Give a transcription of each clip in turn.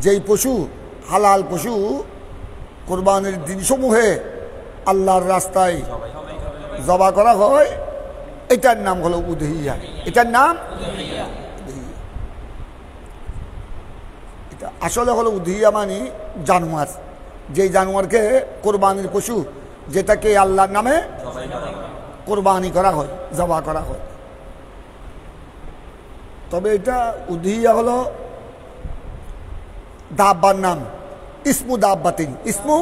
যেই পশু হালাল পশু কোরবানির দিনসমূহে আল্লাহর রাস্তায় জবা করা হয়, এটার নাম হলো উদহিয়া। এটার নাম এটা আসলে হলো উদহিয়া মানে জানোয়ার, যেই জানোয়ারকে কোরবানির পশু, যেটাকে আল্লাহর নামে কোরবানি করা হয়, জবা করা হয়। তবে এটা উদহিয়া হলো দাব্বার নাম, ইসমু দাব্বাতিন, ইসমু।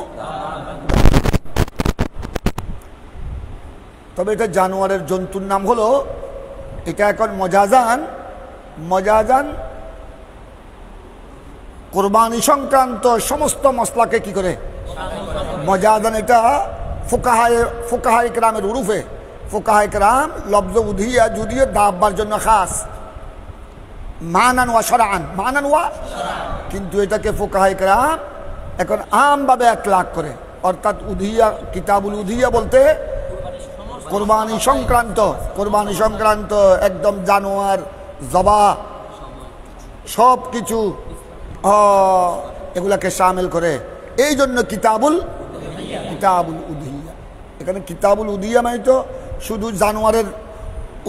তবে এটা জানোয়ারের জন্তুর নাম হলো, এটা এখন মজাজান কোরবানি সংক্রান্ত সমস্ত মশলাকে কি করে মজাজান। এটা ফোকাহায়ে কেরামের উরুফে, ফোকাহায়ে কেরাম লফজ উদহিয়া যদিও দাব্বার জন্য খাস, মানান ওয়া শরআন, মানান ওয়া, কিন্তু এটাকে ফোকাহায়ে কেরাম এখন আমভাবে ইতলাক করে, অর্থাৎ উদহিয়া, কিতাবুল উদহিয়া বলতে কোরবানি সংক্রান্ত একদম জানোয়ার জবা সব কিছু এগুলাকে শামিল করে। এই জন্য কিতাবুল উদহিয়া। এখানে কিতাবুল উদহিয়া মানে তো শুধু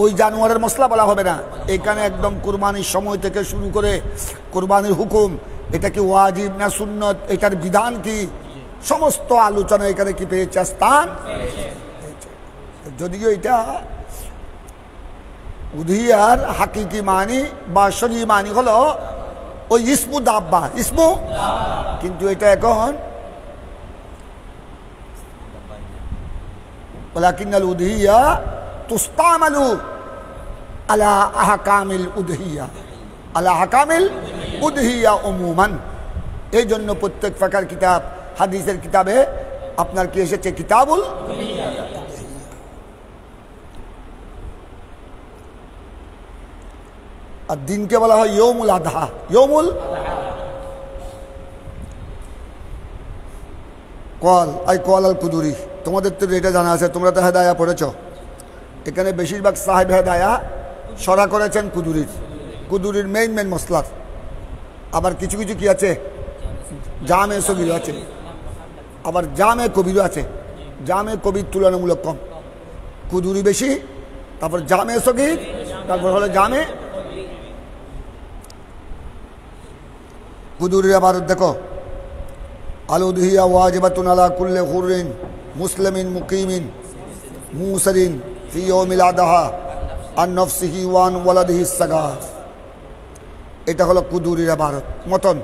ওই জানোয়ারের মশলা বলা হবে না, এখানে একদম কুরবানির সময় থেকে শুরু করে কুরবানির হুকুম, এটা কি ওয়াজিব না সুন্নত, এটার বিধান কি, সমস্ত আলোচনা এখানে কি পেয়েছে স্থান। যদিও এটা উদহিয়ার হাকিকি মানি বা শরঈ মানি হলো ওই ইসমু দাব্বা, কিন্তু এটা এখন ওয়ালাকিনাল উদহিয়া তুস্তামালু আলা আহকামিল উদহিয়া উমুমান। এই জন্য প্রত্যেক ফাকার কিতাব, হাদিসের কিতাবে আপনার কি এসেছে কিতাবুল। আর দিনকে বলা হয় ইয়ৌমুল আদহা, কল আল কুদুরি। তোমাদের তো এটা জানা আছে, তোমরা তো হেদায়া পড়েছ। এখানে বেশিরভাগ সাহেব হেদায়া সরা করেছেন কুদুরির মেইন মশলার। আবার কিছু কিছু কি আছে, জামে সগীর আছে, আবার জামে কবিরও আছে। জামে কবির তুলনামূলক কম, কুদুরি বেশি, তারপর জামে সগীর, তারপর হলো জামে কুদুরির। আবার দেখো, আল উদহিয়া ওয়াজিবাতুন আলা কুল্লি হুররিন মুসলিমিন মুকিমিন মুসরিন ফি ইয়াউমিল আদহা আন নফসিহি ওয়া আন ওয়ালাদিহি সাগার। এটা হলো কুদুরির ইবারত মতন।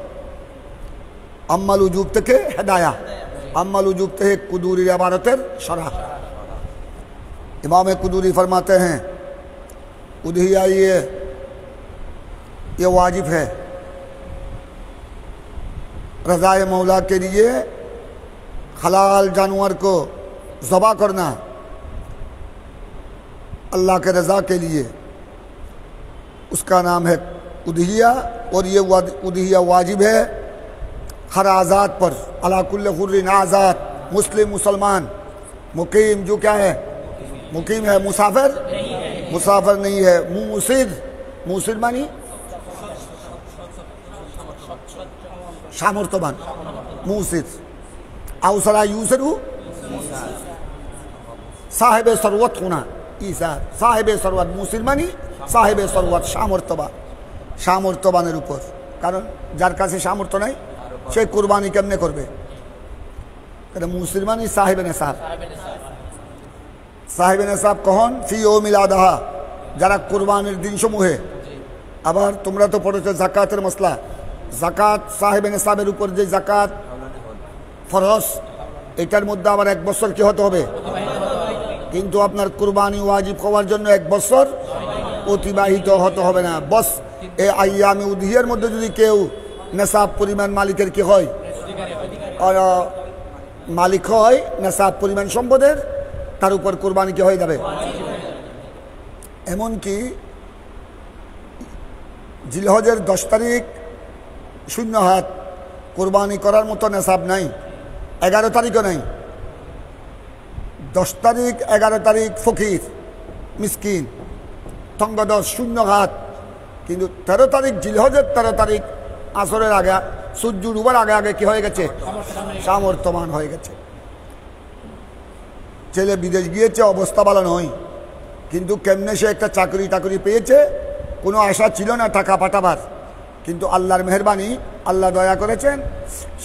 আম্মাল উজুব থেকে হেদায়া, আম্মাল উজুব থেকে কুদুরির ইবারতের শরহ। इमाम कुदूरी फरमाते हैं उदहिया ये वाजिब है रज़ाए मौला के लिए, हलाल जानवर को ज़बा करना अल्लाह के रज़ा के लिए, उसका नाम है उदहिया। और ये उदहिया वाजिब है हर आज़ाद पर, अला कुल्ल हुर्रिन आज़ाद, मुस्लिम मुसलमान, मुकीम जो क्या है, मुकीम है, मुसाफिर नहीं है, मूसिर मानी सामर्थ्यवान, मूसिर आउसरा यूसरु साहेब सरवत होना, ईसा साहेब सरवत, मूसिर मानी साहेब सरवत, সামর্থ্যবানের উপর। কারণ যার কাছে সামর্থ্য নাই সে কুরবানি কেমনে করবে? এটা মুসির মানি সাহেব নেসাব। সাহেবে নেসাব কখন? ফি ইয়াউমিল আদহা, যারা কুরবানির দিন সমূহে। আবার তোমরা তো পড়েছো যাকাতের মশলা, যাকাত সাহেবে নেসাবের উপর যে যাকাত ফরজ, এটার মধ্যে আবার 1 বছর কি হতে হবে, কিন্তু আপনার কুরবানি ওয়াজিব হওয়ার জন্য 1 বছর অতিবাহিত হতে হবে না। বস এই আইয়ামে উদহিয়ার মধ্যে যদি কেউ নেসাব পরিমাণ মালিকের কি হয়, মালিক হয় নেসাব পরিমাণ সম্পদের, তার উপর কোরবানি কি হয়ে যাবে। এমনকি জিলহজের 10 তারিখ 0 হাত কোরবানি করার মতো নেসাব নাই, 11 তারিখও নাই। 10 তারিখ 11 তারিখ ফকির মিসকিন, তঙ্গদশ 0 হাত, কিন্তু 13 তারিখ জিলহজের 13 তারিখ আসরের আগে সূর্য ডুবার আগে আগে কি হয়ে গেছে, সামর্থ্যবান হয়ে গেছে। ছেলে বিদেশ গিয়েছে, অবস্থা ভালো নয়, কিন্তু কেমনে সে একটা চাকরি টাকরি পেয়েছে, কোনো আশা ছিল না টাকা পাঠাবার, কিন্তু আল্লাহর মেহেরবানি, আল্লাহ দয়া করেছেন,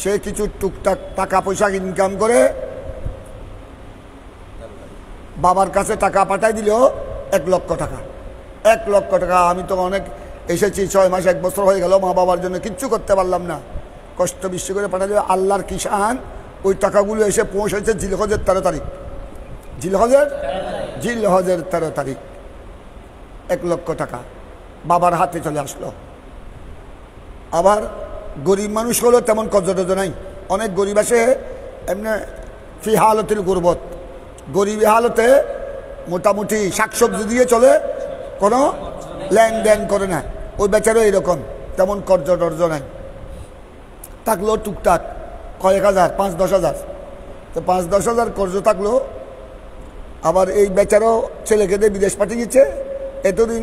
সে কিছু টুকটাক টাকা পয়সা ইনকাম করে বাবার কাছে টাকা পাঠাই দিল 1 লক্ষ টাকা। 1 লক্ষ টাকা। আমি তো অনেক এসেছি, 6 মাস 1 বছর হয়ে গেল, মা বাবার জন্য কিচ্ছু করতে পারলাম না, কষ্ট বিশ্ব করে পাঠাই দিল। আল্লাহর কিষান ওই টাকাগুলো এসে পৌঁছেছে জিলহজের 13 তারিখ, জিলহজের 13 তারিখ 1 লক্ষ টাকা বাবার হাতে চলে আসলো। আবার গরিব মানুষ হলো তেমন কজরজ নাই, অনেক গরিব আসে এমনি ফি হালতের গুরবত, গরিবী হালতে মোটামুটি শাকসবজি দিয়ে চলে, কোনো লেনদেন করে না, ওই বেচারও এরকম, তেমন কর্জ টর্জ নাই, থাকলো টুকটাক কয়েক হাজার, 5-10 হাজার, তো 5-10 হাজার কর্জ থাকলো। আবার এই বেচারও ছেলেকে দিয়ে বিদেশ পাঠিয়ে গেছে, এতদিন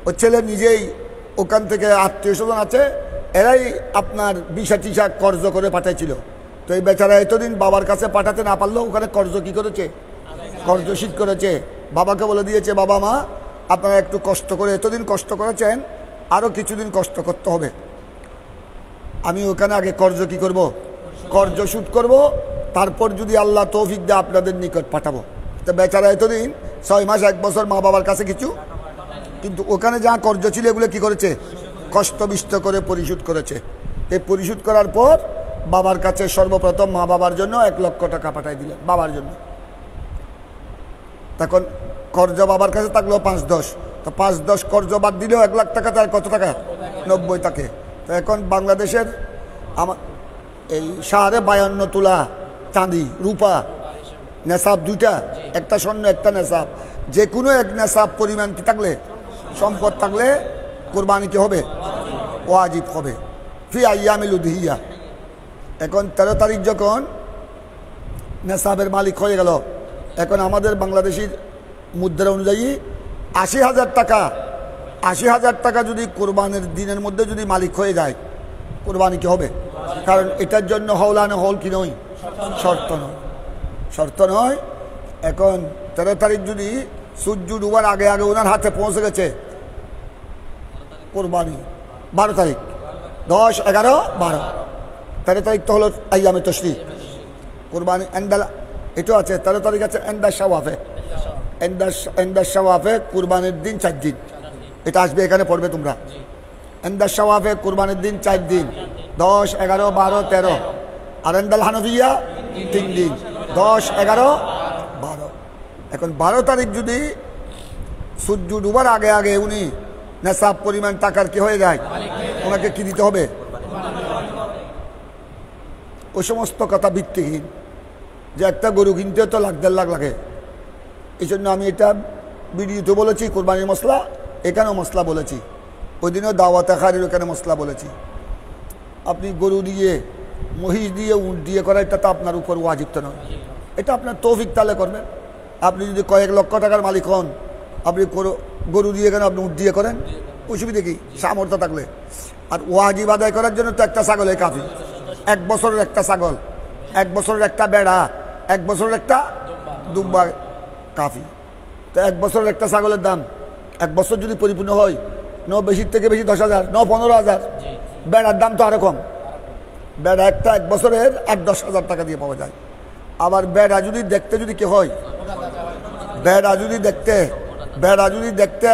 ও ছেলে নিজেই ওখান থেকে আত্মীয় স্বজন আছে, এরাই আপনার বিশা টিসা কর্জ করে পাঠাইছিল। তো এই বেচারা এতদিন বাবার কাছে পাঠাতে না পারলেও ওখানে কর্জ কি করেছে, কর্জশীল করেছে। বাবাকে বলে দিয়েছে, বাবা মা আপনারা একটু কষ্ট করে, এতদিন কষ্ট করেছেন, আরও কিছুদিন কষ্ট করতে হবে, আমি ওখানে আগে কর্জ কি করব, কর্জ শুট করব, তারপর যদি আল্লাহ তৌফিক দেয় আপনাদের নিকট পাঠাবো। তো বেচারা এতদিন 6 মাস 1 বছর মা বাবার কাছে কিছু, কিন্তু ওখানে যা কর্জ ছিল এগুলো কি করেছে, কষ্টবিষ্ট করে পরিশোধ করেছে। এই পরিশোধ করার পর বাবার কাছে সর্বপ্রথম মা বাবার জন্য 1 লক্ষ টাকা পাঠাই দিলেন বাবার জন্য। তখন কর্জ বাবার কাছে থাকলো 5-10, তো 5-10 কর্জ বাদ দিলেও 1 লাখ টাকা, তার কত টাকা, 90 টাকা। তো এখন বাংলাদেশের আমার এই শহরে 52 তোলা চাঁদি রূপা নেশাব, 2টা, একটা স্বর্ণ একটা নেশাব, যে কোনো এক নেশাব পরিমাণ কি থাকলে, সম্পদ থাকলে কোরবানি কি হবে, ওয়াজিব হবে ফি আইয়ামিল উদহিয়া। এখন 13 তারিখ যখন নেশাবের মালিক হয়ে গেল, এখন আমাদের বাংলাদেশের মুদ্রা অনুযায়ী 80,000 টাকা, 80,000 টাকা যদি কোরবানির দিনের মধ্যে যদি মালিক হয়ে যায়, কোরবানি কি হবে, কারণ এটার জন্য হওলানো হল কি নয়, শর্ত নয়, শর্ত নয়। এখন 13 তারিখ যদি সূর্য ডুবার আগে আগে ওনার হাতে পৌঁছে গেছে, কোরবানি 12 তারিখ, 10, 11, 12, 13 তারিখ তো হলো আইয়ামে তশরিক, কোরবানি এন্ডাল এটাও আছে, 13 তারিখ আছে এন্ডা শাওয়াফে, এন্ডা শাওয়াফে কোরবানির দিন 4 দিন, এটা আসবে এখানে পড়বে তোমরা। এন্ডা শাওয়াফে কোরবানির দিন 4 দিন, 10, 11, 12, 13, আর এন্ডাল হানফিয়া 3 দিন, 10, 11, 12। এখন 12 তারিখ যদি সূর্য ডুবার আগে আগে উনি নেশাব পরিমাণ টাকার কি হয়ে যায়, ওনাকে কি দিতে হবে, ওই সমস্ত কথা ভিত্তিহীন, যে একটা গরু কিনতে তো 1.5 লাখ লাগে। এই জন্য আমি এটা ভিডিওতে বলেছি, কোরবানির মশলা এখানেও মশলা বলেছি, ওই দিনও দাওয়াতে খারির ওখানে মশলা বলেছি। আপনি গরু দিয়ে, মহিষ দিয়ে, উট দিয়ে করা, এটা তো আপনার উপর ওয়াজিব তো নয়, এটা আপনার তৌফিক তালে করবেন। আপনি যদি কয়েক লক্ষ টাকার মালিক হন, আপনি গরু দিয়ে কেন আপনি উট দিয়ে করেন, অসুবিধা কি, সামর্থ্য থাকলে। আর ওয়াজিব আদায় করার জন্য তো একটা ছাগলে কাফি, 1 বছরের একটা ছাগল, 1 বছরের একটা বেড়া, 1 বছরের একটা দুব্বা কাফি। তো 1 বছরের একটা ছাগলের দাম 1 বছর যদি পরিপূর্ণ হয়, বেশির থেকে বেশি 10,000, 15,000। বেড়ার দাম তো আরো কম, বেড়া একটা 1 বছরের 8-10 হাজার টাকা দিয়ে পাওয়া যায়। আবার বেড়া যদি দেখতে যদি কি হয়, বেড়া যদি দেখতে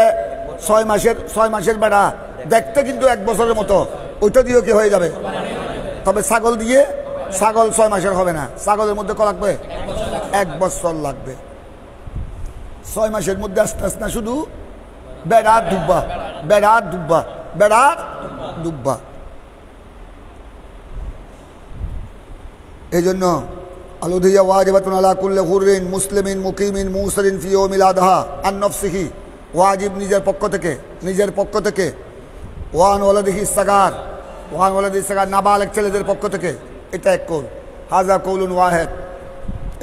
6 মাসের বেড়া দেখতে কিন্তু 1 বছরের মতো, ওইটা দিয়েও কি হয়ে যাবে। তবে ছাগল 6 মাসের হবে না, ছাগলের মধ্যে লাগবে 1 বছর লাগবে। 6 মাসের মধ্যে আস্তে আস্তে শুধু বেড়া দুব্বা। এই জন্য আল-উদহিয়া ওয়াজিবাতুন আলা কুল্লি হুররিন মুসলিমিন মুকিমিন মুসরিন ফি ইয়াউমিল আদহা আন নাফসিহি, ওয়াজিব নিজের পক্ষ থেকে, ওয়ান ওয়ালাদিহি সাগার, নাবালেগ ছেলেদের পক্ষ থেকে, এটা এক কৌল। হাজা কৌলুন ওয়াহেদ,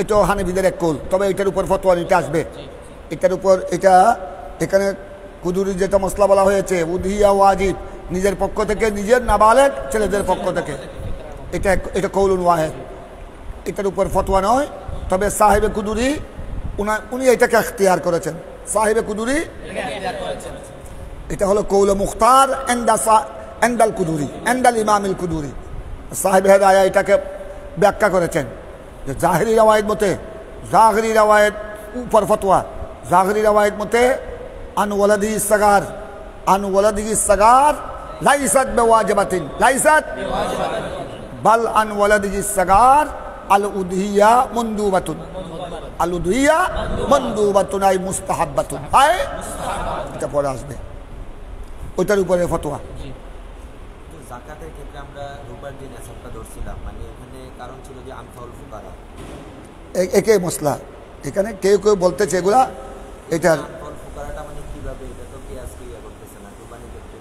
এটাও হানাফিদের এক কৌল, তবে এটার উপর ফতোয়া নিতে আসবে। এটার উপর এটা এখানে কুদুরি যেটা মশলা বলা হয়েছে, উদহিয়া ওয়াজিব, নিজের পক্ষ থেকে, নিজের নাবালেগ ছেলেদের পক্ষ থেকে। এটা কৌলুন ওয়াহেদ, এটার উপর ফতোয়া নয়। তবে সাহেবে কুদুরি উনি এটাকে এখতিয়ার করেছেন। সাহেবে কুদুরি এটা হলো কৌল মুখতার এন্দাল কুদুরি, এন্দাল ইমামিল কুদুরি। সাহেব হেদায়া এটাকে ব্যাখ্যা করেছেন যে জাহেরি রওয়ায়েত মতে, জাহেরি রওয়ায়েত উপর ফতোয়া, জাহেরি রওয়ায়েত মতে আন ওয়ালাদিহি সাগার লাইসাত বিওয়াজিবাতিন, লাইসাত বাল আন ওয়ালাদিহি সাগার আল উদহিয়া মন্দুবাতুন, আল উদহিয়া মন্দুবাতুন আই মুস্তাহাব্বাতুন, আই এটা পরে আসবে, ওইটার উপরে ফতোয়া। যাকাতের ক্ষেত্রে আমরা রূপার যে নেশাবটা ধরছিলাম, মানে এখানে কারণ ছিল যে আনফাউল ফুকারা, একই মশলা। এখানে কেউ কেউ বলতেছে এগুলা এটার আনফাউল ফুকারাটা মানে কিভাবে, এটা তো কি আজকে করতেছে না কুরবানির ক্ষেত্রে?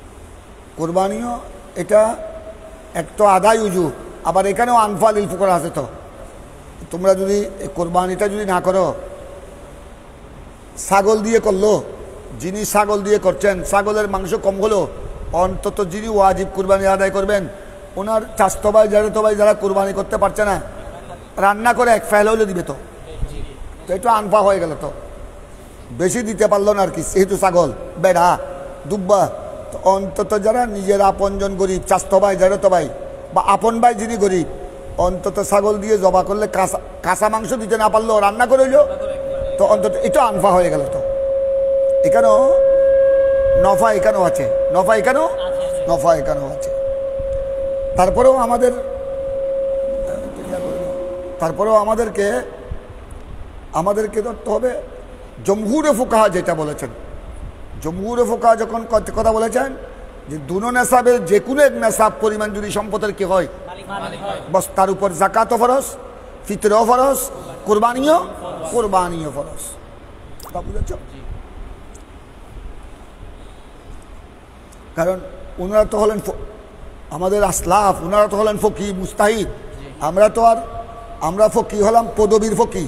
কোরবানিও এটা এক তো আদায় উজু, আবার এখানেও আনফাল ইল ফুকরা আছে। তো তোমরা যদি কোরবানিটা যদি না করো, ছাগল দিয়ে করলো, যিনি ছাগল দিয়ে করছেন, ছাগলের মাংস কম হলো, অন্তত যিনি ওয়াজিব কুরবানি আদায় করবেন, ওনার চাস্তো ভাই জাড়তো ভাই যারা কুরবানি করতে পারছে না, রান্না করে এক ফেল হলে দিবে। তো একটু আনফা হয়ে গেল, তো বেশি দিতে পারলো না আর কি, যেহেতু ছাগল বেড়া দুব্বা। তো অন্তত যারা নিজের আপনজন গরিব, চাস্তো ভাই জাড়তো ভাই বা আপন ভাই যিনি গরিব, অন্তত ছাগল দিয়ে জবা করলে কাঁচা মাংস দিতে না পারলো, রান্না করে হইলো, তো অন্তত এটা আনফা হয়ে গেল। তো এখানেও নফা এখানেও আছে, নফা এখানেও আছে। তারপরেও আমাদেরকে ধরতে হবে জমহুরে ফুকাহা যেটা বলেছেন। জমহুরে ফুকাহা যখন কথা বলেছেন যে দুনো নেশাবের যে কোনো এক নেশাব পরিমাণ যদি সম্পদের কি হয়, বস তার উপর জাকাতও ফরজ, ফিতরও ফরজ, কোরবানিও ফরজ। বুঝেছ? কারণ ওনারা তো হলেন আমাদের আসলাফ, ওনারা তো হলেন ফকি মুস্তাহিদ। আমরা ফকি হলাম পদবীর ফকি,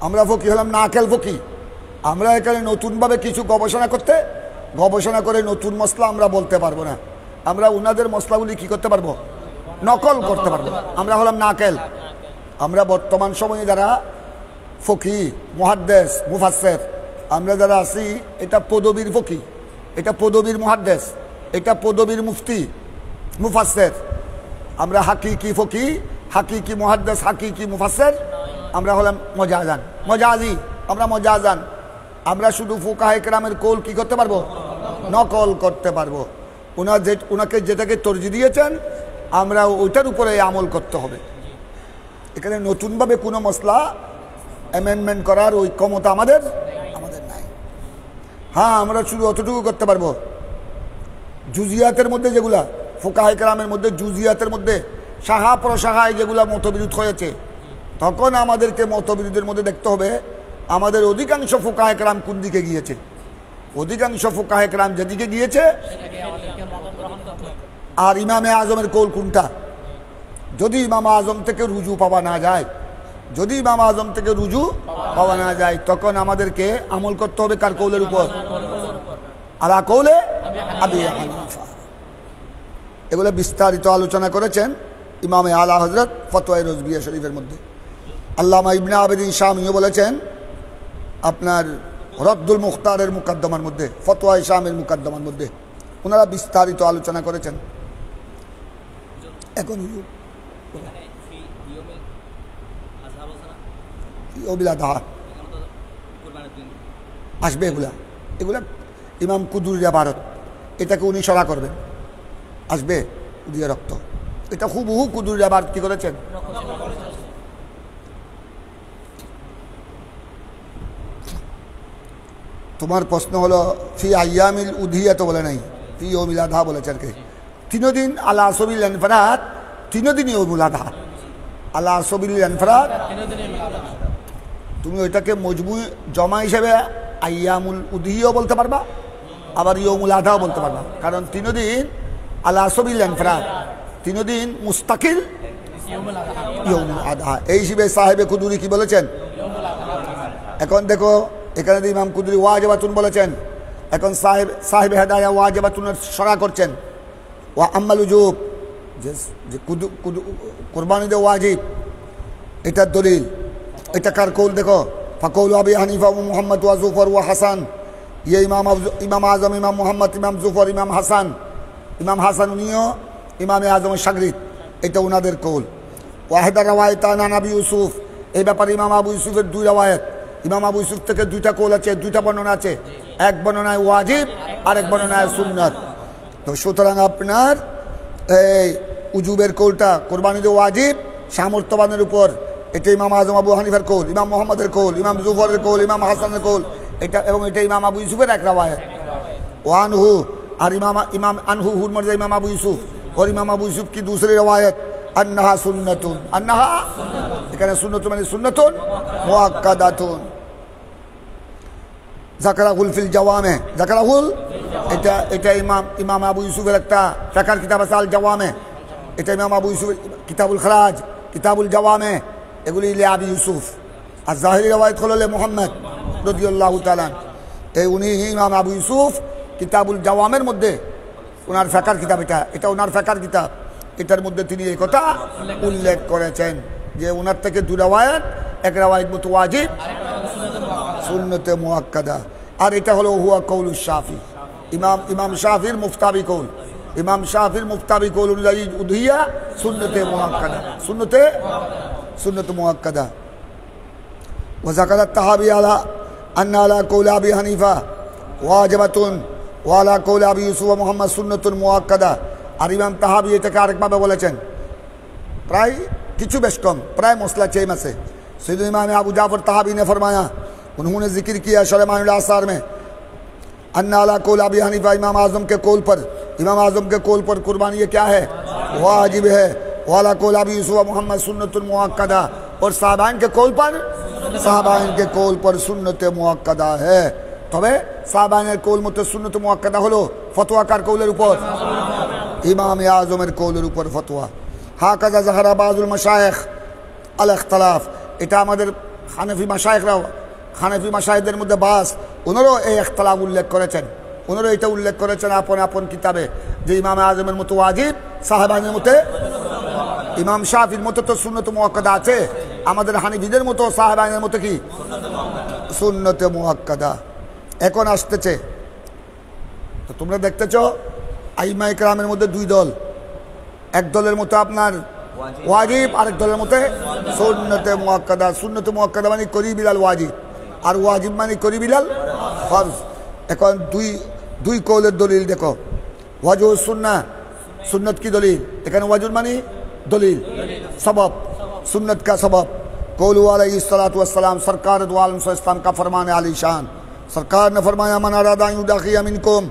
আমরা ফকি হলাম নাকেল ফকি। আমরা এখানে নতুনভাবে কিছু গবেষণা করে নতুন মশলা আমরা বলতে পারবো না। আমরা ওনাদের মশলাগুলি কি করতে পারবো? নকল করতে পারবো। আমরা হলাম নাকেল। আমরা বর্তমান সময়ে যারা ফকি, মুহাদ্দিস, মুফাসসির, আমরা যারা আছি, এটা পদবীর ফকি, এটা পদবীর মুহাদ্দিস, এটা পদবীর মুফতি, মুফাসসির। আমরা হাকিকি ফকি, হাকিকি মুহাদ্দিস, হাকিকি মুফাসসির। আমরা হলাম মজাজি, আমরা মজাজান। আমরা শুধু ফুকাহায়ে কেরামের কৌল কি করতে পারবো? নকল করতে পারবো। ওনাকে যেটাকে তরজি দিয়েছেন, আমরা ওইটার উপরে আমল করতে হবে। এখানে নতুনভাবে কোনো মশলা অ্যামেন্ডমেন্ট করার ওই ক্ষমতা আমাদের নাই। হ্যাঁ, আমরা শুধু অতটুকু করতে পারবো, জুজিয়াতের মধ্যে যেগুলা ফুকাহায়ে কেরামের মধ্যে, জুজিয়াতের মধ্যে শাখা প্রশাখায় যেগুলা মতবিরোধ হয়েছে, তখন আমাদেরকে মতবিরোধের মধ্যে দেখতে হবে আমাদের অধিকাংশ ফুকাহায়ে কেরাম কোন দিকে গিয়েছে। অধিকাংশ ফুকাহায়ে কেরাম যেদিকে গিয়েছে, আর ইমামে আজমের কৌল কোনটা। যদি ইমাম আজম থেকে রুজু পাওয়া না যায়, তখন আমাদেরকে আমল করতে হবে কার কৌলের উপর? আলা কৌলে আবি হানিফা। এগুলো বিস্তারিত আলোচনা করেছেন ইমামে আলা হযরত ফতোয়া রজবিয়া শরীফের মধ্যে। আল্লামা ইবনে আবিদিন শামিও বলেছেন আপনার রদ্দুল মুখতারের মুকদ্দমার মধ্যে, ফতোয়া শামের মুকদ্দমার মধ্যে ওনারা বিস্তারিত আলোচনা করেছেন। এখন আসবে এগুলা ইমাম কুদুরিয়া ভারত, এটাকে উনি সরা করবেন, আসবে দিয়ে রক্ত। এটা হুবহু কুদুরিয়া ভারত কি করেছেন। তোমার প্রশ্ন হলো ফি আইয়ামিল উদহিয়া তো বলে নাই, ফি ইয়ৌমিল আযহা বলেছে আর কি। 3 দিন আলা সাবিল ইনফরাদ, 3 দিন ইয়ৌমুল আযহা, আলা সাবিল ইনফরাদ। তুমি ওইটাকে মজমু জমা হিসেবে আইয়ামুল উদহিয়াও বলতে পারবা, আবার ইয়ৌমুল আযহাও বলতে পারবা। কারণ 3 দিন আলা সাবিল ইনফরাদ, 3 দিন মুস্তাকিল ইয়ৌমুল আযহা। এই হিসেবে সাহেবে কুদুরি কি বলেছেন। এখন দেখো এখানে ইমাম কুদুরি ওয়াজিবাতুন বলেছেন, এখন সাহেব হেদায়া ওয়াজিবাতুনের সরা করছেন। ওয়া আম্মাল উজুব, যে কুরবানিতে ওয়াজিব, এটার দলিল। এটা কার কৌল দেখো, ফাকৌল আবি হানিফা ও মুহাম্মদ ওয়া জুফর ওয়া হাসান, ইয়ে ইমাম আজম ইমাম মুহাম্মদ ইমাম জুফর ইমাম হাসান উনিও ইমাম আজমের শাগরিদ, এটা ওনাদের কৌল। ওয়াহেদা রাওয়ায়াতান আন আবি ইউসুফ, এই ব্যাপারে ইমাম আবু ইউসুফের দুই রাওয়ায়াত, ইমাম আবু ইউসুফ থেকে দুইটা কৌল আছে, দুইটা বর্ণনা আছে, এক বর্ণনায় ওয়াজিব আর এক বর্ণনায় সুন্নাত। তো সুতরাং আপনার এই উজুবের কৌলটা কোরবানিতে ওয়াজিব সামর্থ্যবানের উপর, এটা ইমাম আজম আবু হানিফার কৌল, ইমাম মোহাম্মদের কৌল, ইমাম জুফরের কৌল, ইমাম হাসানের কৌল, এটা এবং এটা ইমাম আবু ইউসুফের এক রাওয়ায়াত। ওয়ানহু, আর ইমাম আনহু হুর মর্যাদা ইমাম আবু ইউসুফ, और इमाम अबू यूसुफ की दूसरी रवायत अन्नहा सुन्नतुन, अन्नहा এখানে সুন্নতুন মানে সুন্নতুন মুআক্কাদাতুন। যাকারাহুল ফিল জাওয়ামে, যাকারাহুল এটা ইমাম আবু ইউসুফের একটা ফিকহের কিতাব আছে আল জাওয়ামে, এটা ইমাম আবু ইউসুফের কিতাবুল খরাজ, কিতাবুল জাওয়ামে, এগুলি ইলে আবু ইউসুফ। আর জাহিরি রওয়ায়াত হলো লে মুহাম্মদ রাদিয়াল্লাহু তাআলা, এই উনি ইমাম আবু ইউসুফ কিতাবুল জাওয়ামের মধ্যে ওনার ফিকহের কিতাব, এটা ওনার ফিকহের কিতাব, এটার মধ্যে তিনি এই কথা উল্লেখ করেছেন যে ওনার থেকে দুই রাওয়ায়াত, এক রাওয়ায়াত মুতাওয়াজিব সুন্নতে মুআক্কাদা, আর এটা হলো হুয়া কৌলুশ শাফি, ইমাম শাফির মুফতাবি কৌল, ইমাম শাফির মুফতাবি কৌল অনুযায়ী উদহিয়া সুন্নতে মুআক্কাদা। ওয়া যাকারাত তাহাবি আলা আন্না আলা কৌল আবি হানিফা ওয়াজিবাতুন ওয়া আলা কৌল আবি ইউসুফ ওয়া মুহাম্মদ সুন্নাতুন মুআক্কাদা। আর ইমাম তাহাবি এটাকে আরেকভাবে বলেছেন, প্রায় কিছু বেশ कम, प्राय मसला चेम আছে। सैयद इमाम अबू जाफर तहाबी ने फरमाया, उन्होंने जिक्र किया शरमानुल आसार में, अन्ना अला कौल अबी हनीफा, इमाम आजम के कौल पर कुर्बानी ये क्या है, वाजिब है। वाला कौल अबी यूसुफ मोहम्मद सुन्नतुल मुअक्कदा, और साहबान के कौल पर सुन्नत मुअक्कदा है। तबे साहबाনের কৌল মতে সুন্নত মুআক্কাদা হলো ফতোয়া কার কৌলের উপর, ইমাম আজমের কৌলের উপর ফতোয়া। হাকাজা জাহারা বাজুল মাশায়েখ আল ইখতিলাফ, এটা আমাদের হানাফি মাশায়েখদের মধ্যে বাস, ওনারও এই ইখতিলাফ উল্লেখ করেছেন, আপন আপন কিতাবে, যে ইমাম আজমের মতো ওয়াজিব, সাহাবানের মতে, ইমাম শাফির মতো তো সুন্নত মুআক্কাদা আছে, আমাদের হানিফিদের মতো সাহাবানের মতো কি সুন্নত মুআক্কাদা। এখন আসতেছে, তো তোমরা দেখতেছ আইমা ইকরামের মধ্যে দুই দল, এক দলের মতো আপনার ওয়াজিব, আরেক দলের মতো সুন্নতে মুআক্কাদা মানে করিবিলাল ওয়াজিব, আর ওয়াজিব মানে করিবিলাল ফরজ। এখন দুই কৌলের দলিল দেখো। ওয়াজু সুন্নত की दलील, এখানে ওয়াজুর মানে দলিল, सबब, सुन्नत का सबब। कौल अलैहिस्सलातु वस्सलाम, सरकार दो आलम इस्लाम का फरमान आलीशान, सरकार ने फरमाया मन अरादा अन युदाखिया मिनकुम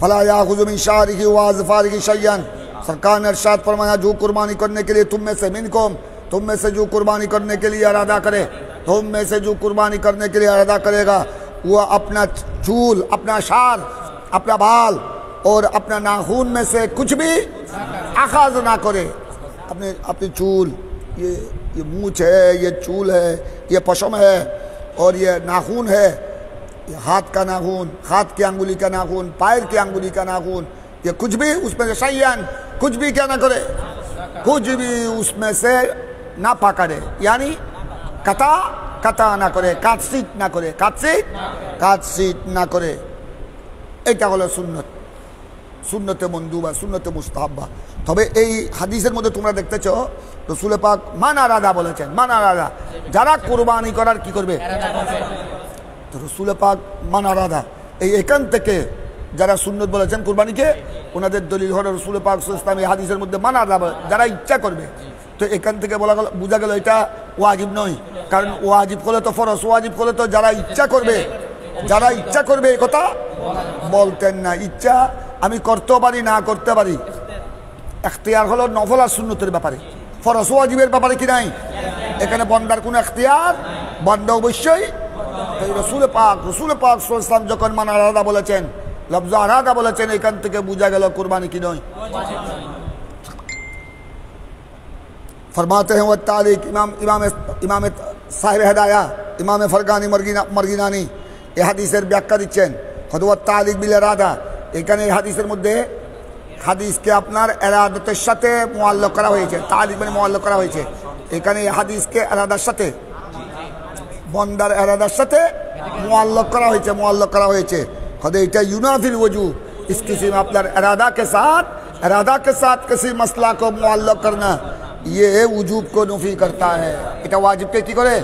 फला याखुज़ु मिन शारिही व अज़फारिही शय्यन। सरकार ने इरशाद फरमाया, जो कुर्बानी करने के लिए तुम में से जो कुर्बानी करने के लिए इरादा करे, करेगा, वह अपना चूल, अपना शार, अपना बाल और अपना नाखून में से कुछ भी आखाज ना करे। अपने चूल, ये मूछ है, ये चूल है, ये पशम है, और ये नाखून है, ये हाथ का नाखून, हाथ की अंगुली का नाखून, पैर की अंगुली का नाखून, ये कुछ भी उसमें से शय्यन, कुछ भी क्या ना करे, कुछ भी उसमें से ना पकड़े, यानी कता ना करे, काटसीट ना करे। এটা হলো সুন্নতে মন্দুবা, সুন্নতে মুস্তাহাব্বা। তবে এই হাদিসের মধ্যে তোমরা দেখতেছ রাসূল পাক মান আরাদা বলেছেন, যারা কুরবানি করার কি করবে, তো রাসূল পাক মান আরাদা, এখান থেকে যারা সুন্নত বলেছেন কুরবানিকে, ওনাদের দলিল হলো রাসূল পাক সাল্লাল্লাহু আলাইহি ওয়াসাল্লাম এই হাদিসের মধ্যে মান আরাদা, যারা ইচ্ছা করবে। তো এখান থেকে বোঝা গেল এটা ওয়াজিব নয়, কারণ ওয়াজিব হলে তো ফরজ, ওয়াজিব হলে তো যারা ইচ্ছা করবে এই কথা বলতেন না। ইচ্ছা আমি করতেও পারি, না করতে পারি, এখতিয়ার হলো নফল আর সুন্নতের ব্যাপারে, ফরজ ওয়াজিবের ব্যাপারে কি নাই, এখানে বন্দার কোনো এখতিয়ার, বন্দা অবশ্যই। রাসূল পাক সাল্লাল্লাহু আলাইহি ওয়াসাল্লাম যখন মান আরাদা বলেছেন, লফজ আরাদা বলেছেন, এখান থেকে বোঝা গেল কুরবানি কি নয়। फरमाते हैं वह तालिक इमाम साहिब हिदाया इमाम फरगानी मरगिनानी এই হাদিসের ব্যাখ্যা দিচ্ছেন, হদওয়াত তালিক বিল ইরাদা, এখানে এই হাদিসের মধ্যে হাদিসকে আপনার এরাদতের সাথে মুআল্লাক করা হয়েছে, তালিক মানে মুআল্লাক করা হয়েছে। এখানে হাদিসকে এরাদার সাথে, বন্দার এরাদার সাথে मुअल्लक़ करा हुआ है, मुअल्लक़ करा हुआ है। खुद इटा युनाफिल वजूब, इस किसी में अपना इरादा के साथ किसी मसला को मुअल्लक़ करना ये वजूब को नफी करता है। इटा वाजिब के की करे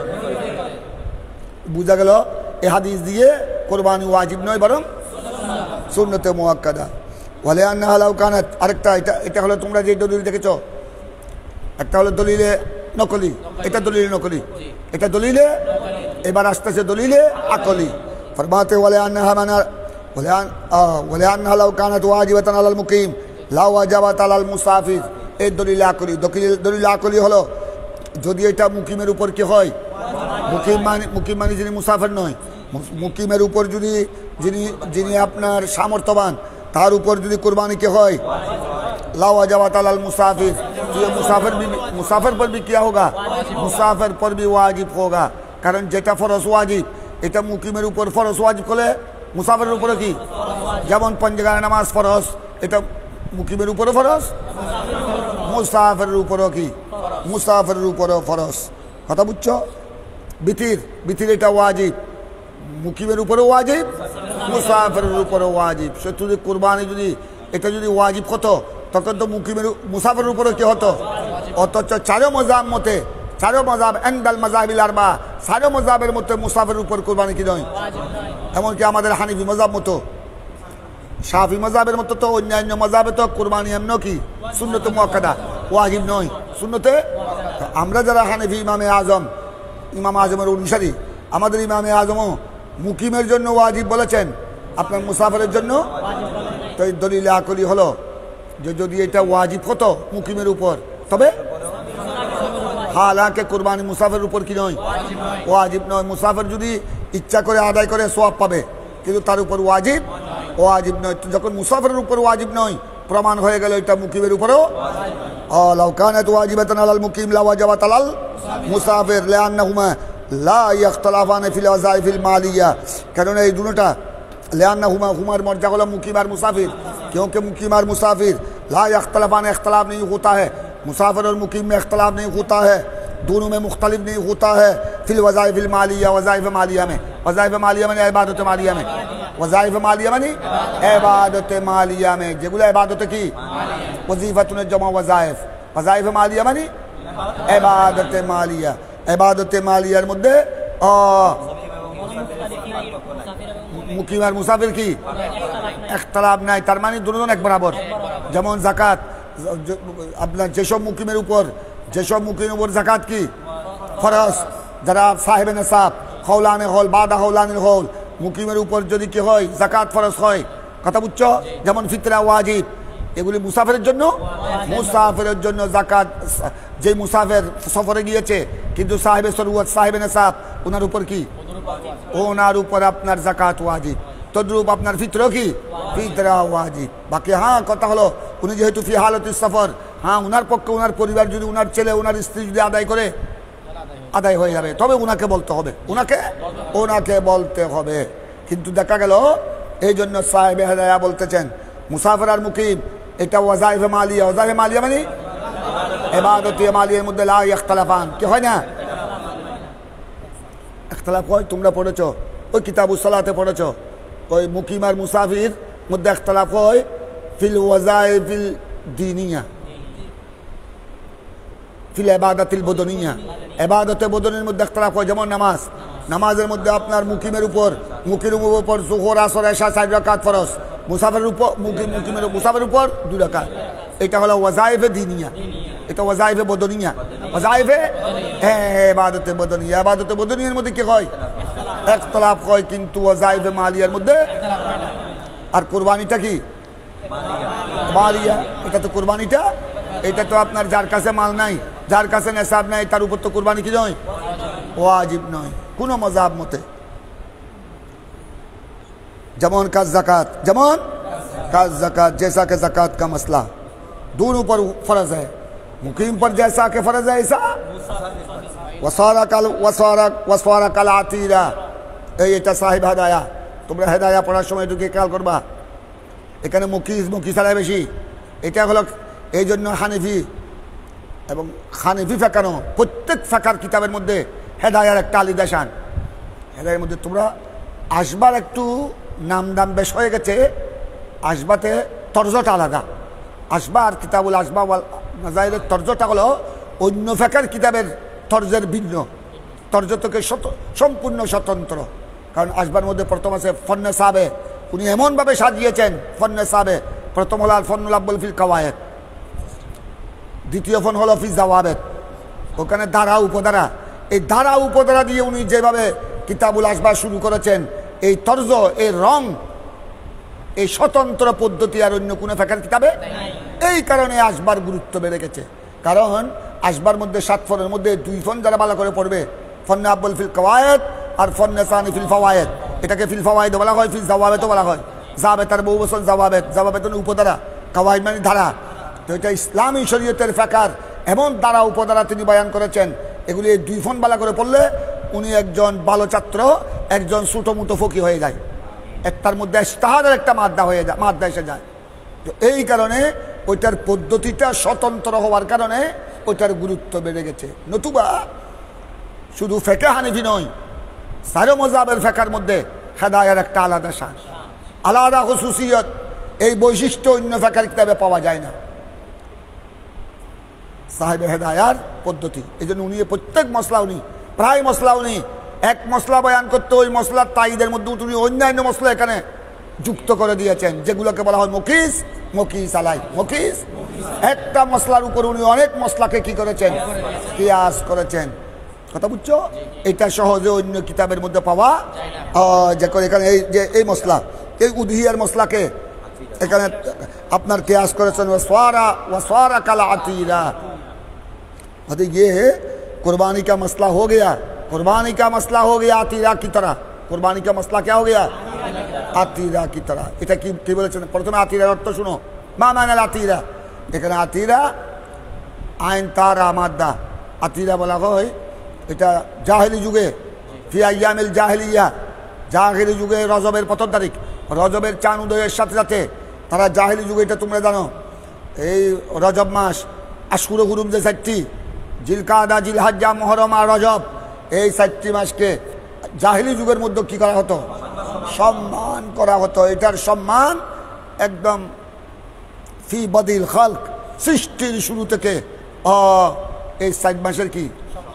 बुझा गेल ए हादिस दिए कुरबानी वाजिब नय बरং सुन्नते मुअक्कादा। वले अन्नाहा लाउ कानात, আরেকটা এটা হলো তোমরা যে দলিল দেখেছো, একটা হলো দলিলে নকলি, এটা দলিলে নকলি, এটা দলিলে এবার আসতেছে দলিলে আকলি। फरमाते वले अन्नाहा माना वले अन्नाहा लाउ कानात वाजिबातान अलाल मुकीम ला वाजाबात अलाल मुसाफिर। এই দলিল আকলি, দলিল আকলি হলো যদি এটা মুকিমের উপর কি হয়, মুকিম মানে যিনি মুসাফির নয়, মুকিমের উপর যদি যিনি আপনার সামর্থ্যবান তার উপর যদি কুরবানি কি হয় ला वाजाबात अलाल मुसाफिर, तो ये मुसाफिर पर भी क्या होगा, मुसाफिर पर भी वाजिब होगा। कारण जेटा फरज वाजिब এটা মুকিমের উপর ফরজ ওয়াজিব করলে মুসাফিরের উপরে কি, যেমন পঞ্জগার নামাজ ফরজ, এটা মুকিমের উপরে ফরজ, মুসাফিরের উপরও কি, মুসাফিরের উপরেও ফরজ। কথা বুঝছো? বিতির এটা ওয়াজিব, মুকিমের উপরেও ওয়াজিব, মুসাফিরের উপরেও ওয়াজিব। সেটা যদি কুরবানি যদি এটা যদি ওয়াজিব হতো তখন তো মুসাফিরের উপরে কি হতো। অথচ চারো মজাব মতে, চারো মজাব এন্দাল মজাবিল আরবা, চারো মজাবের মধ্যে মুসাফিরের উপর কুরবানি কি নয়। এমনকি আমাদের হানিফি মজাব মতো, শাফি মজাবের মতো তো অন্যান্য মজাবে তো কুরবানি এমন কি সুন্নতে মুআক্কাদা, ওয়াজিব নয়, সুন্নতে। আমরা যারা হানিফি ইমাম আজমের অনুসারী, আমাদের ইমাম আজমও মুকিমের জন্য ওয়াজিব বলেছেন, আপনার মুসাফিরের জন্য। তো এই দলিল আকলি হলো যে যদি এটা ওয়াজিব হতো মুকিমের উপর তবে হালাকে কুরবানি মুসাফিরের উপর কি নয়, ওয়াজিব নয়। মুসাফির যদি ইচ্ছা করে আদায় করে সওয়াব পাবে, কিন্তু তার উপর ওয়াজিব নয়। যখন মুসাফিরের উপর ওয়াজিব নয় প্রমাণ হয়ে গেল এটা মুকিমের উপরেও। লাউ কানাত ওয়াজিবাতান আলাল মুকিম লা ওয়াজাবাত আলাল মুসাফির লিআন্নাহুমা লা ইখতিলাফান ফিল ওয়াজাইফিল মালিয়া। কারণ এই দুটোটা लियान्नहुमा हुमर मर्जा वाला मुकीम और मुसाफिर, क्योंकि मुकीम और मुसाफिर ला इख्तिलाफान इख्तिलाफ नहीं होता है, मुसाफिर और मुकीम में इख्तिलाफ नहीं होता है, दोनों में मुख्तलिफ नहीं होता है। फिल वज़ाइफ़िल मालिया, वज़ाइफ़ मालिया में, वज़ाइफ़ मालिया में इबादत मालिया में, वज़ाइफ़ मालिया में इबादत मालिया में जेगुला इबादत की वजीफतुन जमा वज़ाइफ़, वज़ाइफ़ मालिया में इबादत मालिया, इबादत मालियार मध्य মুকিম আর মুসাফির কি ইখতিলাফ নাই, তার মানে দুজন এক বরাবর। যেমন যাকাত, আপনার যেসব মুকিমের উপর যাকাত কি ফরজ, যারা সাহেবে নেসাব হৌলানে হল বাদা হৌলানিল হল, মুকিমের উপর যদি কি হয় যাকাত ফরজ হয়। কথা বুঝছো? যেমন ফিতরা ওয়াজিব, এগুলি মুসাফিরের জন্য যাকাত। যে মুসাফির সফরে গিয়েছে কিন্তু সাহেবে সরুয়াত সাহেবে নেসাব, ওনার উপর কি, ওনার উপর আপনার যাকাত ওয়াজিব। তদ্রূপ আপনার ফিতরা কি, ফিতরা ওয়াজিব। বাকি হ্যাঁ কথা হলো উনি যেহেতু ফি হালাতিস সফর, হ্যাঁ ওনার পক্ষে ওনার পরিবার যদি ওনার ছেলে ওনার স্ত্রী যদি আদায় করে আদায় হয়ে যাবে, তবে ওনাকে বলতে হবে, ওনাকে বলতে হবে। কিন্তু দেখা গেল এই জন্য সাহেবে হেদায়া বলতেছেন মুসাফির আর মুকিম এটা ওয়াজাইফে মালিয়া, ওয়াজাইফে মালিয়া মানে ইবাদতে মালিয়ার মধ্যে লা ইখতিলাফান কি হয় না, ইখতিলাফ হয়। তোমরা পড়েছো ওই কিতাবুস সালাতে পড়েছো, ওই মুকিম আর মুসাফির মধ্যে ইখতিলাফ হয় ফিল ওয়াজাইফিল দীনিয়া, ফিল ইবাদাতিল বদনিয়া, ইবাদতে বদনির মধ্যে ইখতিলাফ হয়। যেমন নামাজের মধ্যে আপনার মুকিমের উপর যোহর আসর এশা 4 রাকাত ফরজ, মুসাফিরের উপর মুসাফিরের উপর 2 রাকাত। এটা হলো ওয়াজাইফে দীনিয়া, এটা ওয়াজাইফে বদনিয়া, ওয়াজাইফে ইবাদতে বদনিয়া। ইবাদতে বদনিয়ার মধ্যে কি হয় ইখতিলাফ হয়, কিন্তু ওয়াজাইফে মালিয়ার মধ্যে। আর কুরবানিটা কি মালিয়া, এটা তো কুরবানিটা, এটা তো আপনার যার কাছে মাল নাই, যার কাছে নেশাব নাই, তার উপর তো কুরবানি কি নয়, ওয়াজিব নয় কোনো মজাব মতে। যেমন কাজ জাকাত, जैसा कि ज़कात का मसला दोनों पर फ़र्ज है, मुकीम पर जैसा कि फ़र्ज है ऐसा वसारा कल आतीरा। এটা সাহেব হেদায়া, তোমরা হেদায়া পড়ার সময় ঢুকে খেয়াল করবা, এখানে মুকি ছাড়া বেশি এটা হলো এই জন্য হানিফি এবং হানিফি ফেকানো প্রত্যেক ফেকার কিতাবের মধ্যে হেদায়ার একটা আলিদাসান। হেদায়ের মধ্যে তোমরা আসবার একটু নাম দাম বেশ হয়ে গেছে, আসবাতে তর্জটা আলাদা। আসবা আর কিতাবুল আসবা নাজাইরের তর্জটা হলো অন্য ফেকার কিতাবের তর্জের ভিন্ন, তর্জ থেকে সম্পূর্ণ স্বতন্ত্র। কারণ আসবার মধ্যে প্রথম আছে ফন্নে সাবে, উনি এমনভাবে সাজিয়েছেন ফন্নে সাবে। প্রথম হল আল ফন্নুল আব্বুল ফিল কাওয়ায়েদ, দ্বিতীয় ফোন হলো ফিজ জাওয়াবেদ, ওখানে ধারা উপধারা। এই ধারা উপধারা দিয়ে উনি যেভাবে কিতাবুল আসবার শুরু করেছেন, এই তর্জ, এই রং, এই স্বতন্ত্র পদ্ধতি আর অন্য কোনো ফেকার কিতাবে। এই কারণে আসবার গুরুত্ব বেড়ে গেছে। কারণ আসবার মধ্যে 7 ফোনের মধ্যে 2 ফোন যারা ভালো করে পড়বে, ফন্নে আব্বুল ফিল কাওয়ায়েদ আর ফন্নে সানি ফিল ফাওয়ায়েদ। এটাকে ফিল ফাওয়ায়েদ বলা হয়, ফিল জাওয়াবেদও বলা হয়। জাওয়াবেদ তার বহু বছর জাওয়াবেদ, জাওয়াবেদ মানে উপধারা, কাওয়ায়েদ মানে ধারা। তো এটা ইসলামী শরীয়তের ফেকার এমন ধারা উপধারা তিনি বয়ান করেছেন, এগুলি 2 ফোন ভালো করে পড়লে উনি একজন ভালো ছাত্র, একজন ছোটোমোটো ফকি হয়ে যায়। একটার মধ্যে ইজতিহাদের একটা মাদ্দা হয়ে যায়, মাদ্দা এসে যায়। তো এই কারণে ওইটার পদ্ধতিটা স্বতন্ত্র হওয়ার কারণে ওইটার গুরুত্ব বেড়ে গেছে। নতুবা শুধু ফেকে হানিফি নয়, সারে মজাবের ফেকার মধ্যে হেদায়ার একটা আলাদা শান, আলাদা হুসুসিয়ত। এই বৈশিষ্ট্য অন্য ফেকার কিতাবে পাওয়া যায় না, সাহেবে হেদায়ার পদ্ধতি। এই জন্য উনি প্রত্যেক মশলা, উনি প্রায় মশলা, উনি এক মশলা বয়ান করতে ওই মশলার তাইদের মধ্যে উনি অন্যান্য মশলা এখানে যুক্ত করে দিয়েছেন, যেগুলোকে বলা হয় মকিস, মকিস আলাই, মকিস। একটা মশলার উপর উনি অনেক মশলাকে কি করেছেন, কিয়াস করেছেন। কথা বুঝছো? এটা সহজে অন্য কিতাবের মধ্যে পাওয়া যে এখানে এই যে এই মশলা, এই উদহিয়ার মশলাকে এখানে আপনার কিয়াস করেছেন ওয়াসওয়ারা কালা আতিরা। ये कुर्बानी का मसला हो गया, कुर्बानी का मसला हो गया आतीरा की तरह। कुर्बानी का मसला क्या हो गया, आतीरा की तरह। এটা কি বলেছেন? প্রথমে আতিরার অর্থ শুনো, মা মানে আতিরা। এখানে আতিরা আইন তার আমাদা, আতিরা বলা হয় এটা জাহেলি যুগে, ফি আইয়ামিল জাহেলিয়া, জাহেলি যুগে রজবের 1 তারিখ, রজবের চাঁদ উদয়ের সাথে সাথে তারা জাহেলি যুগে, এটা তোমরা জানো, এই রজব মাস, আশুরা হুরুম যে 4টি, জিলকাদা, জিলহাজ্জা, মুহররম আর রজব, এই 4টি মাসকে জাহিলি যুগের মধ্যে কি করা হতো, সম্মান করা হতো। এটার সম্মান একদম ফি বদিল খালক, সৃষ্টির শুরু থেকে এই 4 মাসের কি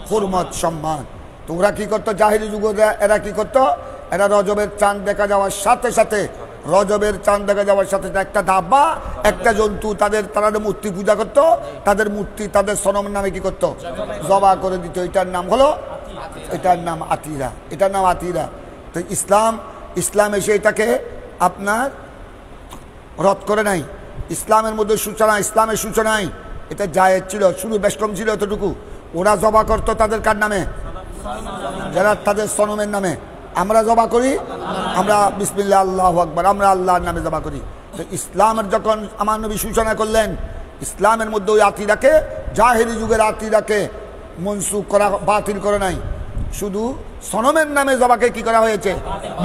হুরমত, সম্মান। তো ওরা কি করতো জাহিলি যুগে, এরা কি করতো, এরা রজবের চাঁদ দেখা যাওয়ার সাথে সাথে, রজবের চাঁদ দেখা যাওয়ার সাথে একটা দাব্বা, একটা জন্তু, তারা মূর্তি পূজা করতো, তাদের মূর্তি তাদের সনমের নামে কি করতো, জবা করে দিত। এটার নাম হলো, এটার নাম আতিরা, এটার নাম আতিরা। তো ইসলাম এসে এটাকে আপনার রদ করে নাই। ইসলামের মধ্যে সূচনা, ইসলামের সূচনায় এটা জায়েজ ছিল, শুরু বেশ কম ছিল এতটুকু। ওরা জবা করতো তাদের কার নামে, যারা তাদের সনমের নামে। আমরা জবা করি, আমরা বিসমিল্লাহ আল্লাহু আকবার, আমরা আল্লাহর নামে জবা করি। তো ইসলামের যখন আমার নবী সূচনা করলেন, ইসলামের মধ্যে ওই আকিদাকে, জাহেলি যুগের আকিদাকে মনসুখ করা, বাতিল করে নাই, শুধু সনমের নামে জবাকে কি করা হয়েছে,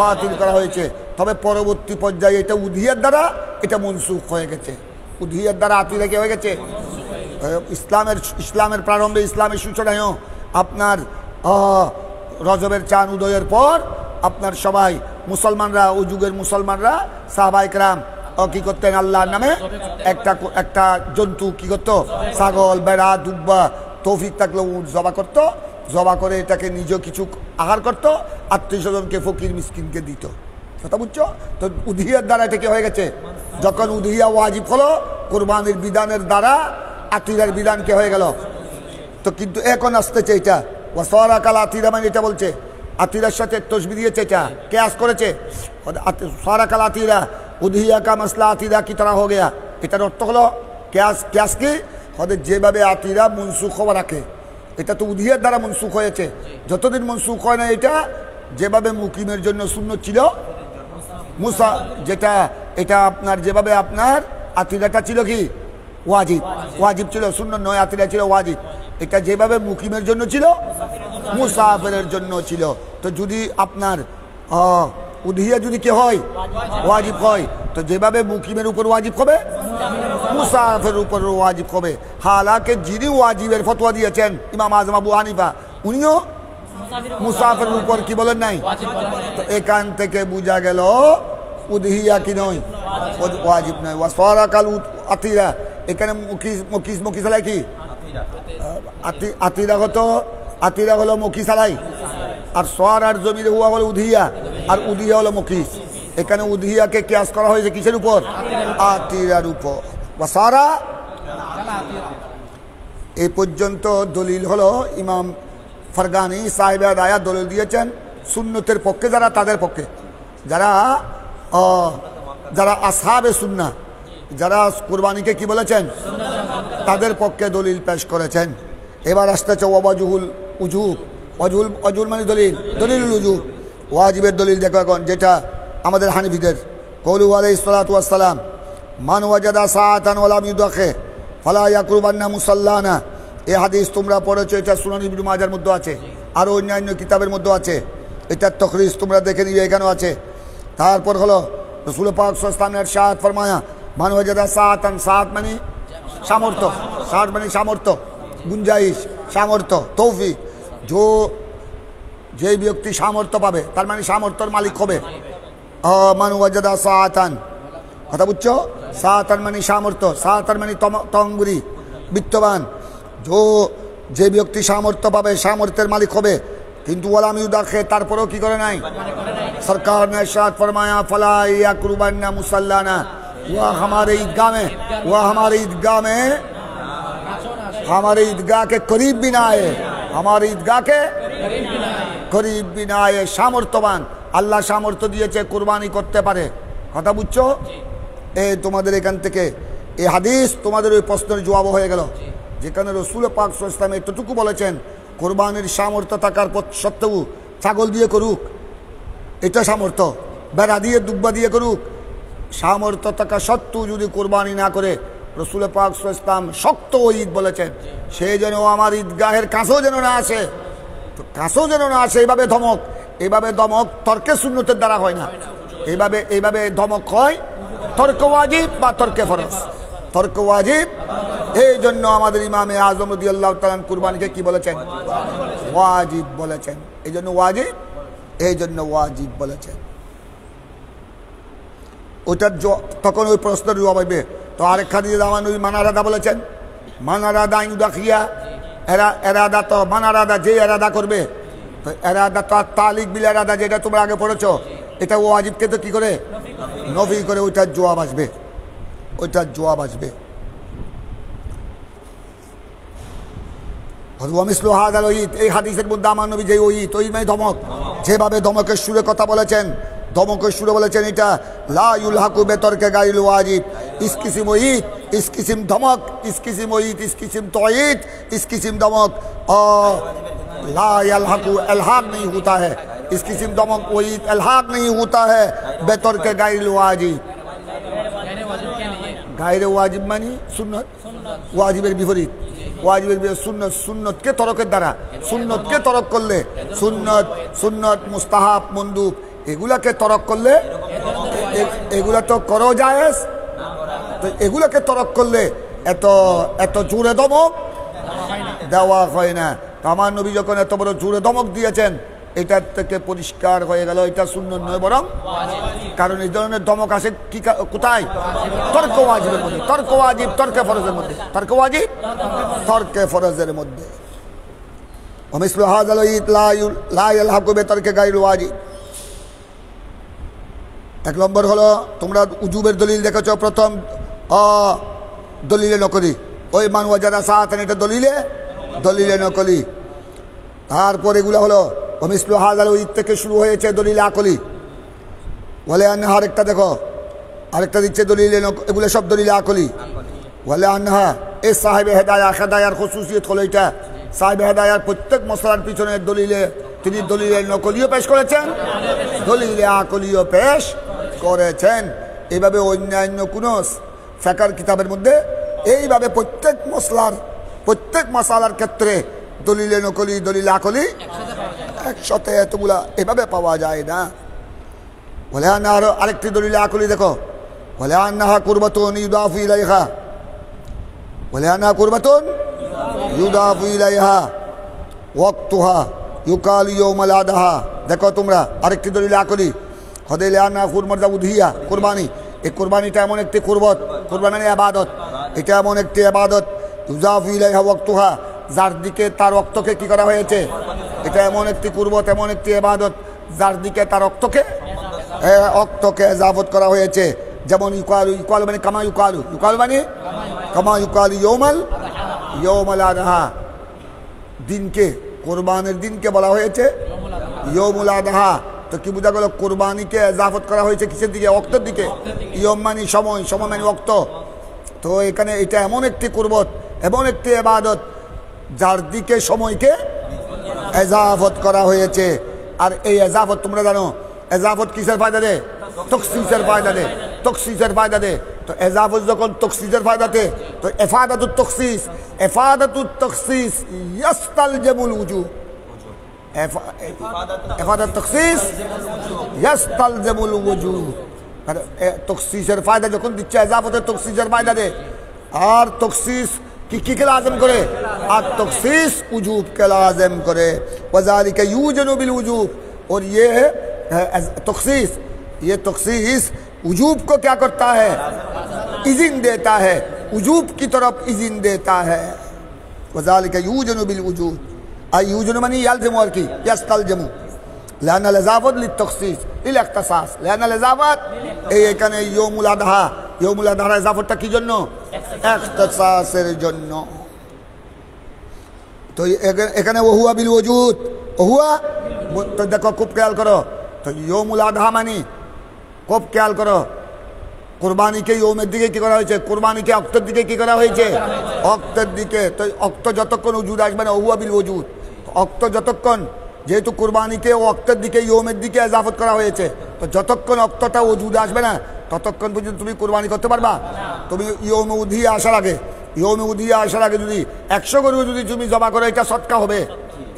বাতিল করা হয়েছে। তবে পরবর্তী পর্যায়ে এটা উদহিয়ার দ্বারা এটা মনসুখ হয়ে গেছে, উদহিয়ার দ্বারা আকিদা কি হয়ে গেছে। ইসলামের প্রারম্ভে, ইসলামের সূচনায়ও আপনার রজবের চাঁদ উদয়ের পর আপনার সবাই মুসলমানরা, ওই যুগের মুসলমানরা, সাহাবায়ে কেরাম কি করতেন, আল্লাহর নামে একটা জন্তু কি করতো, ছাগল, বেড়া, দুব্বা, তৌফিক থাকলে উট জবা করতো। জবা করে এটাকে নিজে কিছু আহার করতো, আত্মীয় স্বজনকে, ফকির মিসকিনকে দিত। কথা বুঝছো? তো উদহিয়ার দ্বারা এটা কি হয়ে গেছে। যখন উদহিয়া ওয়াজিব হলো, কোরবানির বিধানের দ্বারা আতিরার বিধান কে হয়ে গেল। তো কিন্তু এখন আসতেছে এটা ওয়াসওয়ারা কাল আতিরা, মানে এটা বলছে আতিরার সাথে তসবিহ দিয়েছে, এটা কেয়াস করেছে। সারা কাল আতিরা উদহিয়া কা মসলা আতিরা কি তারা হয়ে গেয়া। এটার অর্থ হলো কেয়াস কি, ওদের যেভাবে আতিরা মনসুখ হওয়া রাখে, এটা তো উদহিয়ার দ্বারা মনসুখ হয়েছে। যতদিন মনসুখ হয় না, এটা যেভাবে মুকিমের জন্য সুন্নত ছিল, মুসা যেটা, এটা আপনার যেভাবে আপনার আতিরাটা ছিল কি ওয়াজিব ছিল, সুন্নত নয়, আতিরা ছিল ওয়াজিব। এটা যেভাবে মুকিমের জন্য ছিল, মুসাফিরের জন্য ছিল। তো যদি আপনার উদহিয়া যদি কে হয়, ওয়াজিব হয়, তো যেভাবে মুকিমের উপর ওয়াজিব হবে, মুসাফিরের উপর ওয়াজিব হবে। হালাকে যিনি ওয়াজিবের ফতোয়া দিয়েছেন ইমাম আজম আবু হানিফা, উনিও মুসাফিরের উপর কি বলেন নাই। তো এখান থেকে বোঝা গেল উদহিয়া কি নয়, ওয়াজিব নয়। ওয়াসরাকাল আতিরা, এখানে মকি সালাই কি আতিরা হলো মকি সালাই, আর সোয়ার আর জমির হুয়া হলো উদহিয়া, আর উদহিয়া হলো মকিস। এখানে উদহিয়াকে কিয়াস করা হয়েছে কিসের উপর? আতিরার উপর। ওয়াসারা এই পর্যন্ত দলিল হলো ইমাম ফারগানি সাহেব রায়া দলিল দিয়েছেন সুন্নতের পক্ষে, যারা তাদের পক্ষে, যারা আসহাবে সুন্নাহ, যারা কুরবানিকে কি বলেছেন তাদের পক্ষে দলিল পেশ করেছেন। এবার আসতেছে ওয়াজহুল উজুব। অজুল মানে দলিল, দলিলুল উজুব, ওয়াজিবের দলিল দেখো এখন, যেটা আমাদের হানিফিদের কওলু আলাইহিস সালাতু ওয়াস সালাম মান ওয়াজাদা সাআতান ওয়া লাম ইউদাখি ফালা ইয়াকরুবান্না মুসাল্লানা। এই হাদিস তোমরা পড়েছো, এটা সুনান ইবনে মাজার মধ্যে আছে, আর অন্যান্য কিতাবের মধ্যে আছে। এটার তখরিজ তোমরা দেখে নিবে, এখানেও আছে। তারপর হলো রাসূল পাক সাল্লাল্লাহু আলাইহি ওয়াসাল্লামের ইরশাদ ফরমায়া মান ওয়াজাদা সাআতান, সাআত মানে সামর্থ্য, সাআত মানে সামর্থ্য, গুঞ্জাইশ, সামর্থ্য, তৌফিক। যে ব্যক্তি সামর্থ্য পাবে তার মানে সামর্থ্যর মালিক হবে। মান ওয়াজাদা সাআতান, কথা বুঝছো? সাআতান মানে সামর্থ্য, সাআতান মানে তঙ্গুরি, বিত্তবান। যে ব্যক্তি সামর্থ্য পাবে সামর্থ্যের মালিক হবে, কিন্তু ওয়ালাম ইউদাখি, তারপরেও কি করে নাই। সরকার ने इरशाद फरमाया फला याकुरबाना मुसल्लाना, वह हमारे ईदगाह के करीब भी ना आए, हमारे ईदगाह के करीब भी ना आए। সামর্থ্যবান, আল্লাহ সামর্থ্য দিয়েছে কুরবানি করতে পারে, কথা বুঝছো? তোমাদের এখান থেকে এই হাদিস তোমাদের ওই প্রশ্নের জবাব হয়ে গেল, যেখানে রাসূল পাক সাল্লাল্লাহু আলাইহি ওয়াসাল্লাম এতটুকু বলেছেন কোরবানির সামর্থ্য থাকার সত্ত্বেও ছাগল দিয়ে করুক, এটা সামর্থ্য, বেড়া দিয়ে দুব্বা দিয়ে করুক, সামর্থ্য থাকা সত্ত্বেও যদি কোরবানি না করে, রাসূল পাক সাল্লাল্লাহু আলাইহি ওয়াসাল্লাম শক্ত ঈদ বলেছেন, সেই যেন আমার ঈদগাহের কাছেও যেন না আসে, তো কাছেও যেন না আসে। এইভাবে ধমক তর্কে সুন্নতের দ্বারা হয় না, এইভাবে ধমক হয় তর্ক ওয়াজিব বা তর্কে ফরজ, তর্ক ওয়াজিব। এই জন্য আমাদের ইমামে আজম রাদিয়াল্লাহু তাআলা কুরবানিকে কি বলেছেন? ওয়াজিব বলেছেন। এই জন্য ওয়াজিব বলেছেন। ওটার তখন ওই প্রশ্নের জবাব হবে। তো আরেক হাদিসে আমার নবী মানারাদা বলেছেন, মানারাদা ইউদাখিয়া, এরাদা তো মানারাদা, যে এরাদা করবে, তো এরাদা তো তালিক বিল এরাদা, যেটা তোমরা আগে পড়েছো, এটা ওয়াজিবকে তো কি করে নফি করে, ওইটার জবাব আসবে। এই হাদিসের মধ্যে আমার নবী যে ওই মানে ধমক, যেভাবে ধমকের সুরে কথা বলেছেন, ধমকের সুরে বলেছেন এটা লা ইউলহাকু বিতরকে গায়রুল ওয়াজিব। इस किस्म ওয়িদ, इस किस्म धमक, इस किस्म ওয়িদ, इस किस्म तौयीद, इस किस्म धमक और ला यलहकु अलहाक नहीं होता है, इस किस्म धमक ওয়িদ अलहाक नहीं होता है बितरके गायरुल ওয়াজিব। গায়রে ওয়াজিব মানে সুন্নত, ওয়াজিবের বিপরীত, ওয়াজিবের সুন্নত, সুন্নতকে তরকের দ্বারা, সুন্নতকে তরক করলে, সুন্নত মুস্তাহাব মন্দুব এগুলাকে তরক করলে, এগুলা তো করো জায়েজ, তো এগুলাকে তরক করলে এত জোরে ধমক দেওয়া হয় না। আমার নবী যখন এত বড় জোরে ধমক দিয়েছেন, এটার থেকে পরিষ্কার হয়ে গেল এটা সুন্নত নয় বরং, কারণ এই ধরনের ধমক আসে কি কোথায়? তর্ক ওয়াজিবের মধ্যে, তর্ক ওয়াজিব তর্কে ফরজের মধ্যে, তর্ক ওয়াজিব তর্কে ফরজের মধ্যে। ওমিসলু হাযাল ওয়িদ লা ইয়ালহাকু বিতরকে গায়রুল ওয়াজিব। এক নম্বর হলো তোমরা উজুবের দলিল দেখেছো, প্রথম দলিলে নকলি, ওই মান ওয়াজাদা সাআতান, এটা দলিলে নকলি। তারপর এগুলো হলো ওমিসলু হাযাল ওয়িদ থেকে শুরু হয়েছে দলিলে আকলি, বলে আনহা, আরেকটা দেখো, আরেকটা দিচ্ছে দলিলে, এগুলো সব দলিলে আকলি। বলে আনহা এ সাহেবে হেদায়ার খুসুসিয়ত হলো এটা, সাহেবে হেদায়ার প্রত্যেক মশলার পিছনে তিনি দলিলে নকলিও পেশ করেছেন, দলিলে আকলিও পেশ করেছেন। এইভাবে অন্যান্য কোনো ফিকহের কিতাবের মধ্যে এইভাবে প্রত্যেক মশলার ক্ষেত্রে দলিলে নকলি, দলিলে আকলি একসাথে এতগুলা এভাবে পাওয়া যায় না। বলে আরেকটি দলিলে আকলি দেখো, বলে আন্নাহা কুরবাতুন ইউদাফু ইলাইহা, বলে আনা কুরবাতুন ইউদাফু ইলাইহা ওয়াক্তুহা ইউকাল ইয়াউমাল আদহা। দেখো তোমরা আরেকটি দলিল আকলি হদে লিআন্না কুরবান উদহিয়া কুরবানি, এই কুরবানিটা এমন একটি কুরবত, কুরবানি মানে ইবাদত, এটা এমন একটি ইবাদত ইউদাফু ইলাইহা ওয়াক্তুহা, যার দিকে তার রক্তকে কি করা হয়েছে, এটা এমন একটি কুরবত, এমন একটি ইবাদত যার দিকে তার রক্তকে ইজাফত করা হয়েছে। যেমন ইউকাল মানে কামা ইউকাল, ইউকাল মানে কামা ইউকাল ইয়াউমাল আদহা, দিনকে কোরবানের দিনকে বলা হয়েছে ইয়াউমুল আদহা। তো কি বোঝা গেল, কোরবানিকে ইজাফত করা হয়েছে কিসের দিকে, ওয়াক্তের দিকে। ইয়ম মানে সময়, সময় মানে ওয়াক্ত। তো এখানে এটা এমন একটি কুরবত, এমন একটি ইবাদত যার দিকে সময়কে ইজাফত করা হয়েছে। আর এই ইজাফত তোমরা জানো ইজাফত কিসের ফায়দা দেয়, তখসিসের ফায়দা দেয়, তখসিসের ফায়দা দেয়। তো ইজাফত যখন তখসিসের ফায়দা দেয়, তো ইফাদাতুত তখসিস, ইফাদাতুত তখসিস ইয়াস্তালজিমুল উজুব, ইফাদাতুত তখসিস ইয়াস্তালজিমুল উজুব। আর তখসিসের ফায়দা যখন দিচ্ছে, ইজাফতের তখসিসের ফায়দা দেয়। আর তখসিস কি के लाजम करे, और तखसीस उजूब के लाजम करे। वज़ालिका यूजनु बिल उजूब, और ये तखसीस उजूब को क्या करता है, इज़िन देता है, उजूब की तरफ इज़िन देता है। वज़ालिका यूजनु बिल उजूब, आई यूजनु मनी यल्ज़िमु और की यस्तलज़िमु, लाना लज़ावत लित तखसीस लिल इख्तिसास, लाना लज़ावत एकाने यौमुल अदहा, यौमुल अदहा इजाफतটা কি জন্য, ইখতিসাসের জন্য। তো এখানে ওহুয়া বিল ওজুদ, ওহুয়া তো দেখো খুব খেয়াল করো। তো ইয়ৌমুল আদহা মানে খুব খেয়াল করো, কোরবানিকে ইয়ৌমের দিকে কি করা হয়েছে, কোরবানিকে অক্তের দিকে কি করা হয়েছে, অক্তের দিকে। তো অক্ত যতক্ষণ ওজুদ আসবে না, ওহুয়া বিল ওজুদ, অক্ত যতক্ষণ, যেহেতু কোরবানিকে অক্তের দিকে ইয়ৌমের দিকে ইজাফত করা হয়েছে, তো যতক্ষণ অক্তটা ওজুদ আসবে না ততক্ষণ পর্যন্ত তুমি কোরবানি করতে পারবা। তুমি ইয়ৌমে উদহিয়া আসার আগে, ইয়ৌমে উদহিয়া আসার আগে যদি 100 গরু যদি তুমি জবা করো, এটা সদকা হবে,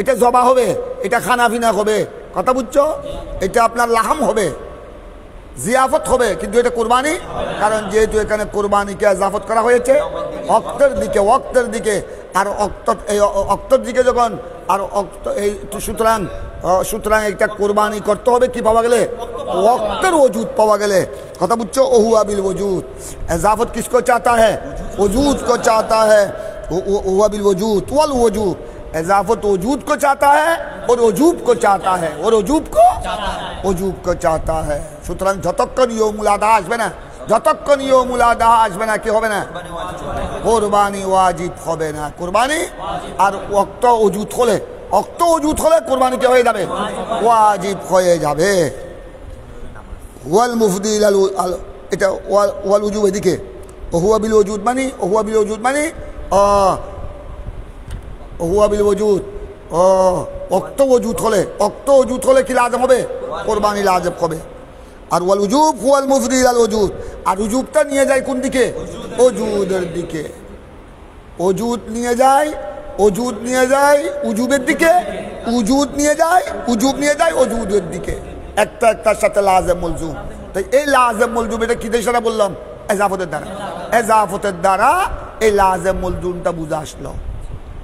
এটা জবা হবে, এটা খানাফিনা হবে, কথা বুঝছো, এটা আপনার লাহাম হবে, জিয়াফত হবে, কিন্তু এটা কোরবানি। কারণ যেহেতু এখানে কোরবানিকে ইজাফত করা হয়েছে অক্তের দিকে, ওয়াক্তের দিকে। আর অক্তের দিকে যখন, আর অক্ত এই সুতরাং একটা কোরবানি করতে হবে কি পাওয়া গেলে, ওয়াক্তের ওজুদ পাওয়া গেলে, কথা বুঝছো। ওহুয়া বিল ওজুদ, इजाफत किसको चाहता है, वजूद को चाहता है, ओहुआ बिल वजूद वल वजूब, इजाफत वजूद को चाहता है और वजूब को चाहता है, और वजूब को चाहता है। সুতরাং যতক্ষণ ইয়ৌমুল আদহা আসবে না, যতক্ষণ ইয়ৌমুল আদহা আসবে না, কি হবে না, কোরবানি ওয়াজিব হবে না। কোরবানি আর ওয়াক্ত ওজুদ হলে, অক্ত ওজুদ হলে কোরবানি কি হয়ে যাবে, ওয়াজিব হয়ে যাবে। ওয়াল মুফদিল আল, এটা ওয়াল উজুব এদিকে, ওহুয়া বিল ওজুদ মানে, ওহুয়া বিল ওজুদ মানে ওহুয়া বিল ওজুদ, অক্ত ওজুদ হলে, অক্ত ওজুদ হলে কি লাজম হবে, কোরবানি লাজম হবে। আর ওয়াল উজুব ওয়াল মুফদিল আল ওজুদ, আর উজুবটা নিয়ে যায় কোন দিকে, ওজুদের দিকে। ওজুদ নিয়ে যায়, ওজুদ নিয়ে যায় উজুবের দিকে, উজুদ নিয়ে যায়, উজুব নিয়ে যায় ওজুদের দিকে, একটা একটার সাথে লাজেম মলজুম। তাই এই লাজেম মলজুম এটা কি দেশে বললাম, ইজাফতের দ্বারা, ইজাফতের দ্বারা এই লাজেম মলজুমটা বুঝে আসলো।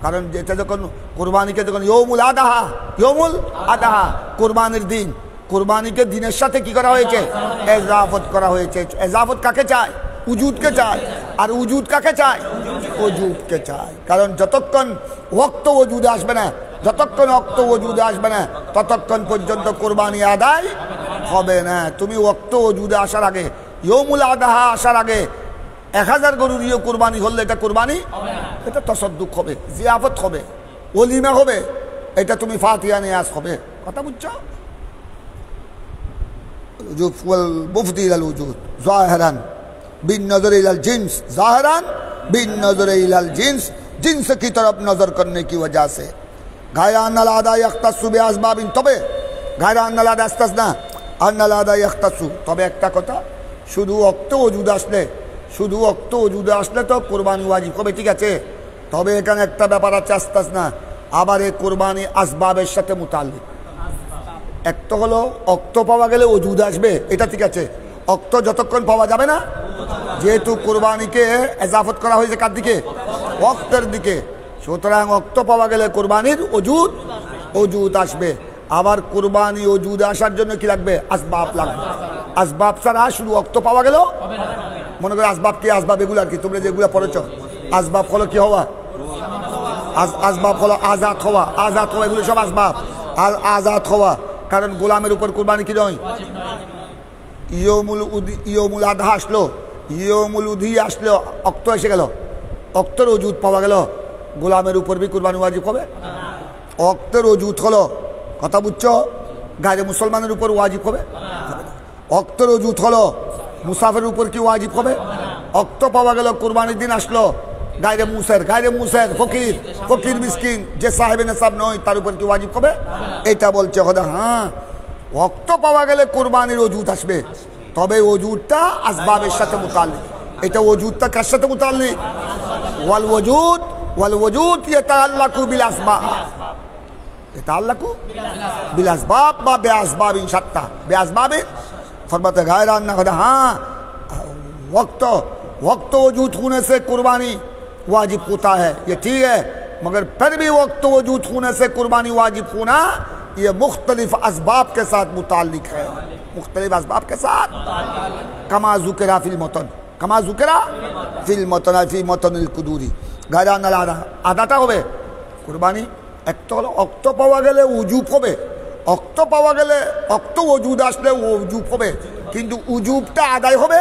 কারণ যেটা যখন কোরবানিকে, যখন ইয়ৌমুল আদহা, ইয়ৌমুল আদহা কোরবানির দিন, কোরবানিকে দিনের সাথে কি করা হয়েছে, ইজাফত করা হয়েছে। ইজাফত কাকে চায়, উজুদকে চায়। আর উজুদ কাকে চায়, ওজুদকে চায়। কারণ যতক্ষণ ওয়াক্ত ওজুদে আসবে না, যতক্ষণ ওয়াক্ত ওজুদে আসবে না, ততক্ষণ পর্যন্ত কোরবানি আদায় হবে না। তুমি ওয়াক্ত ওজুদে আসার আগে, ইয়ৌমুল আদহা আসার আগে 1000 গরুর কোরবানি হলে এটা কোরবানি, এটা তাসাদ্দুক হবে, জিয়াফত হবে, ওলিমা হবে, এটা তুমি ফাতিহা নিয়াজ হবে, কথা বুঝছো। मुफ्दी अल वजूद ज़ाहिरन बिन नज़र इलल जिन्स, ज़ाहिरन बिन नज़र इलल जिन्स, जिन्स की तरफ नज़र करने की वजह से। गायरा अन्नल आदा यख्तस्सु बिअस्बाबिन, तबे गायरा अन्नल आदा इस्तिस्ना अन्नल आदा यख्तस्सु, तबे একটা কথা, শুধু ওয়াক্ত ওজুদ আসলে, শুধু ওয়াক্ত ওজুদে আসলে তো কোরবানি ওয়াজিব হবে, ঠিক আছে। তবে এখানে একটা ব্যাপার আছে, ইস্তিসনা, আবার এই কোরবানি আসবাবের সাথে মুতাল্লিক। একটা হলো অক্ত পাওয়া গেলে ওজুদ আসবে, এটা ঠিক আছে। অক্ত যতক্ষণ পাওয়া যাবে না, যেহেতু কোরবানিকে এজাফত করা হয়েছে কার দিকে? ওয়াক্তের দিকে। সুতরাং ওয়াক্ত পাওয়া গেলে কোরবানির অজুদ আসবে। আবার কোরবানি অজুদ আসার জন্য কি লাগবে? আসবাব লাগবে। আসবাব ছাড়া শুধু ওয়াক্ত পাওয়া গেল, মনে করো আসবাব কি? আসবাব এগুলো আর কি তোমরা যেগুলো পড়েছ। আসবাব হলো কি হওয়া? আসবাব হলো আজাদ হওয়া। আজাদ হওয়া এগুলো সব আসবাব। আর আজাদ হওয়া, কারণ গোলামের উপর কোরবানি কি নয়। ইয়মুল আধা আসলো, ইয়মুল উধি আসলো, অক্ত এসে গেল, অক্তের অজুদ পাওয়া গেল, গোলামের উপর বি কোরবানি ওয়াজিব হবে। অক্তের অজুদ হলো, কথা বুঝছো, গায়ে মুসলমানের উপর ওয়াজিব হবে। অক্তের অজুদ হলো, মুসাফের উপর কি ওয়াজিব হবে? অক্ত পাওয়া গেল, কোরবানির দিন আসলো, গায়ে মুসের ফকির মিসকিন যে সাহেব নেশাব নয় তার উপর কি ওয়াজিব হবে? এটা বলছে হদা। হ্যাঁ, ওয়াক্ত পাওয়া গেলে কোরবানির অজুদ আসবে, তবে অজুদটা আসবাবের সাথে মুতাল্লিক। এটা অজুদটা কার সাথে মুতাল্লিক? ওয়াল ওয়াজুদ ইয়াতাআল্লাকু বিল আসবাব। ইয়াতাআল্লাকু বিল আসবাব বা বিআসবাবিন শাত্তা। বিআসবাবিন फरमाते गायरा अन्ना कहता हाँ वक्त वजूद होने से कुर्बानी वाजिब होता है, ये ठीक है, मगर फिर भी वक्त वजूद होने से कुर्बानी वाजिब होना ये मुख्तलिफ असबाब के साथ मुताल्लिक है। मुख्तलिफ असबाब के साथ कमा ज़ुकिरा फिल मतन, कमा ज़ुकिरा फिल मतन फी मतनिल कुदूरी। गायरा अन्ना लादा आदाटा होबे कुर्बानी एक तो वक्त पावा गेले उजूब होबे, অক্ত পাওয়া গেলে অক্ত ওজুদ আসলে ওজুব হবে, কিন্তু উজুবটা আদায় হবে,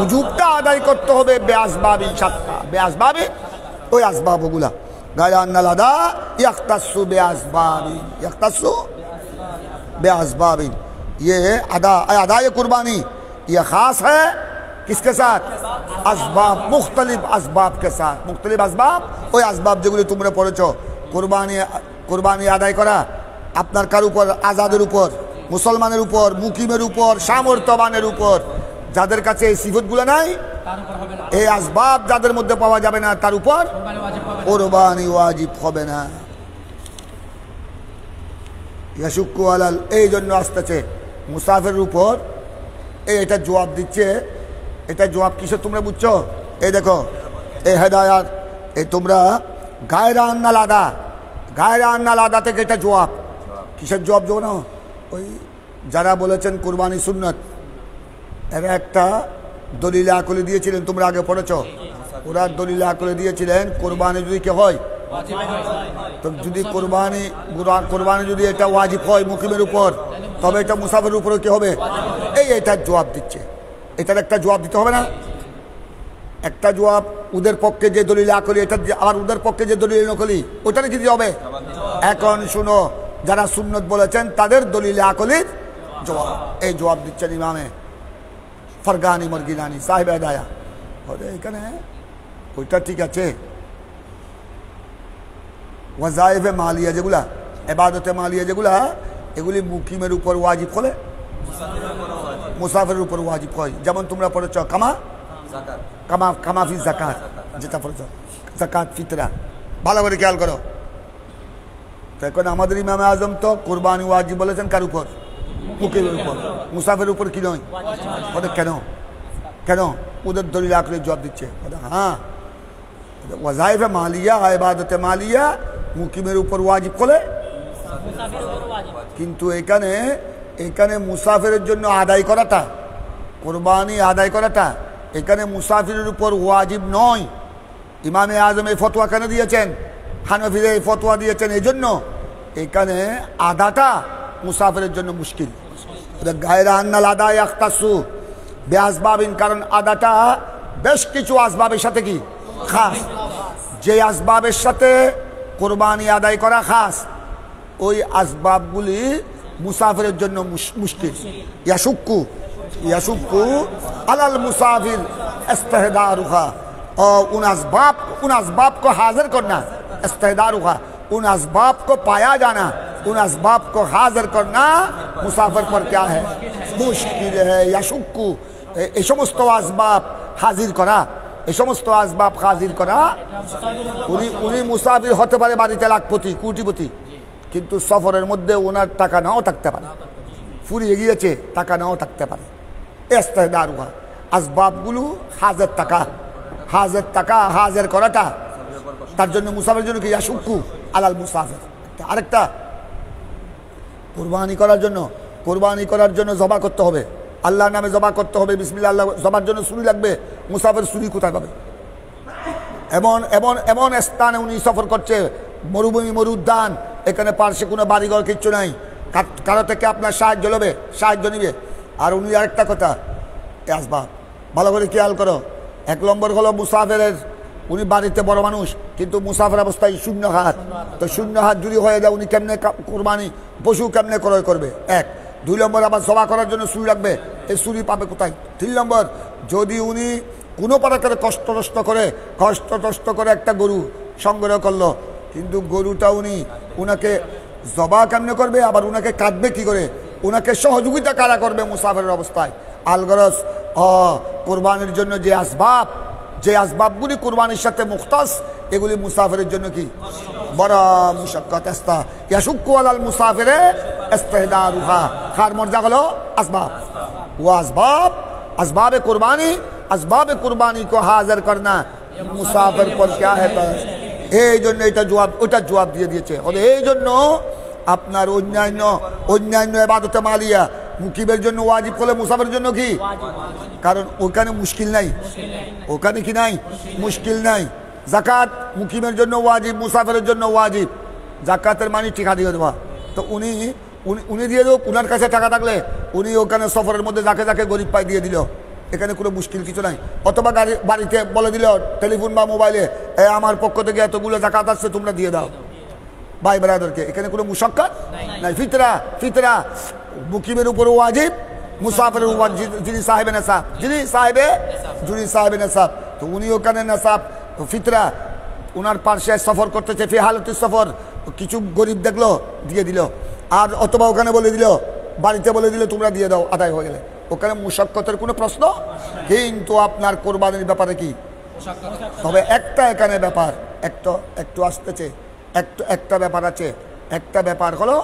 উজুবটা আদায় করতে হবে বেআসবাবিন শাত্তা। বেআসবাবিন ওই আসবাবগুলা। গায়া আন্নাল আদা ইয়াখতাসু বেআসবাবিন, ইয়াখতাসু बेअसबाबिन। ये अदाए कुर्बानी ये ख़ास है किसके साथ? असबाब, मुख्तलिफ असबाब के साथ। मुख्तलिफ असबाब ওই আসবাব যেগুলো তোমরা পড়েছো। কুরবানি আদায় করা আপনার কার উপর? আজাদের উপর, মুসলমানের উপর, মুকিমের উপর, সামর্থ্যবানের উপর। যাদের কাছে এই সিফতগুলো নাই, এই আসবাব যাদের মধ্যে পাওয়া যাবে না, তার উপর কুরবানি ওয়াজিব হবে না। ইয়াশুক্কু আলাল, এই জন্য আসতেছে মুসাফিরের উপর। এটা জবাব দিচ্ছে, এটা জবাব কিসের তোমরা বুঝছো? এই দেখো এই হেদায়াত, এই তোমরা গায়রা আন্নাল আদা, গায়রা আন্নাল আদা থেকে এটা জবাব। কিসের জবাব দেবো না? ওই যারা বলেছেন কুরবানি সুন্নত, এরা একটা দলিল আকলে দিয়েছিলেন, তোমরা আগে পড়েছ। ওরা দলিল আকলে দিয়েছিলেন কোরবানি যদি কে হয়, তো যদি কোরবানি যদি এটা ওয়াজিব হয় মুকিমের উপর, তবে এটা মুসাফিরের উপরে কি হবে? এটার জবাব দিচ্ছে। এটার একটা জবাব দিতে হবে না? একটা জবাব ওদের পক্ষে যে দলিল আকলি, এটা আবার ওদের পক্ষে যে দলিল নকলি, ওটারে কি দিতে হবে? এখন শুনো, যারা সুন্নত বলেছেন তাদের দলিল আকলির জবাব, এই জবাব দিচ্ছেন ইমামে ফরগানি মরগিনানি সাহেব হেদায়া। এখানে ওইটা ঠিক আছে, ওয়াজাইফে মালিয়া যেগুলা, এবাদতে মালিয়া যেগুলা, এগুলি মুকিমের উপর ওয়াজিব হলে মুসাফিরের উপর ওয়াজিব হয়। যেমন তোমরা পড়েছ কামাফি জাকাত, যেটা পড়েছ জাকাত ফিতরা, ভালো করে খেয়াল করো। তো এখন আমাদের ইমামে আজম তো কোরবানি ওয়াজিব বলেছেন কার উপর? মুকিমের উপর। মুসাফিরের উপর কি নয়? ওদের কেন কেন ওদের দলিল আকলে জবাব দিচ্ছে। হ্যাঁ, ওয়াজাইফে মালিয়া, ইবাদতে মালিয়া মুকিমের উপর ওয়াজিব হলে, কিন্তু এখানে মুসাফিরের জন্য আদায় করাটা, কোরবানি আদায় করাটা এখানে মুসাফিরের উপর ওয়াজিব নয়। ইমামে আজম এই ফতোয়া কেন দিয়েছেন? হানফিরা এই ফতোয়া দিয়েছেন এই জন্য, এখানে আদাটা মুসাফিরের জন্য মুশকিল। গায়রা আন্নাল আদা ইয়াখতাসু বিআসবাবিন, কারণ আদাটা বেশ কিছু আসবাবের সাথে কি খাস। যে আসবাবের সাথে কোরবানি আদায় করা খাস, ওই আসবাবগুলি মুসাফিরের জন্য মুশকিল। ইয়াশুক্কু আলাল मुसाफिर इस्तेहदारुहा, और उन असबाब को हाजिर करना, इस्तेहदारुहा उन असबाब को पाया जाना, उन असबाब को हाजिर करना मुसाफिर पर क्या है? मुश्किल है। ইয়াশুক্কু এই সমস্ত আসবাব হাজির করা, এই সমস্ত আসবাব হাজির করা। উনি মুসাফির হতে পারে বাড়িতে লাখপতি কোটিপতি, কিন্তু সফরের মধ্যে ওনার টাকা নাও থাকতে পারে, ফুরিয়ে গিয়েছে, টাকা নাও থাকতে পারে। ইস্তেহদারুহা, আসবাবগুলো হাজের টাকা হাজের করাটা তার জন্য মুসাফিরের জন্য কি ইয়াশুক্কু আলাল মুসাফির। আরেকটা কোরবানি করার জন্য জবা করতে হবে, আল্লাহর নামে জবা করতে হবে, বিসমিল্লাহ। আল্লাহ জবার জন্য ছুরি লাগবে, মুসাফির ছুরি কোথায় পাবে? এমন স্থানে উনি সফর করছে, মরুভূমি মরুদ্যান, এখানে পার্শ্বে কোনো বাড়িঘর কিচ্ছু নাই, কারো থেকে আপনার সাহায্য নিবে। আর উনি আরেকটা কথা, আসবাব ভালো করে খেয়াল করো। 1 নম্বর হলো মুসাফিরের, উনি বাড়িতে বড় মানুষ কিন্তু মুসাফির অবস্থায় শূন্য হাত, তো শূন্য হাত যদি হয়ে যায় উনি কেমনে কোরবানি পশু কেমনে ক্রয় করবে? 1। 2 নম্বর আবার জবা করার জন্য ছুরি লাগবে, এই ছুরি পাবে কোথায়? 3 নম্বর, যদি উনি কোনো প্রকারে কষ্ট করে একটা গরু সংগ্রহ করলো, কিন্তু গরুটা উনাকে জবা কেমনে করবে, আবার উনাকে কাটবে কি করে, উনাকে সহযোগিতা কারা করবে মুসাফিরের অবস্থায়? আলগরজ কোরবানির জন্য যে আসবাবগুলি কোরবানির সাথে মুখতাস, এগুলি মুসাফিরের জন্য কি বড় মুশাক্কাত। ইয়াশুক্কু আলাল মুসাফিরে ইস্তিহদারুহা, খার মর্যাদা হলো আসবাব। वो असबाब कुर्बानी को हाजिर करना मुसाफिर पर क्या है? এই জন্য ওটা জবাব দিয়ে দিয়েছে। এই জন্য আপনার অন্যান্য ইবাদতে মালিয়া মুকিবের জন্য ওয়াজিব করলে মুসাফিরের জন্য কি? কারণ ওখানে মুশকিল নাই, ওখানে কি নাই? মুশকিল নাই। যাকাত মুকিমের জন্য ওয়াজিব, মুসাফিরের জন্য ওয়াজিব। যাকাতের মানে টিকা দিয়ে দেওয়া, তো উনি দিয়ে দেব, উনার কাছে টাকা থাকলে উনি ওখানে সফরের মধ্যে যাকে গরিব পাই দিয়ে দিল, এখানে কোনো মুশকিল কিছু নাই। অথবা বাড়িতে বলে দিল টেলিফোন বা মোবাইলে, আমার পক্ষ থেকে এতগুলো যাকাত আসছে তোমরা দিয়ে দাও ভাই ব্রাদারকে, এখানে কোনো মুশাক্কাত নাই। ফিতরা মুকিমের উপর ওয়াজিব, মুসাফিরের উপর যিনি সাহেবে নেশাব, তো উনি ওখানে নেশাব ফিতরা উনার পার্শ্বে সফর করতেছে, ফি হালতি সফর, কিছু গরিব দেখলো দিয়ে দিল। আর অথবা ওখানে বলে দিল, বাড়িতে বলে দিল তোমরা দিয়ে দাও, আদায় হয়ে গেলে, ওখানে মুশাক্কতের কোনো প্রশ্ন। কিন্তু আপনার কোরবানির ব্যাপারে কি? তবে একটা এখানে ব্যাপার একটু আসতেছে, একটা ব্যাপার আছে। একটা ব্যাপার হলো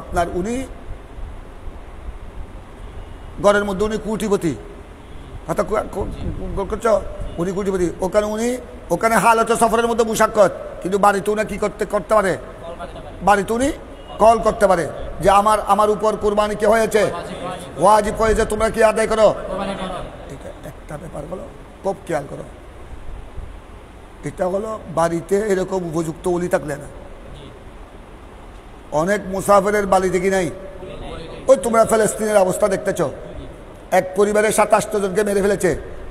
আপনার উনি ঘরের মধ্যে উনি কোটিপতি, কথা করছ, উনি কোটিপতি, ওখানে হালতে সফরের মধ্যে মুশাক্কত, কিন্তু বাড়িতে উনি কি করতে পারে? বাড়িতে উনি কল করতে পারে যে আমার উপর কোরবানি কি হয়েছে, ওয়াজিব হয়েছে, তোমরা কি আদায় করো। এটা একটা ব্যাপার হলো, খুব খেয়াল করো। এটা হলো বাড়িতে এরকম উপযুক্ত ওলি থাকলে না। অনেক মুসাফিরের বাড়িতে কি নাই? ওই তোমরা ফিলিস্তিনের অবস্থা দেখতেছ, এক পরিবারের 27 জনকে মেরে ফেলেছে,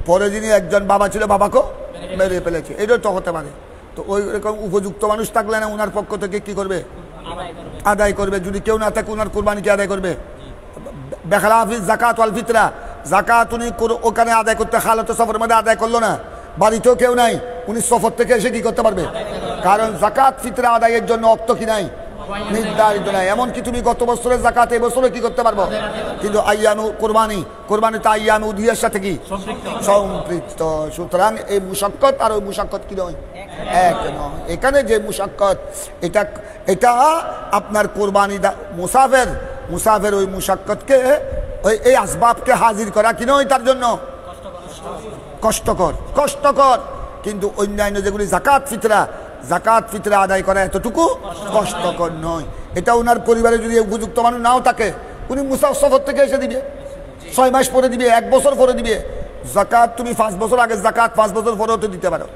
পরে যিনি একজন বাবা ছিল বাবাকেও মেরে ফেলেছে, এটাও তো হতে পারে। তো ওই রকম উপযুক্ত মানুষ থাকলে না ওনার পক্ষ থেকে কি করবে? আদায় করবে। যদি কেউ না থাকে ওনার কোরবানি কি আদায় করবে? বেখলাফিস যাকাত ওয়াল ফিতরা, যাকাত উনি ওখানে আদায় করতে হালতে সফরের মধ্যে আদায় করলো না, বাড়িতেও কেউ নাই, উনি সফর থেকে এসে কি করতে পারবে? কারণ যাকাত ফিতরা আদায়ের জন্য অক্ত কি নাই, নির্ধারিত নাই। এমনকি তুমি গত বছরের যাকাত এই বছরে কি করতে পারবো, কিন্তু আইয়ামু কোরবানি তো আইয়ামু উদিয়ার সাথে কি সম্পৃক্ত। সুতরাং এই মুশাক্কত আর ওই মুশাক্কত কি নয়, এক নয়। এখানে যে মুশাক্কত, এটা আপনার কোরবানি মুসাফের ওই মুশাক্কতকে, এই আসবাবকে হাজির করা কি নয় তার জন্য কষ্টকর। কিন্তু অন্যান্য যেগুলি যাকাত ফিতরা আদায় করা এতটুকু কষ্টকর নয়। এটা ওনার পরিবারে যদি উপযুক্ত মানুষ নাও থাকে, উনি সফর থেকে এসে দিবে, 6 মাস পরে দিবে, 1 বছর পরে দিবে। যাকাত তুমি 5 বছর আগে যাকাত 5 বছর পরেও তো দিতে পারো।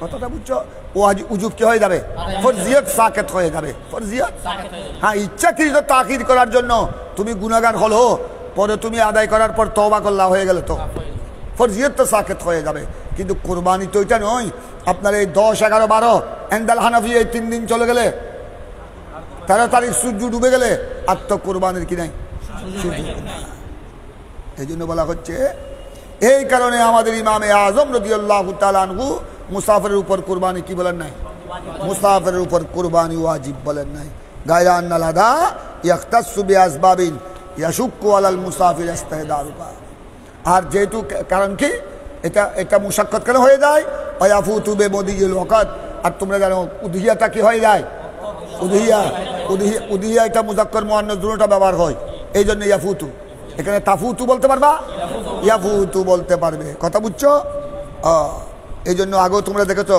কথাটা বুঝছো? ও আজ উজুব কি হয়ে যাবে? ফরজিয়ত সাকেত হয়ে যাবে। ফরজিয়ত, হ্যাঁ, ইচ্ছাকৃত তাকিদ করার জন্য তুমি গুনাহগার হলো, পরে তুমি আদায় করার পর তওবা করলা, হয়ে গেল, তো ফরজিয়ত তো সাকেত হয়ে যাবে। কিন্তু কোরবানি তো এটা নয়। আপনার এই 10, 11, 12 এন্দাল হানাফি এই 3 দিন চলে গেলে, 13 তারিখ সূর্য ডুবে গেলে, আর তো কোরবানির কি নাই, এই জন্য বলা হচ্ছে। এই কারণে আমাদের ইমামে আজম রাদিয়াল্লাহু তাআলা আনহু মুসাফিরের উপর কোরবানি কি বলেন নাই? মুসাফিরের উপর কোরবানি ওয়াজিব বলেন নাই। গায়রা আন্নাল আদা ইয়াখতাসু বিআসবাবিন ইয়াশুক্কু আলাল মুসাফির ইস্তিহদারুহা। আর যেহেতু কারণ কি, এটা মুশাক্কত কেন হয়ে যায়? ওয়াফুতু বিমদিয়িল ওয়াকাত। আর তোমরা জানো উদহিয়াটা কি হয়ে যায়? উদহিয়া এটা মুযাক্কার মুআন্নাস দুটোটা ব্যবহার হয়, এই জন্য ইয়াফুতু। এখানে তাফুতু বলতে পারবা, ইয়াফুতু বলতে পারবে। কথা বুঝছো? এই জন্য আগেও তোমরা দেখেছো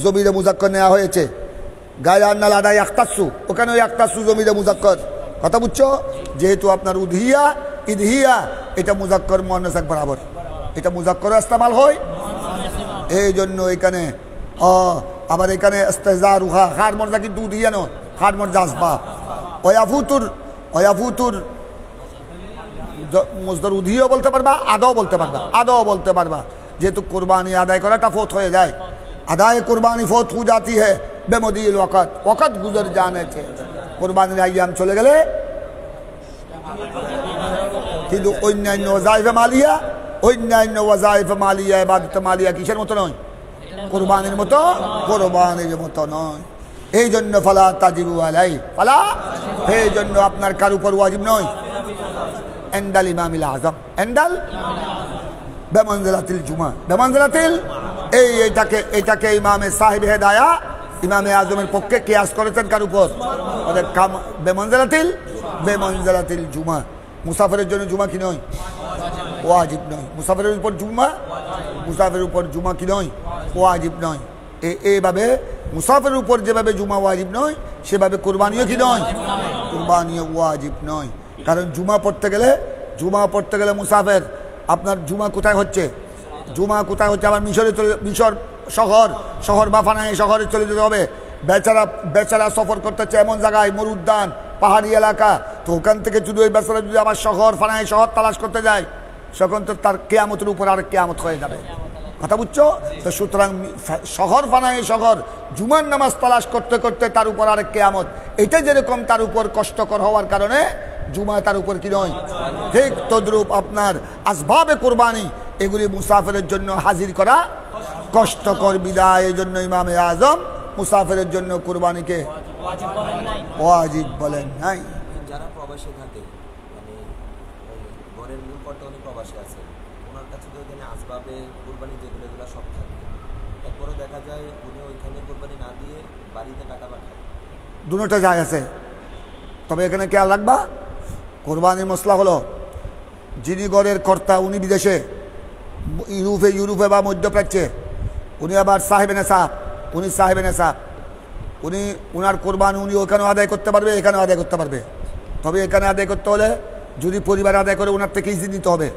জমিরে মুজাক্কর নেওয়া হয়েছে, গায়ে আন্নাল আদায় আখতাসু, ওখানে ওই আখতাসু জমিরে মুজাক্কর। কথা বুঝছো? যেহেতু আপনার উদহিয়া ইদহিয়া এটা মুজাক্কর মুয়ান্নাস এক বরাবর, এটা মুজাক্কর ইস্তেমাল হয়, এই জন্য এখানে আবার এখানে ইস্তেজারুহা খার মর্দা কিন্তু উদহিয়া নয়, খার মর্দা আসবাব। অয়াফুতুর মজদার উদহিও বলতে পারবা, আদাও বলতে পারবা, আদাও বলতে পারবা। যেহেতু কুরবানি আদায় করাটা ফৌত হয়ে যায়, আদায় কুরবানি ফৌত হয়ে যাতি है बेमदील वक़्त, वक़्त गुजर जाने से কুরবানির আইয়াম চলে গেলে কিন্তু অন্যান্য ওয়াজাইফে মালিয়া, অন্যান্য ওয়াজাইফে মালিয়া ইবাদত মালিয়া কিসের মতো নয়? কুরবানির মতো, কুরবানির মতো নয়। এই জন্য ফালা তাজিবু আলাই, ফালা এই জন্য আপনার কার উপর ওয়াজিব নয়। এন্দাল ইমামিল আযম, এন্দাল বেমনজিলাতিল জুমা, বেমনজিলাতিল এইটাকে ইমামে সাহেব হেদায়া ইমামে আজমের পক্ষে কিয়াস করেছেন কার উপর? বেমনজিলাতিল জুমা। মুসাফিরের জন্য জুমা কি নয়? ওয়াজিব নয়। মুসাফিরের উপর জুমা, মুসাফিরের উপর জুমা কি নয়? ওয়াজিব নয়। এইভাবে মুসাফিরের উপর যেভাবে জুমা ওয়াজিব নয়, সেভাবে কুরবানিও কি নয়? কুরবানিও ওয়াজিব নয়। কারণ জুমা পড়তে গেলে মুসাফির আপনার জুমা কোথায় হচ্ছে? জুমা কোথায় হচ্ছে? আবার মিশর শহর বা ফানায় শহরে চলে যেতে হবে। বেচারা সফর করতেছে এমন জায়গায়, মরুদ্যান, পাহাড়ি এলাকা, তো ওখান থেকে যদি ওই বেচারা যদি আবার ফানায় শহর তালাশ করতে যায়, তখন তো তার কেয়ামতের উপর আর কেয়ামত হয়ে যাবে। কথা বুঝছো? তো সুতরাং ফানায় শহর জুমার নামাজ তালাশ করতে করতে তার উপর আরেক কেয়ামত। এটা যেরকম তার উপর কষ্টকর হওয়ার কারণে জুমা তার উপর কি নয়, ঠিক তদ্রূপ আপনার আসবাবে কুরবানি এগুলি মুসাফিরের জন্য হাজির করা কষ্টকর বিদায়। এই জন্য ইমামে আজম মুসাফিরের জন্য কুরবানিকে ওয়াজিব বলেন নাই। যারা প্রবাসী থাকে, মানে ঘরের মূল পর্দা উনি প্রবাসী আছে, ওনার কাছে তো এখানে আসবাবে কুরবানি যেগুলো এগুলো সব থাকে, এরপরও দেখা যায় উনি ওইখানে কুরবানি না দিয়ে বাড়িতে টাকা পাঠায়। দুটোটা যায় আছে, তবে এখানে খেয়াল রাখবা কোরবানির মশলা হলো যিনি ঘরের কর্তা উনি বিদেশে, ইউরোপে বা মধ্যপ্রাচ্যে, উনি আবার সাহেবে নেশাব, উনি ওনার কোরবানি উনি ওখানেও আদায় করতে পারবে, এখানেও আদায় করতে পারবে। তবে এখানে আদায় করতে হলে যদি পরিবার আদায় করে ওনার থেকে ইজি নিতে হবে,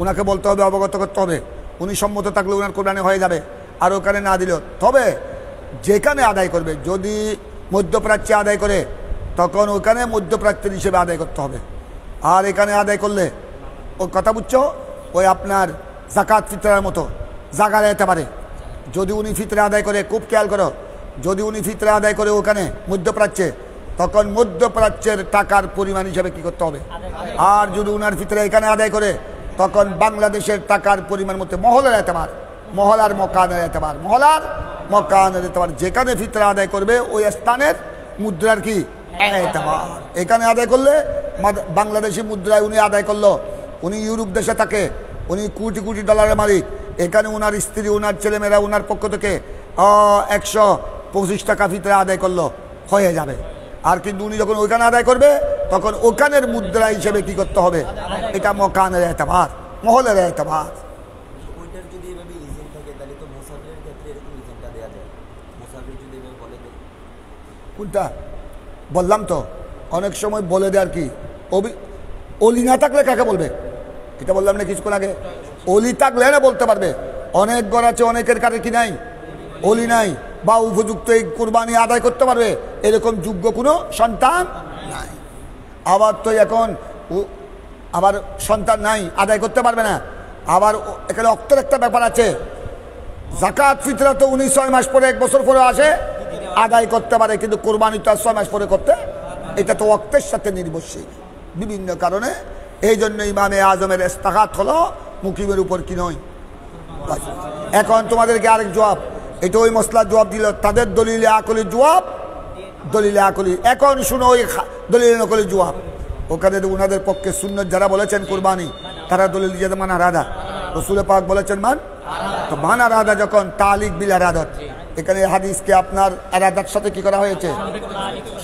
ওনাকে বলতে হবে, অবগত করতে হবে, উনি সম্মত থাকলে ওনার কোরবানি হয়ে যাবে। আর ওখানে না দিলেও, তবে যেখানে আদায় করবে, যদি মধ্যপ্রাচ্যে আদায় করে তখন ওখানে মধ্যপ্রাচ্যের হিসেবে আদায় করতে হবে। আর এখানে আদায় করলে ও কথা বুঝছো, ওই আপনার জাকাত ফিতরার মতো জায়গা যেতে পারে। যদি উনি ফিতরা আদায় করে, খুব খেয়াল করো, যদি উনি ফিতরা আদায় করে ওখানে মধ্যপ্রাচ্যে, তখন মধ্যপ্রাচ্যের টাকার পরিমাণ হিসাবে কি করতে হবে। আর যদি উনার ফিতরা এখানে আদায় করে, তখন বাংলাদেশের টাকার পরিমাণ মধ্যে মহলের এতেবার, মহল আর মকানের এতেবার, মহল আর মকানের এতেবার, যেখানে ফিতরা আদায় করবে ওই স্থানের মুদ্রার কি এতেবার। এখানে আদায় করলে বাংলাদেশি মুদ্রায় উনি আদায় করলো, উনি ইউরোপ দেশে থাকে, উনি কোটি কোটি ডলারের মালিক, এখানে ওনার স্ত্রী, ওনার ছেলেমেয়েরা ওনার পক্ষ থেকে 125 টাকা ফিতরা আদায় করলো, হয়ে যাবে। আর কিন্তু উনি যখন ওইখানে আদায় করবে, তখন ওখানের মুদ্রা হিসেবে কি করতে হবে, এটা মকানের এতেবার, মহলের এতেবার। ওইটার যদি এভাবে ইজেন্ট থাকে, তাহলে তো মুসাফিরের ক্ষেত্রে এরকম ইজেন্টটা দেওয়া যায়। মুসাফির যদি এভাবে বলে দেয়, কোনটা বললাম তো, অনেক সময় বলে দেয় আর কি, অলি না থাকলে কাকে বলবে, এটা বললাম না কিছুক্ষণ আগে, অলি থাকলে না বলতে পারবে। অনেক ঘর আছে, অনেকের কাছে কি নাই, অলি নাই, বা উপযুক্ত এই কোরবানি আদায় করতে পারবে এরকম যোগ্য কোনো সন্তান নাই। আবার তো এখন আবার সন্তান নাই, আদায় করতে পারবে না। আবার এখানে অক্তের একটা ব্যাপার আছে, জাকাত ফিতরা তো 6 মাস পরে, 1 বছর পরে আসে, আদায় করতে পারে, কিন্তু কোরবানি তো 6 মাস পরে করতে, এটা তো অক্তের সাথে নির্ভরশীল বিভিন্ন কারণে। এই জন্য ইমামে আজমের ইস্তেহাত হলো মুকিমের উপর কি নয়। এখন তোমাদেরকে আরেক জবাব, এটা ওই মশলার জবাব দিল, তাদের দলিলে আকলির জবাব, দলিলে আকলি। এখন শুনো ওই দলিলে নকলির জবাব। ওখানে ওনাদের পক্ষে সুন্নত যারা বলেছেন কুরবানি, তারা দলিল দিয়ে মান আরাদা, রসুল পাক বলেছেন মান, তো মান আরাদা যখন তালিক বিল আরাদত, এখানে হাদিসকে আপনার আরাদার সাথে কি করা হয়েছে,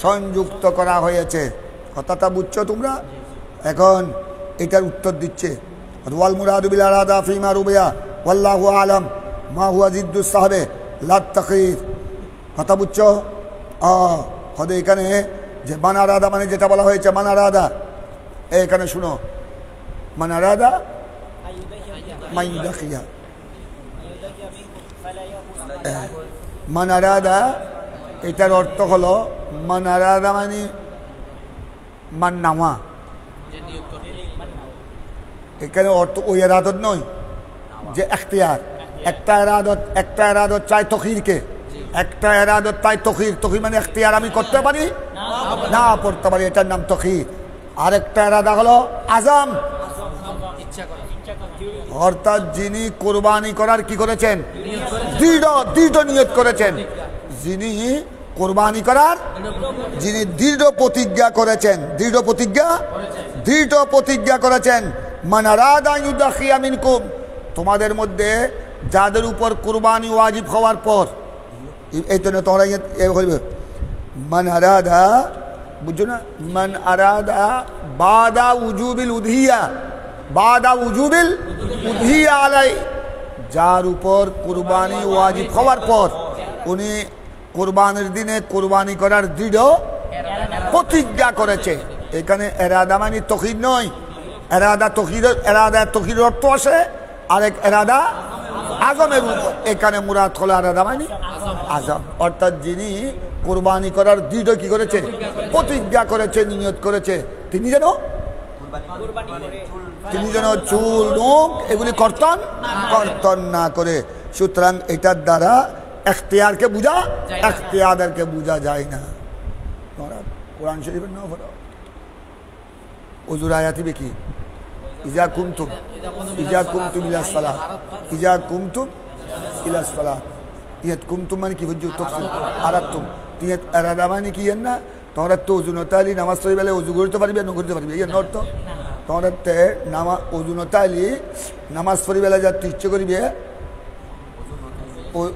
সংযুক্ত করা হয়েছে। কথাটা বুঝছো তোমরা? এখন এটার উত্তর দিচ্ছে ওয়াল মুরাদু বিল আরাদা ফিমা রুবিয়া ওয়াল্লাহু আলাম মা হুয়া জিদ্দুস সাহাবে লা তাকীর। কথা বুঝছো? হদে এখানে যে মান আরাদা মানে যেটা বলা হয়েছে মান আরাদা, এখানে শুনো, মান আরাদা মাইদাখিয়া, মান আরাদা এটার অর্থ হলো মান আরাদা মানে মান নামা, এখানে অর্থ ওই এরাদত নয় যে এখতিয়ার। একটা এরাদত চাই তখিরকে, একটা এরাদত চাই তখির। তখির মানে এখতিয়ার, আমি করতে পারি না পড়তে পারি, এটার নাম তখির। আরেকটা এরাদা হলো আজম, অর্থাৎ যিনি কোরবানি করার কি করেছেন, দৃঢ় নিয়ত করেছেন। যিনি কোরবানি করার, যিনি দৃঢ় প্রতিজ্ঞা করেছেন, দৃঢ় প্রতিজ্ঞা করেছেন। মান আরাদা আন ইউদাখিয়া মিনকুম, তোমাদের মধ্যে যাদের উপর কোরবানি ওয়াজিব হওয়ার পর, এই তো না তোমরা হইবে মান আরাদা, বুঝছো না, মান আরাদা বাদা উজুবিল উদহিয়া, বাদা উজুবিল উদহিয়া আলাই, যার উপর কোরবানি ওয়াজিব হওয়ার পর উনি কোরবানির দিনে কোরবানি করার দৃঢ় প্রতিজ্ঞা করেছে। এখানে এরাদা মানে তখির নয়, এরাদা তখির অর্থ আসে, আরেক এরাদা আজমের উপর। এখানে মুরাদ হলো এরাদা মানে আজম, অর্থাৎ যিনি কোরবানি করার দৃঢ় কি করেছে, প্রতিজ্ঞা করেছে, নিয়ত করেছে, তিনি যেন চুল নখ এগুলি কর্তন না করে। সুতরাং এটার দ্বারা এখতিয়ারকে বোঝা যায় না। কোরআন শরীফের নাম হলো ওযুর আয়াতি কি, ইজা কুমতুম ইলাস সালাত, ইজা কুমতুম ইলাস সালাত। ইহাত কুমতুম মানে কি বুঝছো, তফসিল আরাতুম। ইহাত আরাদা মানে কি না, তোমরা তো ওযু নতালি নামাজ পড়ি বেলা ওযু করতে পারবে না করতে পারবে, এর অর্থ তোমরা ওযু নতালি নামাজ পড়ি বেলা যা ইচ্ছে করিবে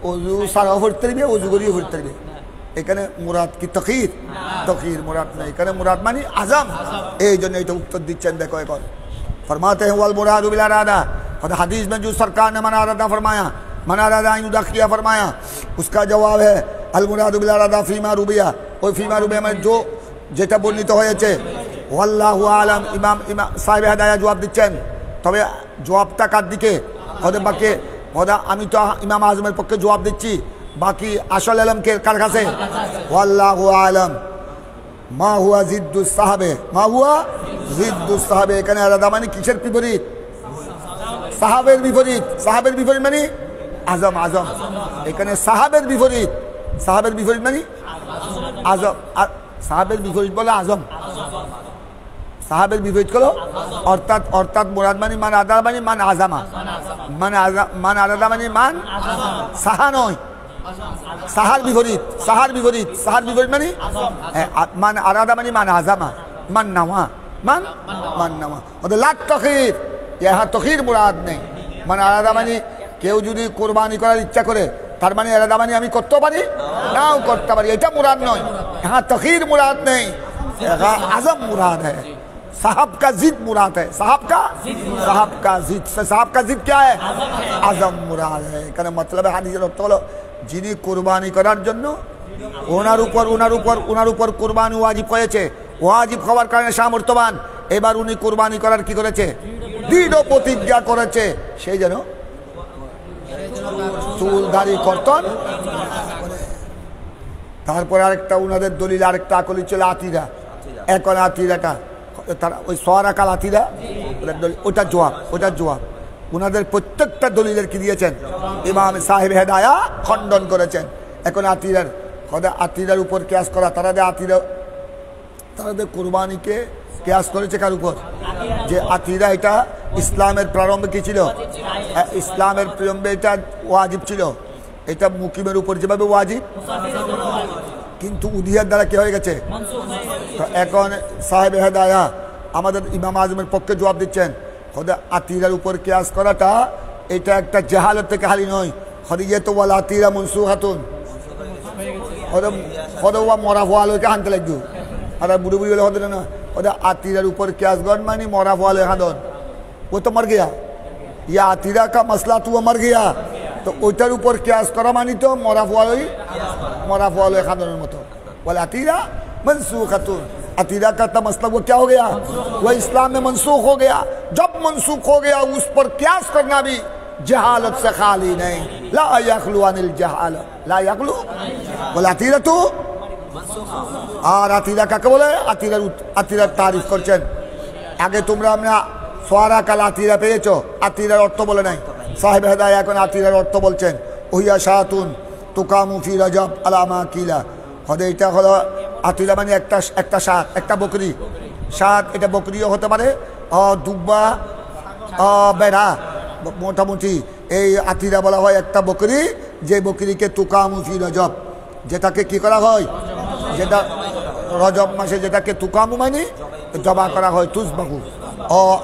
ওযু সারা পড়তে পারবে, ওযু করিয়ে পড়তে পারবে। এখানে মুরাদ কি তখির মুরাদ না, এখানে মুরাদ মানে আজম। এই জন্য এটা উত্তর দিচ্ছেন, দেখো এখন फरमाते हैं वल मुरादु बिल अरादा। हदीस में जो सरकार ने मना अरादा फरमाया, मना अरादा युदाखिया फरमाया, उसका जवाब है अल मुरादु बिल अरादा फीमा रुबिया। ওই ফিমা রুবিয়া মানে যেটা বর্ণিত হয়েছে। ওয়াল্লাহু আলাম, ইমাম সাহেব হেদায়া জবাব দিচ্ছেন। তবে জবাবটা কার দিকে, বাকি আমি তো ইমাম আজমের পক্ষে জবাব দিচ্ছি, বাকি আসল এলম কার কাছে। ওয়াল্লাহু আলাম মা হুয়া জিদ্দুস সাহাবে, মা হুয়া জিদ্দুস সাহাবে। এখানে আলাদা মানে কিসের বিপরীত, সাহাবের বিপরীত। সাহাবের বিপরীত মানে আজম, আজম। এখানে সাহাবের বিপরীত মানে আজম। সাহাবের বিপরীত বলে আজম, সাহাবের বিপরীত করো অর্থাৎ মুরাদ মানে মান আদা মানে মান আজামা, মান আলাদা মানে মান সাহা নয়, সাহার বিপরীত মানে মান আরাদা মানে মান আজামা, মান নামা, মান নামা। লাখ তখির, ইহা তখির মুরাদ নেই। মান আরাদা মানে কেউ যদি কোরবানি করার ইচ্ছা করে, তার মানে আরাদা মানে আমি করতে পারি নাও করতে পারি, এটা মুরাদ নয়। यहाँ तखीर मुराद नहीं, आजम मुराद है। साहब का जिद मुराद है, साहब का जिद क्या है, आजम मुराद है। এখানে मतलब है হাদিসের অর্থ হলো যিনি কুরবানি করার জন্য ওনার উপর কুরবানি ওয়াজিব হয়েছে, ওয়াজিব হওয়ার কারণে সামর্থ্যবান, এবার উনি কুরবানি করার কি করেছে, দৃঢ় প্রতিজ্ঞা করেছে, সেই যেন চুল দাড়ি কর্তন। তারপর আরেকটা উনাদের দলিল, আরেকটা আকলি ছিল আতিরা। এখন আতিরাটা তারা ওই সোয়ারাকাল আতিরা, ওটার জবাব উনাদের প্রত্যেকটা দলিলের কি দিয়েছেন, ইমাম সাহেব হেদায়া খণ্ডন করেছেন। এখন আতিরার উপর কেয়াস করা, তারাদের কোরবানিকে কেয়াস করেছে কার উপর, যে আতিরা এটা ইসলামের প্রারম্ভে কি ছিল, ইসলামের প্রারম্ভে এটা ওয়াজিব ছিল, এটা মুকিমের উপর যেভাবে ওয়াজিব, কিন্তু উদিয়ার দ্বারা কি হয়ে গেছে। তো এখন সাহেব হেদায়া আমাদের ইমাম আজমের পক্ষে জবাব দিচ্ছেন, খোদা আতিরার উপর কেয়াস করাটা এটা একটা জাহালত থেকে হালি নয়। খদিজা তো ওয়াল আতিরা মনসুখাতুন, খোদা মরা ফোয়াল হয়ে হানতে লাগবে, আর বুড়ি হলে হতে না। ওদের আতিরার উপর কেয়াস গণ মানে মরা ফোয়াল হাদন, वो तो मर गया, या अतीरा का मसला तो वो मर गया, तो ওইটার উপর কিয়াস করা মানি তো মরা ফওয়ালই খানের মতো বলে अतीरा मनसूखतुन, अतीरा का मसला वो क्या हो गया, वह इस्लाम में मनसूख हो गया। जब मनसूख हो गया उस पर कियास करना भी जहालत से खाली नहीं, ला यखलु अनिल जहालत, ला यखलु बोले अतीरा तो। আর আতিরা কাকে বলে, আতিরার তারিফ করছেন। আগে তোমরা আমরা সোয়ারা কাল আতিরা পেয়েছো, আতিরার অর্থ বলে নাই। সাহেব হেদায়া এখন আতিরার অর্থ বলছেন, ওহিয়া শাতুন তুকামু ফি রাজাব আলামা কিলা। হলে এটা হলো আতিরা মানে একটা শাত, একটা বকরি শাত, এটা বকরিও হতে পারে, দুব্বা, বেড়া, মোটামুটি এই আতিরা বলা হয় একটা বকরি, যে বকরিকে তুকামু ফি রাজাব, যেটাকে কি করা হয়, যেটা রজব মাসে যেটাকে তুকামু মানে জবা করা হয়, তুসবাহু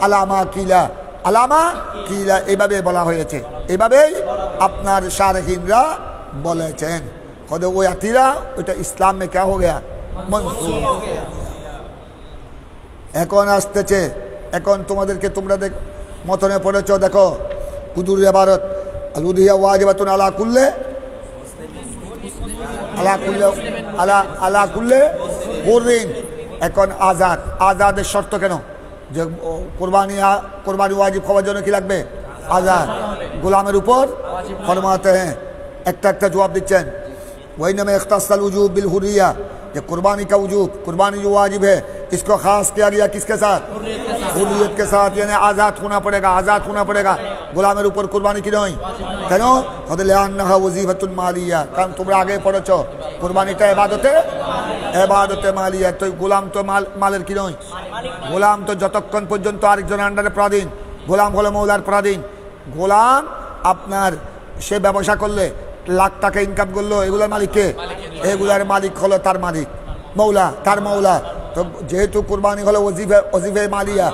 আলামা কিলা, আলামা কিলা এইভাবে বলা হয়েছে, এইভাবেই আপনার শারহিনরা বলেছেন। ওই আতিরা ওইটা ইসলাম মে কে হো গেয়া, মনসুখ। এখন আসতেছে, এখন তোমাদেরকে তোমরা মতনে পড়েছ, দেখো কুদুর ইবারত আলুদিয়া ওয়াজিবাতুন আলা কুল্লে, আলা কুল্লে হুরিন। এখন আজাদ, আজাদের শর্ত কেন, যে কোরবানি ওয়াজিব হওয়ার জন্য কি লাগবে, আজাদ। গোলামের উপর ফরমাতে हैं, একটা জবাব দিচ্ছেন, वही में इख्तासल वजूब बिल हुर्रिया, ये कुर्बानी का वजूब, कुर्बानी जो वाजिब है इसको खास किया गया किसके साथ, हुर्रियत के साथ, यानी आज़ाद होना पड़ेगा, आज़ाद होना पड़ेगा। গোলামের উপর কুরবানি কি নয়, কেন, লিআন্নাহা ওয়াজিফাতুন মালিয়া, কারণ তোমরা আগে পড়েছো কুরবানিটা ইবাদতে মালিয়া, তো গোলাম তো মালের কি নয়, গোলাম তো যতক্ষণ পর্যন্ত আরেকজনের আন্ডারে পরাধীন, গোলাম হলো মৌলার পরাধীন। গোলাম আপনার সে ব্যবসা করলে লাখ টাকা ইনকাম করলো, এগুলোর মালিককে, এগুলার মালিক হলো তার মালিক, মৌলা, তার মৌলা। তো যেহেতু কুরবানি হলো ওজিফে মালিয়া,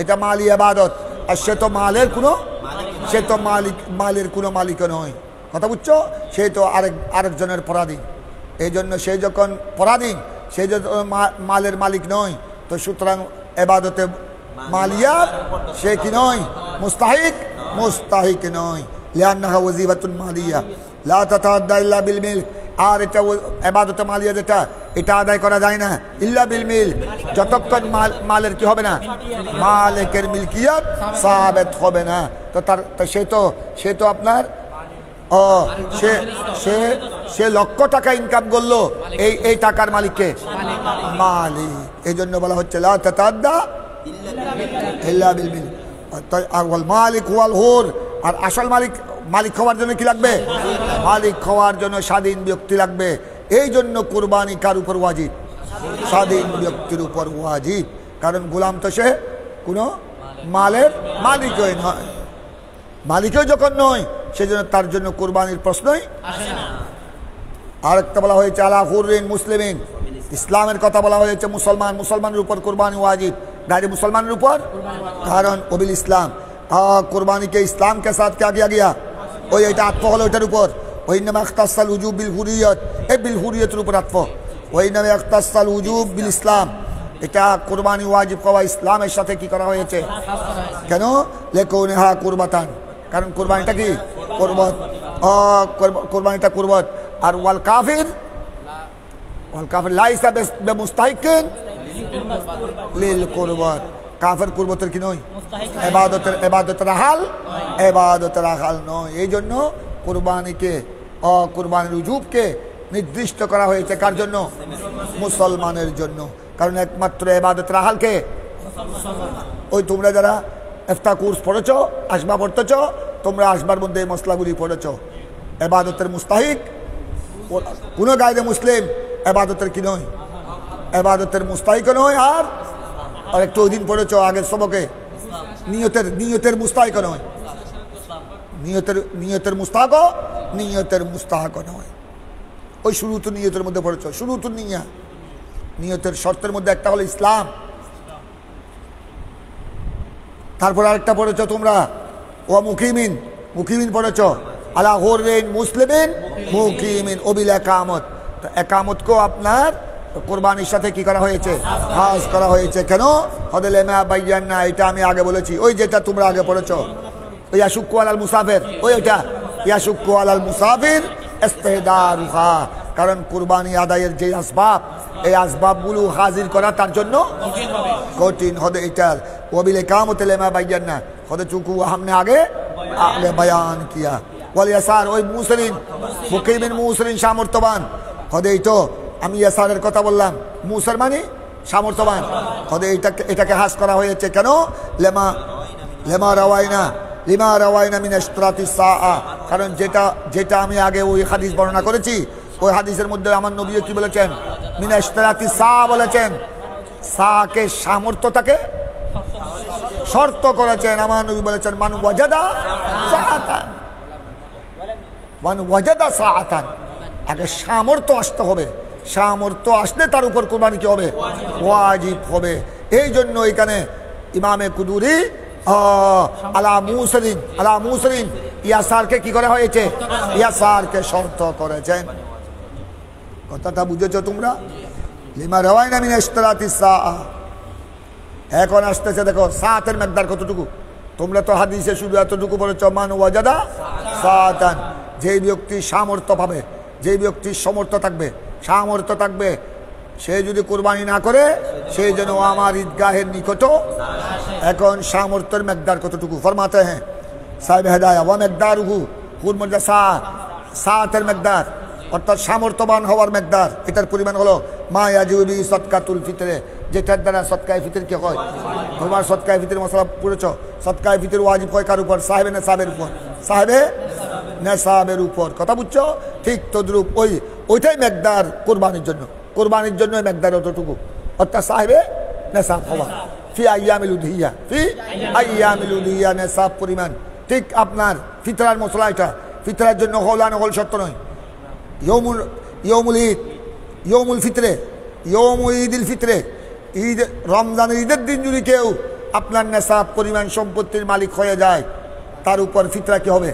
এটা মালি ইবাদত, আর সে তো মালের কোনো, সে তো মালের কোনো মালিক নয়, কথা বুঝছো, সে তো আরেকজনের পরাধীন। এই জন্য সে যখন পরাধীন, সে যখন মালের মালিক নয়, তো সুতরাং ইবাদতে মালিয়া সে কি নয়, মুস্তাহিক নয়। লিআন্নাহা ওয়াজিফাতুন মালিয়া লা তাতাআদ্দা ইল্লা বিল মিলক। আর এটা ইবাদতে মালিয়া যেটা, এটা আদায় করা যায় না ইল্লা বিল মিলক, যতক্ষণ মালের কি হবে না, মালিকের মিলকিয়ত সাবিত হবে না। তো তার সে তো আপনার সে লক্ষ টাকা ইনকাম করলো, এই টাকার মালিককে মালিক। এই জন্য বলা হচ্ছে লা তাতাআদ্দা ইল্লা বিল মিলক। ওয়াল মালিক ওয়াল হুর, আর আসল মালিক হওয়ার জন্য কি লাগবে, মালিক হওয়ার জন্য স্বাধীন ব্যক্তি লাগবে। এই জন্য কুরবানি কার উপর ওয়াজিব, স্বাধীন ব্যক্তির উপর ওয়াজিব, কারণ গোলাম তো সে কোনো মালের মালিকই নয়, মালিকও যখন নয়, সেজন্য তার জন্য কুরবানির প্রশ্নই আসে না। আরেকটা বলা হয়েছে আলা হুরিন মুসলিমিন, ইসলামের কথা বলা হয়েছে, মুসলমানের উপর কুরবানি ওয়াজিব, গায়রে মুসলমানের উপর, কারণ ওবিল ইসলাম, कुर्बानी के इस्लाम के साथ क्या किया गया, ওই এটা আত্ম হলো এটার উপর। ওই নামে ইখতাসাল উজুব বিল হুরিয়ত, এই বিল হুরিয়তের উপর আত্ম। ওই নামে ইখতাসাল উজুব বিল ইসলাম, এটা কুরবানি ওয়াজিব হওয়া ইসলামের সাথে কি করা হয়েছে, কেন, লিকাউনিহা কুরবাতান, কারণ কুরবানিটা কি কুরবাত, কুরবানিটা কুরবাত। আর ওয়াল কাফির লাইসা বিমুস্তাহিকিন লিল কুরবাত, কাফের কুরবতের কি নয়, এবাদতের হাল নয়। এই জন্য কুরবানিকে, কুরবানির উজুবকে নির্দিষ্ট করা হয়েছে কার জন্য, মুসলমানের জন্য, কারণ একমাত্র এবাদতের হালকে, ওই তোমরা যারা ইফতা কোর্স পড়েছ, আসবা পড়তেছ, তোমরা আসবার মধ্যে এই মশলাগুলি পড়েছ। এবাদতের মুস্তাহিক কোনো গায়রে মুসলিম এবাদতের কি নয়, এবাদতের মুস্তাহিক নয়। আর একটু ওই দিন পড়েছ আগের সবকে, নিয়তের মুস্তাহিক নয়, নিয়তের মুস্তাহাক নয়। ওই শুরুতুন নিয়তের মধ্যে পড়েছ, শুরুতুন নিয়তের শর্তের মধ্যে একটা হলো ইসলাম। তারপর আরেকটা পড়েছ তোমরা ও মুকিমিন পড়েছ, আলা হুরিন মুসলিমিন মুকিমিন ওবিল একামত। তো একামতকেও আপনার কোরবানির সাথে কি করা হয়েছে? খাস করা হয়েছে। কেন? হদলেমা বাইয়ান না, এটা আমি আগে বলেছি, ওই যেটা তোমরা আগে পড়েছো, ইয়াশুক্কু আলাল মুসাফির, ওইটা ইয়াশুক্কু আলাল মুসাফির ইস্তিহদারুহা। কারণ কুরবানি আদায়ের যে আসবাব, এই আসবাবগুলো হাজির করা তার জন্য কঠিন হবে। এটার ওবিল ইকামত লেমা বাইয়ান না, হদে চুকু हमने आगे बयान किया। ওয়াল ইয়াসার, ওই মুসলিম মুকিমিন মুসলিম সামর্থ্যবান, হদে এই তো আমি ইয়াসারের কথা বললাম, মুসর মানে সামর্থ্যবান, হদে এটাকে হাস করা হয়েছে। কেন? লিমা রাওয়াইনা মিন ইশতিরাতিস সাআ, কারণ যেটা আমি আগে ওই হাদিস বর্ণনা করেছি, ওই হাদিসের মধ্যে আমার নবী কি বলেছেন? মিন ইশতিরাতিস সাআ বলেছেন, সাকে সামর্থ্যটাকে শর্ত করেছেন। আমার নবী বলেছেন মান ওয়াজাদা সাআতান, আগে সামর্থ্য আসতে হবে, সামর্থ্য আসলে তার উপর কুরবানি কি হবে? ওয়াজিব হবে। এই জন্য এখানে ইমামে কুদুরি আলা মুসলিম ইয়াসারকে কি করা হয়েছে? ইয়াসারকে শর্ত করেছেন। কথাটা বুঝেছো তোমরা? লিমা রাওয়াইনা মিন ইশতিরাতিস সাআ। এখন আসতেছে, দেখো সাআতের মিকদার কতটুকু। তোমরা তো হাদিসে শুধু এতটুকু বলেছো মান ওয়াজাদা সাআতান, যেই ব্যক্তি সামর্থ্য পাবে, যেই ব্যক্তির সামর্থ্য থাকবে, সে যদি কুরবানি না করে, সেই যেন আমার ঈদগাহের নিকট। এখন সামর্থ্যের মিকদার কতটুকু ফরমাতে হ্যাঁ সাহেব হেদায়া, ওয়া মিকদারুহু কুরবানি সাআতের মিকদার, অর্থাৎ সামর্থ্যবান হওয়ার মিকদার, এটার পরিমাণ হলো মা ইয়াজিবু বি সাদকাতুল ফিতরে, যেটার দ্বারা সদকায়ে ফিতর কি হয়? তোমার সদকায়ে ফিতর মশলা পড়েছো, সদকায়ে ফিতর ওয়াজিব হয় কার উপর? সাহেবে নেসাবের উপর, সাহেবে নেসাবের উপর। কথা বুঝছো? ঠিক তদ্রুপ ওইটাই মিকদার কুরবানির জন্য মিকদার অতটুকু, অর্থাৎ সাহেবে নেসাব হওয়া। ফি আইয়ামিল উদহিয়া নেসাব পরিমাণ। ঠিক আপনার ফিতরার মশলা, এটা ফিতরার জন্য হলা নহল শর্ত নয়। ইয়মুল ফিতরে, ঈদুল ফিতরে, ঈদ রমজানের ঈদের দিন যদি কেউ আপনার নেশাব পরিমাণ সম্পত্তির মালিক হয়ে যায়, তার উপর ফিতরা কি হবে?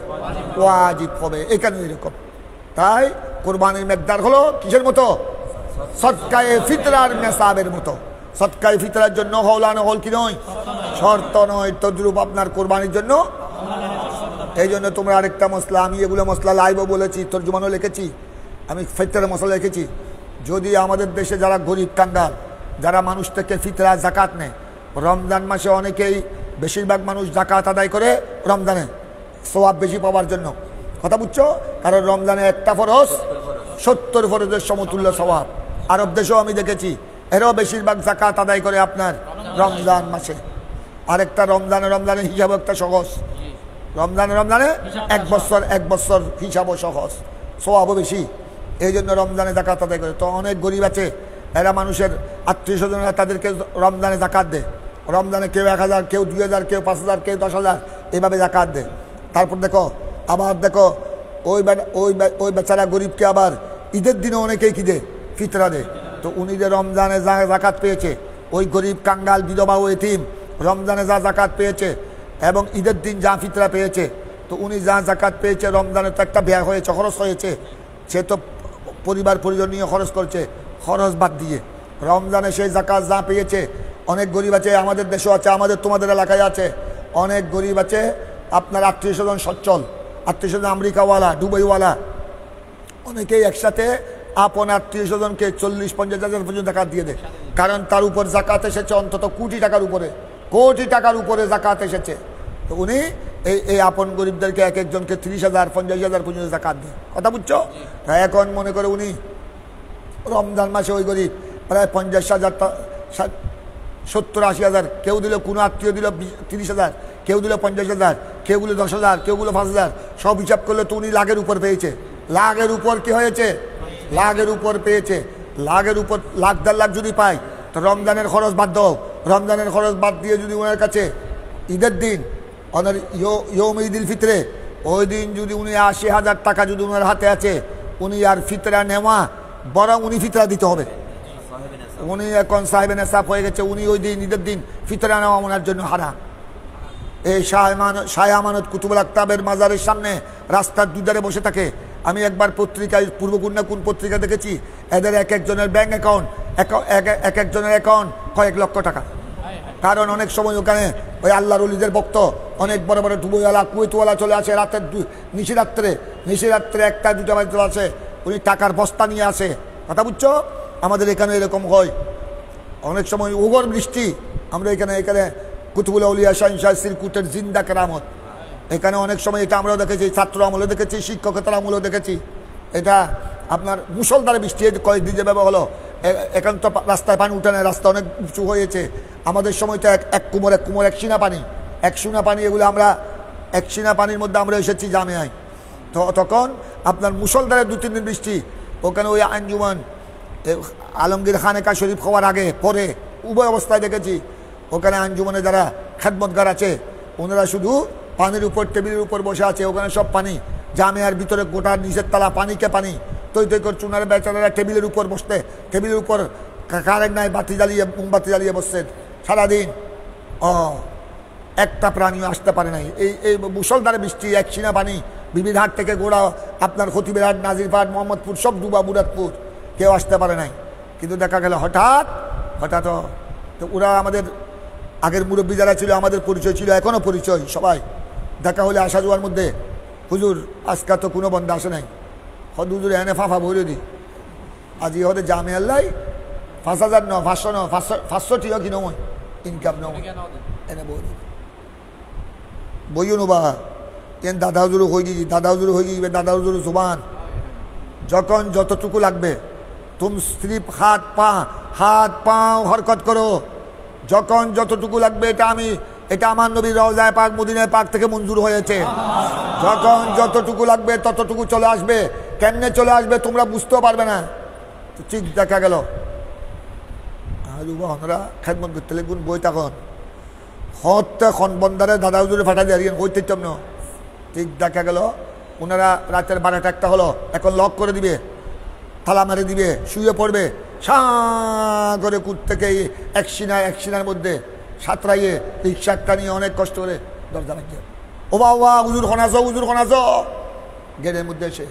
ওয়াজিব হবে। এখানে এরকম। তাই কোরবানির মিকদার হলো কিসের মতো? সদকায়ে ফিতরার নেশাবের মতো। সদকায়ে ফিতরার জন্য হওলা নহল কি নয়? শর্ত নয়। তদ্রুপ আপনার কোরবানির জন্য। এই জন্য তোমরা আরেকটা মশলা, আমি এগুলো মশলা লাইভও বলেছি, তর্জমানও লিখেছি, আমি ফিতরের মশলা লিখেছি। যদি আমাদের দেশে যারা গরিব কাঙ্গাল, যারা মানুষ থেকে ফিতরা জাকাত নেয়, রমজান মাসে অনেকেই, বেশিরভাগ মানুষ জাকাত আদায় করে রমজানে সওয়াব বেশি পাওয়ার জন্য। কথা বুঝছো? কারণ রমজানে একটা ফরজ 70 ফরজের সমতুল্য সওয়াব। আরব দেশেও আমি দেখেছি, এরাও বেশিরভাগ জাকাত আদায় করে আপনার রমজান মাসে। আরেকটা রমজানের হিসাব একটা সহজ, রমজানে এক বছর হিসাবও সহজ, সওয়াবও বেশি। এই জন্য রমজানে জাকাত আদায় করে। তো অনেক গরিব আছে, এরা মানুষের আত্মীয় স্বজনরা তাদেরকে রমজানে জাকাত দেয়। রমজানে কেউ 1000, কেউ 2000, কেউ 5000, কেউ 10,000, এইভাবে জাকাত দেয়। তারপর দেখো ওই বেচারা গরিবকে আবার ঈদের দিনে অনেকেই কি দেয়? ফিতরা দেয়। তো উনি যে রমজানে যা জাকাত পেয়েছে, ওই গরিব কাঙ্গাল বিধবা ও এতিম রমজানে যা জাকাত পেয়েছে এবং ঈদের দিন যা ফিতরা পেয়েছে, তো উনি যা জাকাত পেয়েছে রমজানে তো একটা ব্যয় হয়েছে, খরচ হয়েছে, সে তো পরিবার পরিজন নিয়ে খরচ করছে, খরচ বাদ দিয়ে রমজানে সেই জাকাত যা পেয়েছে। অনেক গরিব আছে, আমাদের দেশেও আছে, তোমাদের এলাকায় আছে, অনেক গরিব আছে আপনার আত্মীয় স্বজন সচ্ছল, আত্মীয় স্বজন আমেরিকাওয়ালা, দুবাইওয়ালা, অনেকেই একসাথে আপন আত্মীয় স্বজনকে 40-50 হাজার পর্যন্ত জাকাত দিয়ে দেয়। কারণ তার উপর জাকাত এসেছে অন্তত কোটি টাকার উপরে জাকাত এসেছে। তো উনি এই আপন গরিবদেরকে এক একজনকে 30,000, 50,000 পর্যন্ত জাকাত দেয়। কথা বুঝছো? তাই এখন মনে করে উনি রমজান মাসে ওই গরিব প্রায় 50,000, 70-80 হাজার, কেউ দিল, কোনো আত্মীয় দিল 30,000, কেউ দিল 50,000, কেউ দিল 10,000, কেউ দিল 5,000, সব হিসাব করলে তো উনি লাখের উপর পেয়েছে। লাখের উপর কি হয়েছে? লাখের উপর পেয়েছে। লাখের উপর লাখ 1.5 লাখ যদি পায়, তো রমজানের খরচ বাদ দাও, রমজানের খরচ বাদ দিয়ে যদি ওনার কাছে ঈদের দিন, ওনার ঈদুল ফিতরে, ওই দিন যদি উনি 80,000 টাকা যদি ওনার হাতে আছে, উনি আর ফিতরা নেওয়া, বরং উনি ফিতরা দিতে হবে। উনি এখন সাহেবে নেশাব হয়ে গেছে, উনি ওই দিন ঈদের দিন ফিতরা নেওয়া ওনার জন্য হারাম। এই শাহ আমানত কুতুবুল আকতাবের মাজারের সামনে রাস্তার দুধারে বসে থাকে। আমি একবার পত্রিকায়, পূর্বকুন্না কোন পত্রিকা দেখেছি, এদের এক একজনের ব্যাঙ্ক অ্যাকাউন্ট এক একজনের অ্যাকাউন্ট কয়েক লক্ষ টাকা। কারণ অনেক সময় ওখানে ওই আল্লাহর ওলিদের ভক্ত অনেক বড় বড় ডুবুওয়ালা কুয়েতওয়ালা চলে আসে, রাতের নিশিরাত্রে 1টা-2টা বাজে চলে আসে, উনি টাকার বস্তা নিয়ে আসে। কথা বুঝছো? আমাদের এখানে এরকম হয় অনেক সময় ওগর বৃষ্টি। আমরা এখানে কুতুবুল আউলিয়া শাহ সিরকুটের জিন্দা কেরামত, এখানে অনেক সময় এটা আমরাও দেখেছি, ছাত্র আমলেও দেখেছি, শিক্ষকতার আমলেও দেখেছি। এটা আপনার মুষলধারে বৃষ্টি কয়েকদিন যেভাবে হলো, এখন তো রাস্তায় পানি উঠে নেয়, রাস্তা অনেক উঁচু হয়েছে। আমাদের সময় তো এক কুমোর এক সিনা পানি এগুলো আমরা এক সিনা পানির মধ্যে আমরা এসেছি জামিয়ায়। তো তখন আপনার মুষলধারে 2-3 দিন বৃষ্টি, ওখানে ওই আঞ্জুমান আলমগীর খানেকা শরীফ হওয়ার আগে পরে উভয় অবস্থায় দেখেছি। ওখানে আঞ্জুমানে যারা খেদমতগার আছে ওনারা শুধু পানির উপর টেবিলের উপর বসে আছে, ওখানে সব পানি, জামিয়ার ভিতরে গোটার নিচের তলা পানিকে পানি, তৈ করছে। ওনারা বেচারারা টেবিলের উপর বসতে, টেবিলের উপর কারেন্ট নাই, মোমবাতি জ্বালিয়ে বসছেন সারাদিন। একটা প্রাণীও আসতে পারে নাই। এই মুষলধারে বৃষ্টি, এক সিনা পানি, বিবিধহাট থেকে গোড়া আপনার খতিবেরহাট, নাজিরপাট, মোহাম্মদপুর সব ডুবা, মুরাদপুর, কেউ আসতে পারে নাই। কিন্তু দেখা গেল হঠাৎ তো ওরা আমাদের আগের মুরব্বী যারা ছিল, আমাদের পরিচয় ছিল, এখনও পরিচয় সবাই। দেখা হলে আসা যাওয়ার মধ্যে, হুজুর আজকা তো কোনো বন্ধ আসে নাই, হুজুর এনে ফাফা ভরে দিই আজি হতে জামে আল্লাই 5,000 ন 500 ন 500 টিও কি নয় ইনকাম নয় এনে বইও নোবা তেন দাদা হুজুর হয়ে গিয়ে দাদা হুজুর জুবান যখন যতটুকু লাগবে তুম সির্ফ হাত পা হরকত করো, যখন যতটুকু লাগবে এটা আমার নবীর রওজায়ে পাক মদিনায়ে পাক থেকে মঞ্জুর হয়েছে। যখন যতটুকু লাগবে ততটুকু চলে আসবে। কেমনে চলে আসবে তোমরা বুঝতেও পারবে না। তো ঠিক দেখা গেল আমরা খেদমত করতে লিখুন বই তখন হতে বন্দারে দাদা হুজুরে ফাটা দিয়ে বই তিরতাম না। ঠিক দেখা গেল ওনারা রাতের 12টা-1টা হলো, এখন লক করে দিবে, তালা মারে দিবে, শুয়ে পড়বে, সা করে কুট থেকে এক সিনার মধ্যে সাঁতরাইয়ে রিক্সাটা নিয়ে অনেক কষ্ট করে দরজা লাগিয়ে, ও বাবা হুজুর খনাস গেটের মধ্যে এসে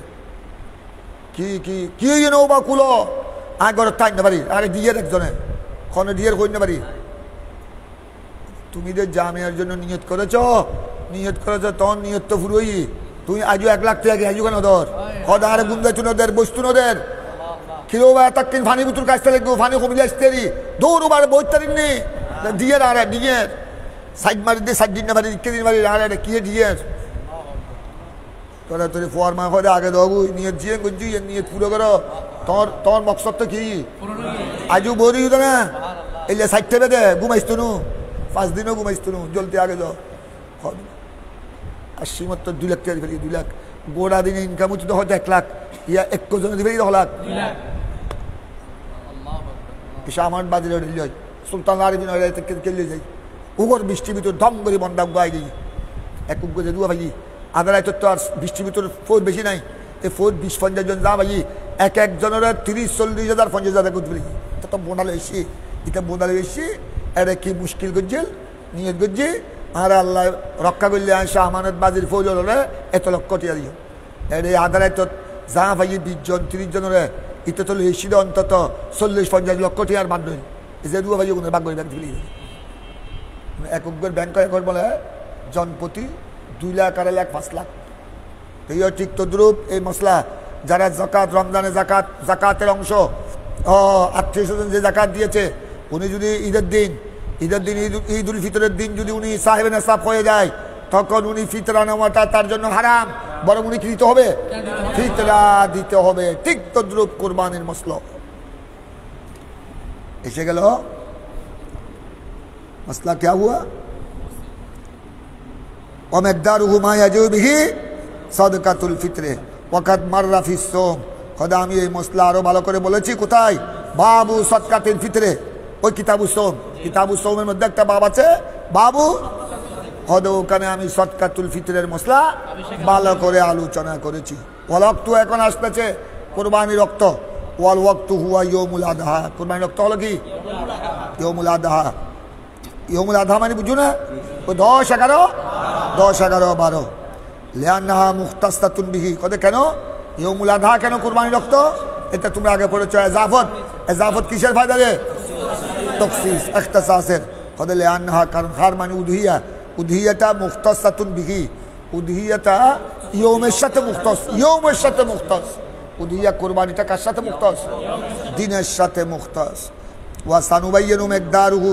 কি যেন ও বা কুলো ঘরের টাইম না পারি, আরে ডিয়ের একজনে খনে ডিয়ের কই না পারি। তুমি যে জামিয়ার জন্য নিয়ত করেছ তখন নিয়ত তো ফুরোই, তুমি আজও 1 লাখ টাকা আজও কেন ধর হদারে গুন্দাচু নদের বস্তু নদের কিলো বা তাকিন ফানি বুতুর কাজটা লিখবো, ফানি কমিলে আসতেরি দৌড় বার বইতারিন নি ডিয়ের আরে ডিয়ের সাইড মারি দিয়ে সাইড দিন না পারি দিন মারি আরে কি ডিয়ের তোরা তোর ফোয়ার মা করে আগে দেবো নিয়ত জিয়ে গুঞ্জি নিয়ত পুরো করো। তোমার মকসদ তো কি আজও বরি হতো না, এই যে সাইড থেকে দে ঘুমাইতো নু 5 দিনও ঘুমাইতো নু, জলদি আগে যাও। আর সীমত তো 2 লাখ টাকা ফেলি, 2 লাখ গোড়া দিনে ইনকাম হচ্ছে তো হয়তো 1 লাখ, ইয়া 1 জনে দিবে 10 লাখ। এসে আমার বাজারে ঢেলে যায় সুলতান আরবিন কেলে যাই উগর বৃষ্টির ভিতর দম করে বন্ধা গাই গিয়ে এক গজে দুয়া ভাই আদার রায় তো আর বৃষ্টির ভিতর ফোর বেশি নাই, এই ফোর 20-50 জন যা ভাই এক একজনের 30-40 হাজার 50 হাজার করতে পারি। তো বোনালে এসে এটা বোনালে এসে এটা কি মুশকিল করছিল নিয়ত করছি আর আল্লাহ রক্ষা করলে আসে আমানত বাজির ফৌজ হলে 1 লক্ষ টাকা দিও। এর এই আদার রায় তো যা ভাই 20 জন 30 জনের এটা তো এসে অন্তত 40-50 লক্ষ টাকার মাধ্যমে যে দুয়া ভাই ওখানে বাগ করে ব্যাংক ফেলি একক ব্যাংক এখন বলে জনপ্রতি 2 লাখ 2.5 লাখ 5 লাখ। তো এই ঠিক তদ্রুপ এই মশলা যারা জাকাত রমজানে জাকাতের অংশ আত্মীয়-স্বজন যে জাকাত দিয়েছে উনি যদি ঈদের দিন ঈদ উল ফিতরের দিন যদি উনি সাহেব নেশাব হয়ে যায় তখন উনি ফিতরা নেওয়াটা তার জন্য হারাম, বরং উনি কি দিতে হবে? ফিতরা দিতে হবে। ঠিক তদ্রুপ কোরবানির মশলা এসে গেল। मसला क्या हुआ? वमकदारुहु मा यजू बिही सदकातुल फित्रे वक़द मर्रा फिस सोम। খোদা আমি এই মশলা আরো ভালো করে বলেছি কোথায়? বাবু সদকাতুল ফিত্রে, ওই কিতাবুস সোমের মধ্যে একটা বাব আছে বাবু খোদা, ওখানে আমি সদকাতুল ফিত্রের মশলা ভালো করে আলোচনা করেছি। ওয়াল ওয়াক্তু এখন আসতেছে কুরবানির রক্ত, ওয়াল ওয়াক্তু হুয়া ইয়াউমুল আযহা। কুরবানির রক্ত হলো কি? ইয়াউমুল আযহা। ইয়াউমুল আযহা মানে বুঝো না? ও 10, 11, 12 লিআন্নাহা মুখতাসাতুন বিহি। কত কেন ইয়াউমুল আযহা কেন কুরবানির রক্ত? এটা তোমরা আগে পড়েছো জাফর এজাফত কিসের ফায়দা রে? তখসিস ইখতিসাসের। কদে লিআন্নাহা, কারণ হার মানে উদহিয়া, উদহিয়াটা মুখতাসাতুন বিহি, উদহিয়াটা ইয়মের সাথে মুখতাস, ইয়মের সাথে মুখতাস। উদহিয়া কুরবানিটা কার সাথে মুখতাস? দিনের সাথে মুখতাস। ওয়া সানুবাইয়িনু মিকদারুহু,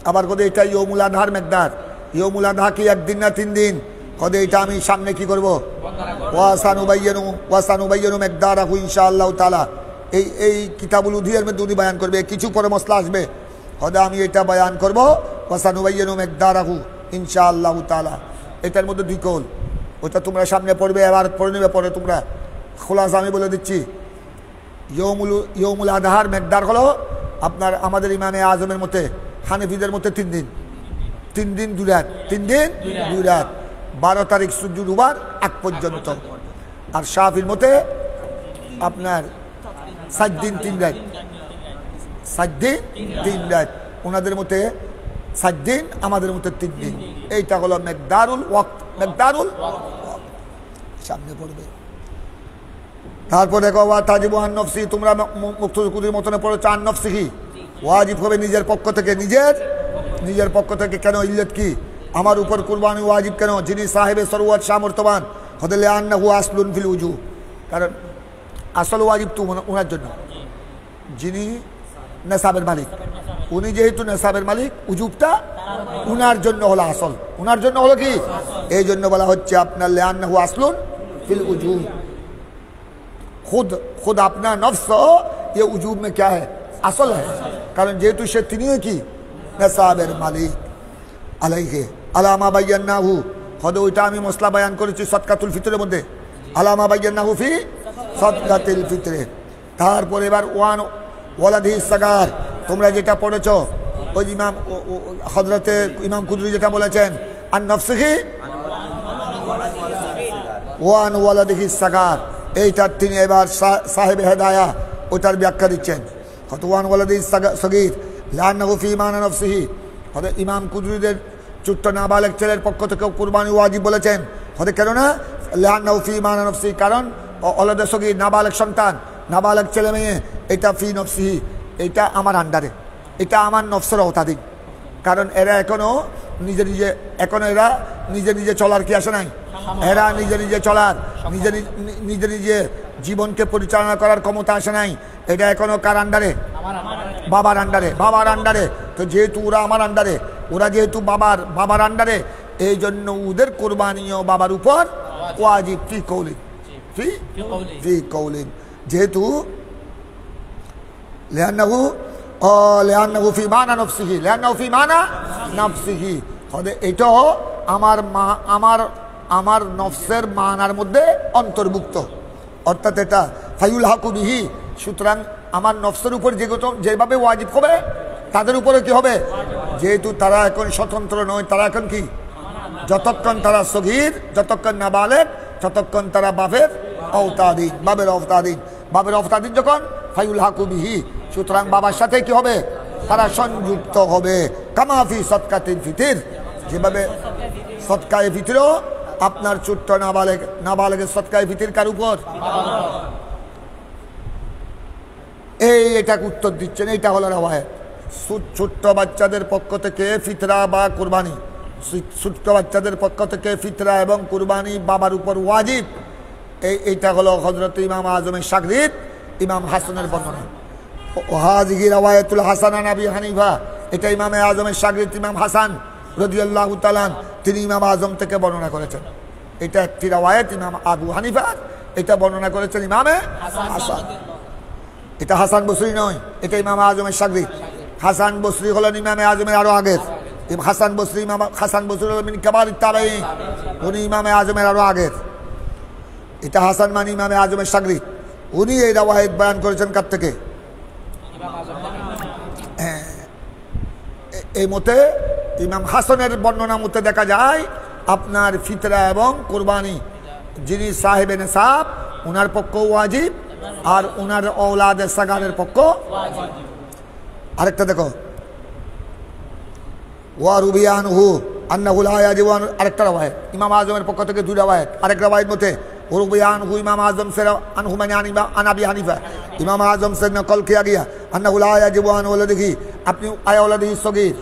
আবার কদে এটা ইয়মুল আদহার মিকদার। ইয়মুল আদহা কি একদিন না 3 দিন? কদে এটা আমি সামনে কি করব? ওয়া সানুবাইয়িনু মিকদারুহু ইনশাআল্লাহু তাআলা। এই কিতাবুল উদহিয়ার মধ্যে উনি বয়ান করবে, কিছু পরে মশলা আসবে, হয়তো আমি এটা বয়ান করব। ওয়া সানুবাইয়িনু মিকদারুহু ইনশাআল্লাহু তাআলা। এটার মধ্যে 2 কৌল, ওটা তোমরা সামনে পড়বে, এবার পড়ে নেবে পরে তোমরা। খোলাসা আমি বলে দিচ্ছি, ইয়মুল আদহার মিকদার হলো আপনার আমাদের ইমামে আজমের মতে, হানাফিদের মতে 3 দিন, 3 দিন 2 রাত, 3 দিন 2 রাত, 12 তারিখ সূর্য ডুবার আগ পর্যন্ত। আর শাফির মতে আপনার 7 দিন 3 রাত, 7 দিন 3 রাত। ওনাদের মতে 7 দিন, আমাদের মতে 3 দিন। এইটা হলো মিকদারুল ওয়াক্ত, মিকদারুল সামনে পড়বে। তারপর দেখো ওয়া তাজিবু আন নফসি, তোমরা মুক্তকুদির মতনে পড়েছো আন নফসিহি, ওয়াজিব হবে নিজের পক্ষ থেকে, নিজের পক্ষ থেকে। কেন? ইল্লত কি? আমার উপর কুরবানি ওয়াজিব কেন? যিনি সাহেবে সরওয়াত সামর্থ্যবান, হদলে আন্নাহু আসলুন ফিল উজু, কারণ আসল ওয়াজিব তো ওনার জন্য, যিনি নেসাবের মালিক। উনি যেহেতু নেসাবের মালিক, উজুবটা উনার জন্য হলো আসল, উনার জন্য হলো কি? এই জন্য বলা হচ্ছে আপনার লিআন্নাহু আসলুন ফিল উজুব। खुद अपना नफ्स ये उजूब में क्या है? असल है, कारण जेतु से तिनिए की नसाबेर मालिक अलैहि अलामा बाय्यानाहु। खुद ওইটা আমি মশলা বয়ান করেছি সদকাতুল ফিতরের মধ্যে, আলামা বায়্যানাহু ফি সদকাতুল ফিতরে। তারপর এবার ওয়ালাদি সাগার, তোমরা যেটা পড়েছো ওই ইমাম হযরতে ইমাম কুদরি যেটা বলেছেন, আন নফসিহি ওয়ান ওয়ালাদিহি সাগার, এইটার তিনি এবার সাহেব হেদায়া ওটার ব্যাখ্যা দিচ্ছেন। ফতওয়ান ওয়ালাদি সগীর লান্নাহু ফি মানা নফসিহি, হতে ইমাম কুদরিদের ছোট্ট নাবালেগ ছেলের পক্ষ থেকে কুরবানি ওয়াজিব বলেছেন। হতে কেন না? লান্নাহু ফি মানা নফসিহি, কারণ ওলাদে সগীর নাবালেগ সন্তান, নাবালেগ ছেলে মেয়ে, এটা ফি নফসিহি, এটা আমার আন্ডারে, এটা আমার নফসের আওতাধীন। কারণ এরা এখনো নিজে নিজে চলার কি আসে নাই, এরা নিজে চলার নিজে জীবনকে পরিচালনা করার ক্ষমতা আসে নাই। এটা এখনো কার আন্ডারে? বাবার আন্ডারে। তো যেহেতু ওরা আমার আন্ডারে, ওরা যেহেতু বাবার আন্ডারে, এই জন্য ওদের কোরবানিও বাবার উপর ওয়াজিব ফি কৌলিন, যেহেতু লিআন্নাহু ফি মানা নফসিহি, এটাও আমার নফসের মানার মধ্যে অন্তর্ভুক্ত, অর্থাৎ এটা ফায়ুল হাকু বিহি। সুতরাং আমার নফসের উপর যেভাবে ওয়াজিব হবে তাদের উপরে কি হবে? যেহেতু তারা এখন স্বতন্ত্র নয়, তারা এখন কি, যতক্ষণ তারা সগীর, যতক্ষণ নাবালেগ, ততক্ষণ তারা বাবের অফতাদিন যখন ফায়ুল হাকু বিহি, সুতরাং বাবার সাথে কি হবে? তারা সংযুক্ত হবে। কামাফি সদকাতুল ফিতর, যেভাবে সদকায়ে ফিতরও আপনার ছোট্ট নাবালেগের সদকায়ে ফিতর কার উপর? এইটাকে উত্তর দিচ্ছেন, এইটা হলো রাওয়ায়াত। ছোট্ট বাচ্চাদের পক্ষ থেকে ফিতরা বা কুরবানি, ছোট্ট বাচ্চাদের পক্ষ থেকে ফিতরা এবং কুরবানি বাবার উপর ওয়াজিব। এইটা হলো হযরত ইমাম আজমের শাগরিদ ইমাম হাসানের বর্ণনা। হাযিহি রাওয়ায়াতুল হাসান আন আবি হানিফা, এটা ইমাম আজমের শাগরিদ ইমাম হাসান রাদিয়াল্লাহু তাআলা তিনি ইমাম আজম থেকে বর্ণনা করেছেন। এটা একটি রাওয়ায়াত ইমাম আবু হানিফা, এটা বর্ণনা করেছেন ইমামে হাসান। এটা হাসান বসরি নয়, এটা ইমাম আজমের শাগরিদ। হাসান বসরি হলেন ইমামে আজমের আরো আগের। হাসান বসরি হলেন মিন কাবারিত তাবেঈন, উনি ইমামে আজমের আরো আগের। এটা হাসান মানে ইমামে আজমের শাগরিদ, উনি এই রাওয়ায়াত বয়ান করেছেন কার থেকে? এই মতে ইমাম হাসানের বর্ণনা মতে দেখা যায় আপনার ফিতরা এবং কুরবানি যিনি সাহেবে নেসাব উনার পক্ষ ওয়াজিব, আর উনার ঔলাদে সাগারের পক্ষ ওয়াজিব। আরেকটা দেখো, ওয়া রুবিয়ানহু আন্নাহু লা ইয়াজিবু, আরেকটা রাওয়ায়াত ইমাম আজমের পক্ষ থেকে 2 রাওয়ায়াত। আরেক রাওয়ায়াত মতে عنه इमाम आजम से अनहु मैंने अन अबी हनीफा इमाम आजम से नकल किया गया अन्नहु ला याजिबु अन वलदिही अपनी आया वलदिही सगीर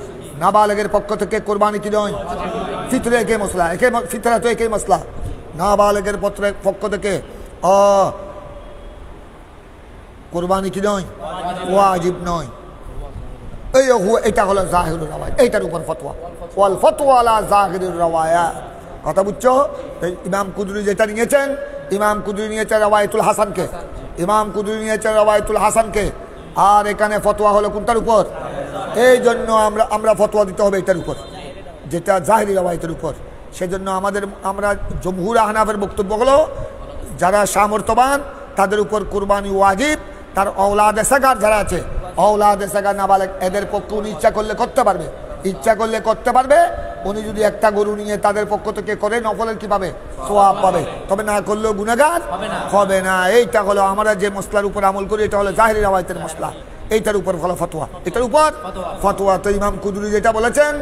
नाबालिगের পক্ষ থেকে কুরবানি কি নয় ফিতরা একই মসলা একই ফিতরা তো একই মসলা নাবালিগের পক্ষ থেকে কুরবানি কি নয় ওয়াজিব নয় এটা হলো জাহিরুর রাওয়ায়াত এইটার উপর ফতোয়া ওয়াল ফতোয়া আলা জাহিরুর রাওয়ায়াত কথা বুঝছো ইমাম কুদরি যেটা নিয়েছেন ইমাম কুদরি নিয়েছেন রাওয়ায়াতুল হাসানকে ইমাম কুদরি নিয়েছেন রাওয়ায়াতুল হাসানকে আর এখানে ফতোয়া হলো কোনটার উপর এই জন্য আমরা ফতোয়া দিতে হবে এটার উপর যেটা জাহিরি রাওয়ায়াতের উপর সেজন্য আমরা জমহুর আহনাফের বক্তব্য হলো যারা সামর্থ্যবান তাদের উপর কুরবানি ওয়াজিব তার औलाद সাগার যারা আছে औलाद সাগার নাবালেগ এদের পক্ষে উনি ইচ্ছা করলে করতে পারবে উনি যদি একটা গরু নিয়ে তাদের পক্ষ থেকে করে নফলের কি পাবে সওয়াব পাবে তবে না করলেও গুনাহগার হবে না এইটা হলো আমরা যে মসলার উপর আমল করি এটা হলো জাহিরি রাওয়ায়াতের মসলা এইটার উপর হলো ফতোয়া এটার উপর ফতোয়া তো ইমাম কুদরি যেটা বলেছেন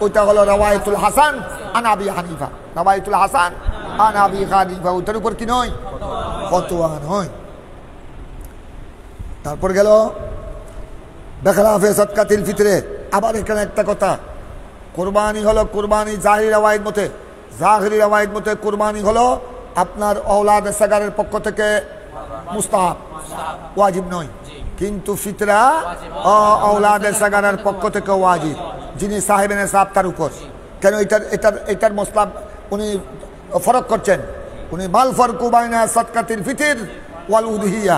ওইটা হলো রাওয়ায়াতুল হাসান আন আবি হানিফা রাওয়ায়াতুল হাসান আন আবি হানিফা ওইটার উপর কি নয় ফতোয়া নয় তারপর গেল বেখলাফে সদকাতুল ফিতরে আবার এখানে একটা কথা কুরবানি হলো কুরবানি জাহিরি রাওয়ায়াত মতে কুরবানি হলো আপনার औलाद সাগারের পক্ষ থেকে মুস্তাহাব ওয়াজিব নয় কিন্তু ফিতরা औलाद সাগারের পক্ষ থেকে ওয়াজিব যিনি সাহেবে নিসাব তার উপর কেন এটার মসলা উনি ফরক করছেন উনি মাল ফারকু বাইনা সদকাতুল ফিতর ওয়াল উদহিয়া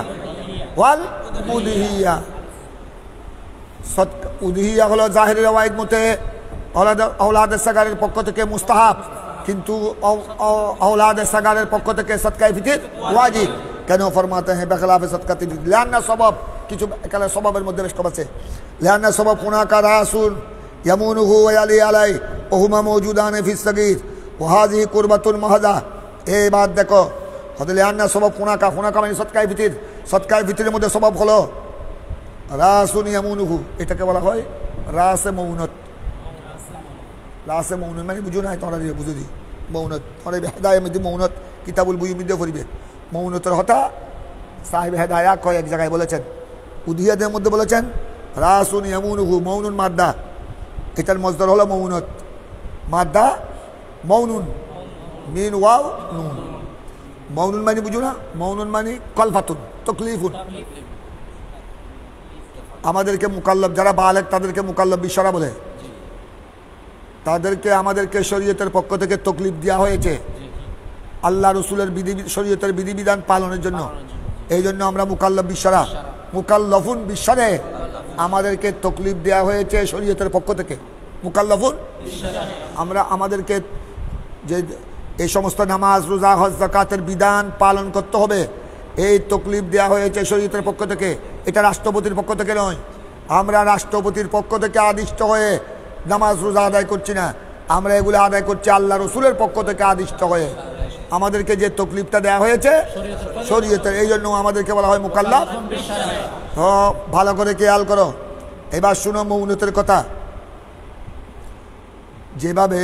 উদহিয়া হলো জাহিরি রাওয়ায়াত মতে औलाद সাগারের পক্ষ থেকে মুস্তাহাব কিন্তু औलाद সাগারের পক্ষ থেকে সদকায়ে ফিতর ওয়াজিব কেন ফরমাতে हैं বেখলাফে সদকাতুল ফিতর লিআন্না সবাব কিছু এখানে সবাবের মধ্যে বেশ কম আছে লিআন্না সবাব হুনাকা রাসুল ইয়ামুনুহু ওয়া ইয়ালি আলাই ওয়া হুমা মাওজুদান ফি সগীর ওয়া হাযিহি কুরবাতুন মাহদা এই বাত দেখো হতে লিআন্না সবাব হুনাকা মানে সদকায়ে ফিতরের মধ্যে সবাব হলো রাসুল ইয়ামুনুহু এটাকে বলা হয় রাসে মৌনত মানে বুঝো না তোমরা বুঝো দি মৌনত তোমরা হেদায়া মধ্যে মৌনত কিতাবুল বুয়ুর মধ্যে পড়িবে মৌনতের হতা সাহেব হেদায়া কয়েক জায়গায় বলেছেন উদিয়াদের মধ্যে বলেছেন রাসুন ইয়ামুনুহু মৌনুন মাদ্দা এটার মজদার হলো মৌনত মাদ্দা মৌনুন মিন ওয়াও নুন মৌনুন মানে বুঝো না মৌনুন মানে কলফাতুন তকলিফুন আমাদেরকে মুকাল্লাফ যারা বালেগ তাদেরকে মুকাল্লাফ বিশ্বরা বলে তাদেরকে আমাদেরকে শরীয়তের পক্ষ থেকে তকলিফ দেওয়া হয়েছে আল্লাহ রসুলের শরীয়তের বিধিবিধান পালনের জন্য এই জন্য আমরা মুকাল্লাফ বিশ্বরা মুকাল্লাফুন বিশ্বরে আমাদেরকে তকলিফ দেওয়া হয়েছে শরীয়তের পক্ষ থেকে মুকাল্লাফুন আমাদেরকে যে এই সমস্ত নামাজ রোজা হজ যাকাতের বিধান পালন করতে হবে এই তকলিফ দেওয়া হয়েছে শরীয়তের পক্ষ থেকে এটা রাষ্ট্রপতির পক্ষ থেকে নয় আমরা রাষ্ট্রপতির পক্ষ থেকে আদিষ্ট হয়ে নামাজ রোজা আদায় করছি না আমরা এগুলো আদায় করছি আল্লাহ রসুলের পক্ষ থেকে আদিষ্ট হয়ে আমাদেরকে যে তকলিফটা দেওয়া হয়েছে শরীয়তের এই জন্য আমাদেরকে বলা হয় মুকাল্লাফ তো ভালো করে খেয়াল করো এবার শুনো মৌনতের কথা যেভাবে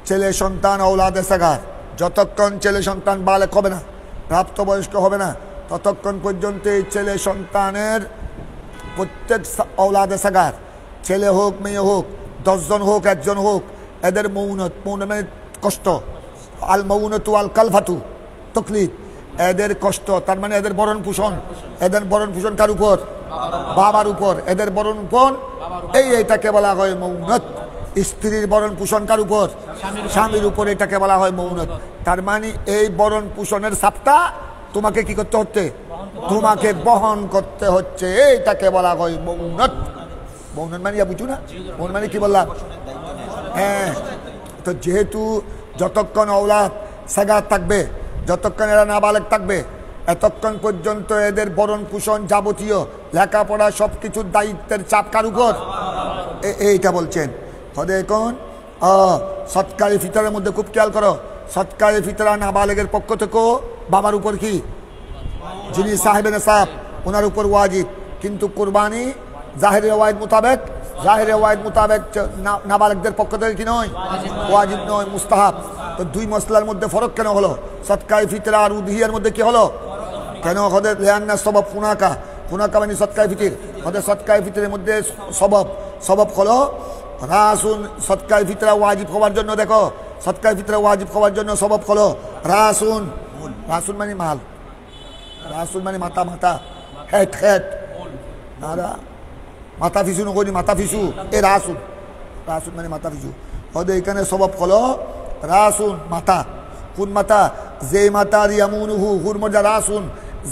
ছেলে সন্তান औलाद সাগার যতক্ষণ ছেলে সন্তান বালেগ হবে না প্রাপ্তবয়স্ক হবে না ততক্ষণ পর্যন্ত এই ছেলে সন্তানের প্রত্যেক औलाद সাগার ছেলে হোক মেয়ে হোক 10 জন হোক 1 জন হোক এদের মৌনত মানে কষ্ট আল মৌনতু আল কালফাতু তকলিফ এদের কষ্ট তার মানে এদের ভরণ পোষণ কার উপর বাবার উপর এদের ভরণ পোষণ এইটাকে বলা হয় মৌনত স্ত্রীর ভরণ পোষণ কার উপর স্বামীর উপর এটাকে বলা হয় মৌনত তার মানে এই ভরণ পোষণের ছাপটা তোমাকে কি করতে হচ্ছে তোমাকে বহন করতে হচ্ছে এইটাকে বলা হয় মৌনত মৌনত মানে বুঝু না মৌন মানে কি বললাম হ্যাঁ তো যেহেতু যতক্ষণ औलाद সাগার থাকবে যতক্ষণ এরা নাবালেগ থাকবে এতক্ষণ পর্যন্ত এদের ভরণ পোষণ যাবতীয় লেখাপড়া সব কিছুর দায়িত্বের চাপ কার উপর এইটা বলছেন হদে এখন সদকায়ে ফিতরের মধ্যে খুব খেয়াল করো সদকায়ে ফিতরা নাবালেগের পক্ষ থেকেও বাবার উপর কি যিনি সাহেবে নিসাব ওনার উপর ওয়াজিব কিন্তু কুরবানি জাহিরি রাওয়ায়াত মোতাবেক নাবালেগদের পক্ষ থেকে কি নয় ওয়াজিব নয় মুস্তাহাব তো দুই মশলার মধ্যে ফরক কেন হলো? সৎকায়ে ফিতরা আর উদহিয়ার মধ্যে কি হলো? কেন ওদের লিয়ান্না সবাব ফুনাকা, ফুনাকা মানে সৎকায়ে ফিতির, ওদের সৎকায়ে ফিতরের মধ্যে সবাব হলো রাসুন। সৎকায়ে ফিতরা ওয়াজিব হওয়ার জন্য দেখো, সৎকায়ে ফিতরা ওয়াজিব হওয়ার জন্য সবাব হলো রাসুন। রাসুন মানে মাল, রাসুন মানে মাথা, মাথা হেড, হেড না মাথা ফিসু নকরি, মাথা ফিসু এ রাসুন, রাসুন মানে মাথা ফিসু। ওদের এখানে সবাব হলো রাসুন মাথা। কোন মাথা? যে মাতার ইয়ামুনুহু, হুর মজা রাসুন,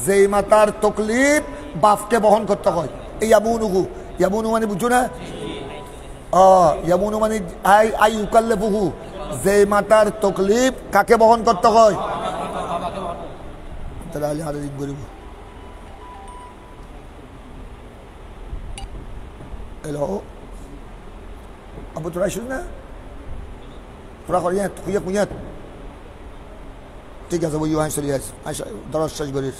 যে মাতার তকলিফ বাপকে বহন করতে হয়। এই ইয়ামুনুহু, ইয়ামুনু মানে বুঝছো না? ইয়ামুনু মানে আই ইউকাল্লিফুহু, যে মাতার তকলিফ কাকে বহন করতে হয়? তাহলে আরো দিন করিব। হ্যালো আবু, তোরা শুন না, তোরা করিয়াত খুঁজে খুঁজাত, ঠিক আছে বই চলি আস, দরজ শেষ করিস,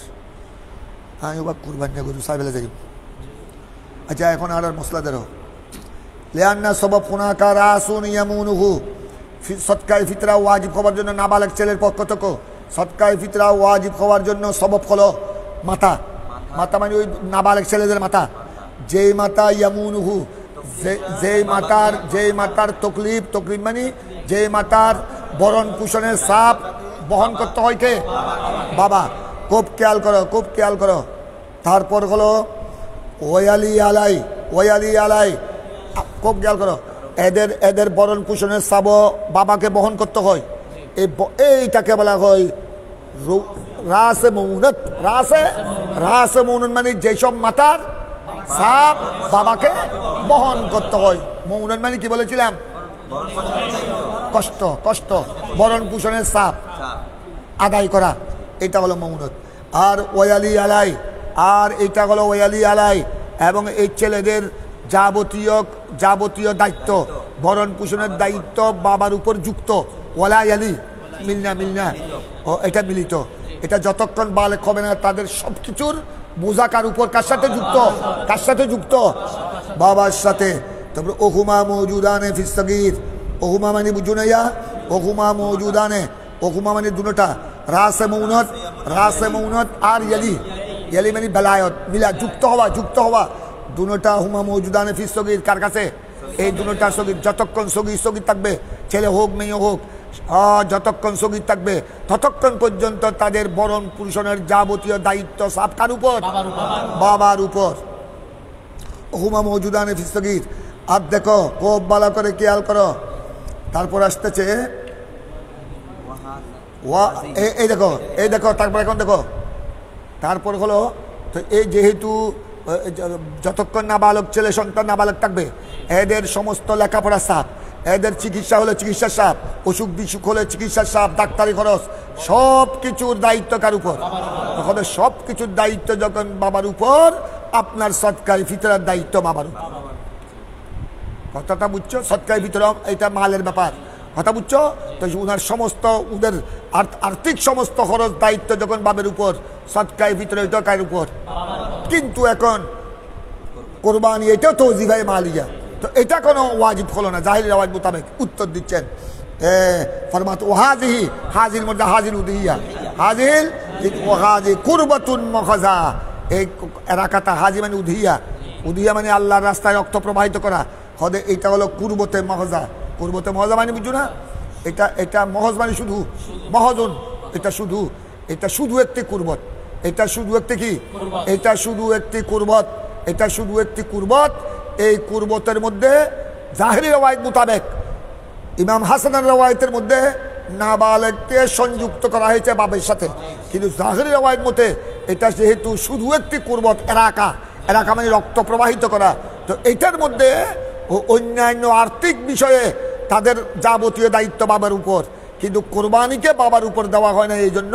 আমি বা কুরবানি করি সাইবেলা যাই। আচ্ছা এখন আর মশলা দেরো লিয়ান্না সবাব ফুনাকা রাসুন ইয়ামুনুহু। সৎকায়ে ফিতরা ওয়াজিব হওয়ার জন্য নাবালেগ ছেলের পক্ষ থেকে সৎকায়ে ফিতরা ওয়াজিব হওয়ার জন্য সবাব হলো মাথা। মাথা মানে ওই নাবালেগ ছেলেদের মাথা। যেই মাতা ইয়ামুনুহু, যেই মাতার তকলিফ, তকলিফ মানে যেই মাতার বরণ পোষণের চাপ বহন করতে হয় কে? বাবা। খুব খেয়াল করো, খুব খেয়াল করো। তারপর হলো ওয়ালি আলাই, ওয়ালি আলাই, খুব খেয়াল করো। এদের বরণ পোষণের চাপ বাবাকে বহন করতে হয়। এইটাকে বলা হয় রাসে মৌনত। রাসে মৌনত মানে যেসব মাতার চাপ বাবাকে বহন করতে হয়। মৌনত মানে কি বলেছিলাম? কষ্ট, কষ্ট, বরণ পোষণের চাপ আদায় করা, এটা হলো মৌনত। আর ওয়ালি আলাই, আর এটা হলো ওয়ালি আলাই, এবং এই ছেলেদের যাবতীয় দায়িত্ব, ভরণ পোষণের দায়িত্ব বাবার উপর যুক্ত। ওয়ালা আলি মিলনা ও এটা মিলিত। এটা যতক্ষণ বালেক হবে না তাদের সব কিছুর বোঝা কার উপর? কার সাথে যুক্ত? কার সাথে যুক্ত? বাবার সাথে। তারপরে ওহুমা মৌজুদানে ফিসগীর, ওহুমা মানে বুঝুন ইয়া, ওহুমা মৌজুদানে, ওহুমা মানে দুটোটা, রাসে মৌনত আর ইয়ালি, ইয়ালি মানে বেলায়ত, মিলা যুক্ত হওয়া দুটোটা। হুমা মৌজুদানে ফিসগীর কার কাছে? এই দুটোটা সগীর। যতক্ষণ সগীর থাকবে, ছেলে হোক মেয়ে হোক, যতক্ষণ সগীর থাকবে ততক্ষণ পর্যন্ত তাদের বরণ পোষণের যাবতীয় দায়িত্ব সব কার উপর? বাবার উপর। হুমা মৌজুদানে ফিসগীর। আর দেখো খুব ভালো করে খেয়াল করো, তারপর আসতেছে এই দেখো তারপর এখন দেখো, তারপর হলো তো এই যেহেতু যতক্ষণ নাবালক ছেলে সন্তান নাবালক থাকবে, এদের সমস্ত লেখাপড়ার চাপ, এদের চিকিৎসা হলে চিকিৎসার চাপ, অসুখ বিসুখ হলে চিকিৎসার চাপ, ডাক্তারি খরচ, সব কিছুর দায়িত্ব কার উপর? তখন সব কিছুর দায়িত্ব যখন বাবার উপর, আপনার সৎকায়ে ফিতরার দায়িত্ব বাবার উপর। কথাটা বুঝছো? সৎকায়ে ফিতরা এটা মালের ব্যাপার, কথা বুঝছো তো? ওনার সমস্ত ওদের আর্থিক সমস্ত খরচ দায়িত্ব যখন বাবার উপর, সৎকায়ে ফিতরা এটা কার উপর? কিন্তু এখন কোরবানি এটাও তো ওজিফায়ে মালিয়া, তো এটা কোনো ওয়াজিব হলো না জাহির রেওয়াজ মোতাবেক। উত্তর দিচ্ছেন ফরমাত ওয়াজিহি, হাজির মধ্যে হাজির উদিয়া, হাজির ওয়াজি কুরবাতুন মুখাজা। এই এলাকাটা হাজি মানে উদিয়া, উদিয়া মানে আল্লাহর রাস্তায় রক্ত প্রবাহিত করা। হদে এটা হলো কুরবতে মহজা। কুরবতে মহজা মানে বুঝছো না? এটা মহজ মানে শুধু মহজন, এটা শুধু একটি কুরবত। এটা শুধু একটি কি? এটা শুধু একটি কুরবত, এটা শুধু একটি কুরবত। এই কুরবতের মধ্যে জাহিরি রওয়ায়াত মোতাবেক, ইমাম হাসানের রওয়ায়াতের মধ্যে নাবালেগকে সংযুক্ত করা হয়েছে বাবার সাথে, কিন্তু জাহিরি রওয়ায়াত মতে এটা যেহেতু শুধু একটি কুরবত, এলাকা মানে রক্ত প্রবাহিত করা, তো এটার মধ্যে অন্যান্য আর্থিক বিষয়ে তাদের যাবতীয় দায়িত্ব বাবার উপর, কিন্তু কোরবানিকে বাবার উপর দেওয়া হয় না। এই জন্য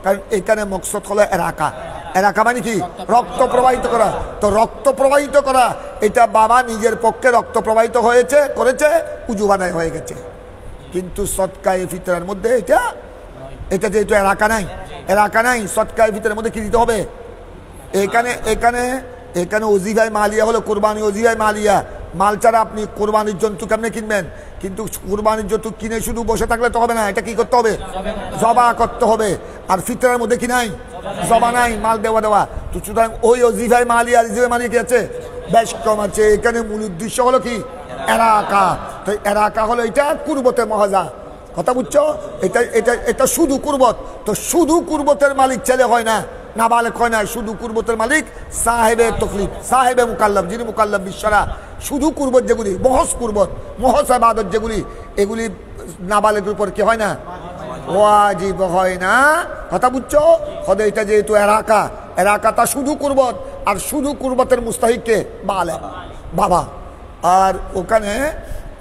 কারণ এখানে মকসদ হলো এলাকা মানে কি? রক্ত প্রবাহিত করা। তো রক্ত প্রবাহিত করা এটা বাবা নিজের পক্ষে রক্ত প্রবাহিত করেছে, উজু বানায় হয়ে গেছে। কিন্তু সদকায়ে ফিতরার মধ্যে এটা যেহেতু এলাকা নাই, সদকায়ে ফিতরার মধ্যে কি দিতে হবে? এখানে ওজিফায়ে মালিয়া হলো কোরবানি ওজিফায়ে মালিয়া, মাল ছাড়া আপনি কোরবানির জন্তু কেমনে কিনবেন? কিন্তু কোরবানির জন্তু কিনে শুধু বসে থাকলে তো হবে না, এটা কি করতে হবে? জবা করতে হবে। আর ফিতরার মধ্যে কি নাই? জবা নাই, মাল দেওয়া। তো সুতরাং ওই অজিফাই মালি আর ইজিফাই মালি কি আছে? বেশ কম আছে। এখানে মূল উদ্দেশ্য হলো কি? এরাকা। তো এরাকা হলো এটা কুরবতে মহাজা, কথা বুঝছো? এটা শুধু কুরবত। তো শুধু কুরবতের মালিক ছেলে হয় না, নাবালেক হয় না। শুধু কুরবতের মালিক সাহেবে তকলিফ, সাহেবে মুকাল্লাফ, যিনি মুকাল্লাফ বিশ্বরা। শুধু কুরবত যেগুলি মহজ কুরবত, মহজ ইবাদত যেগুলি, এগুলি নাবালেকের উপর কি হয় না? ওয়াজিব হয় না, কথা বুঝছো? হদে এটা যেহেতু এরাকাটা শুধু কুরবত, আর শুধু কুরবতের মুস্তাহিককে বালেক, বাবা। আর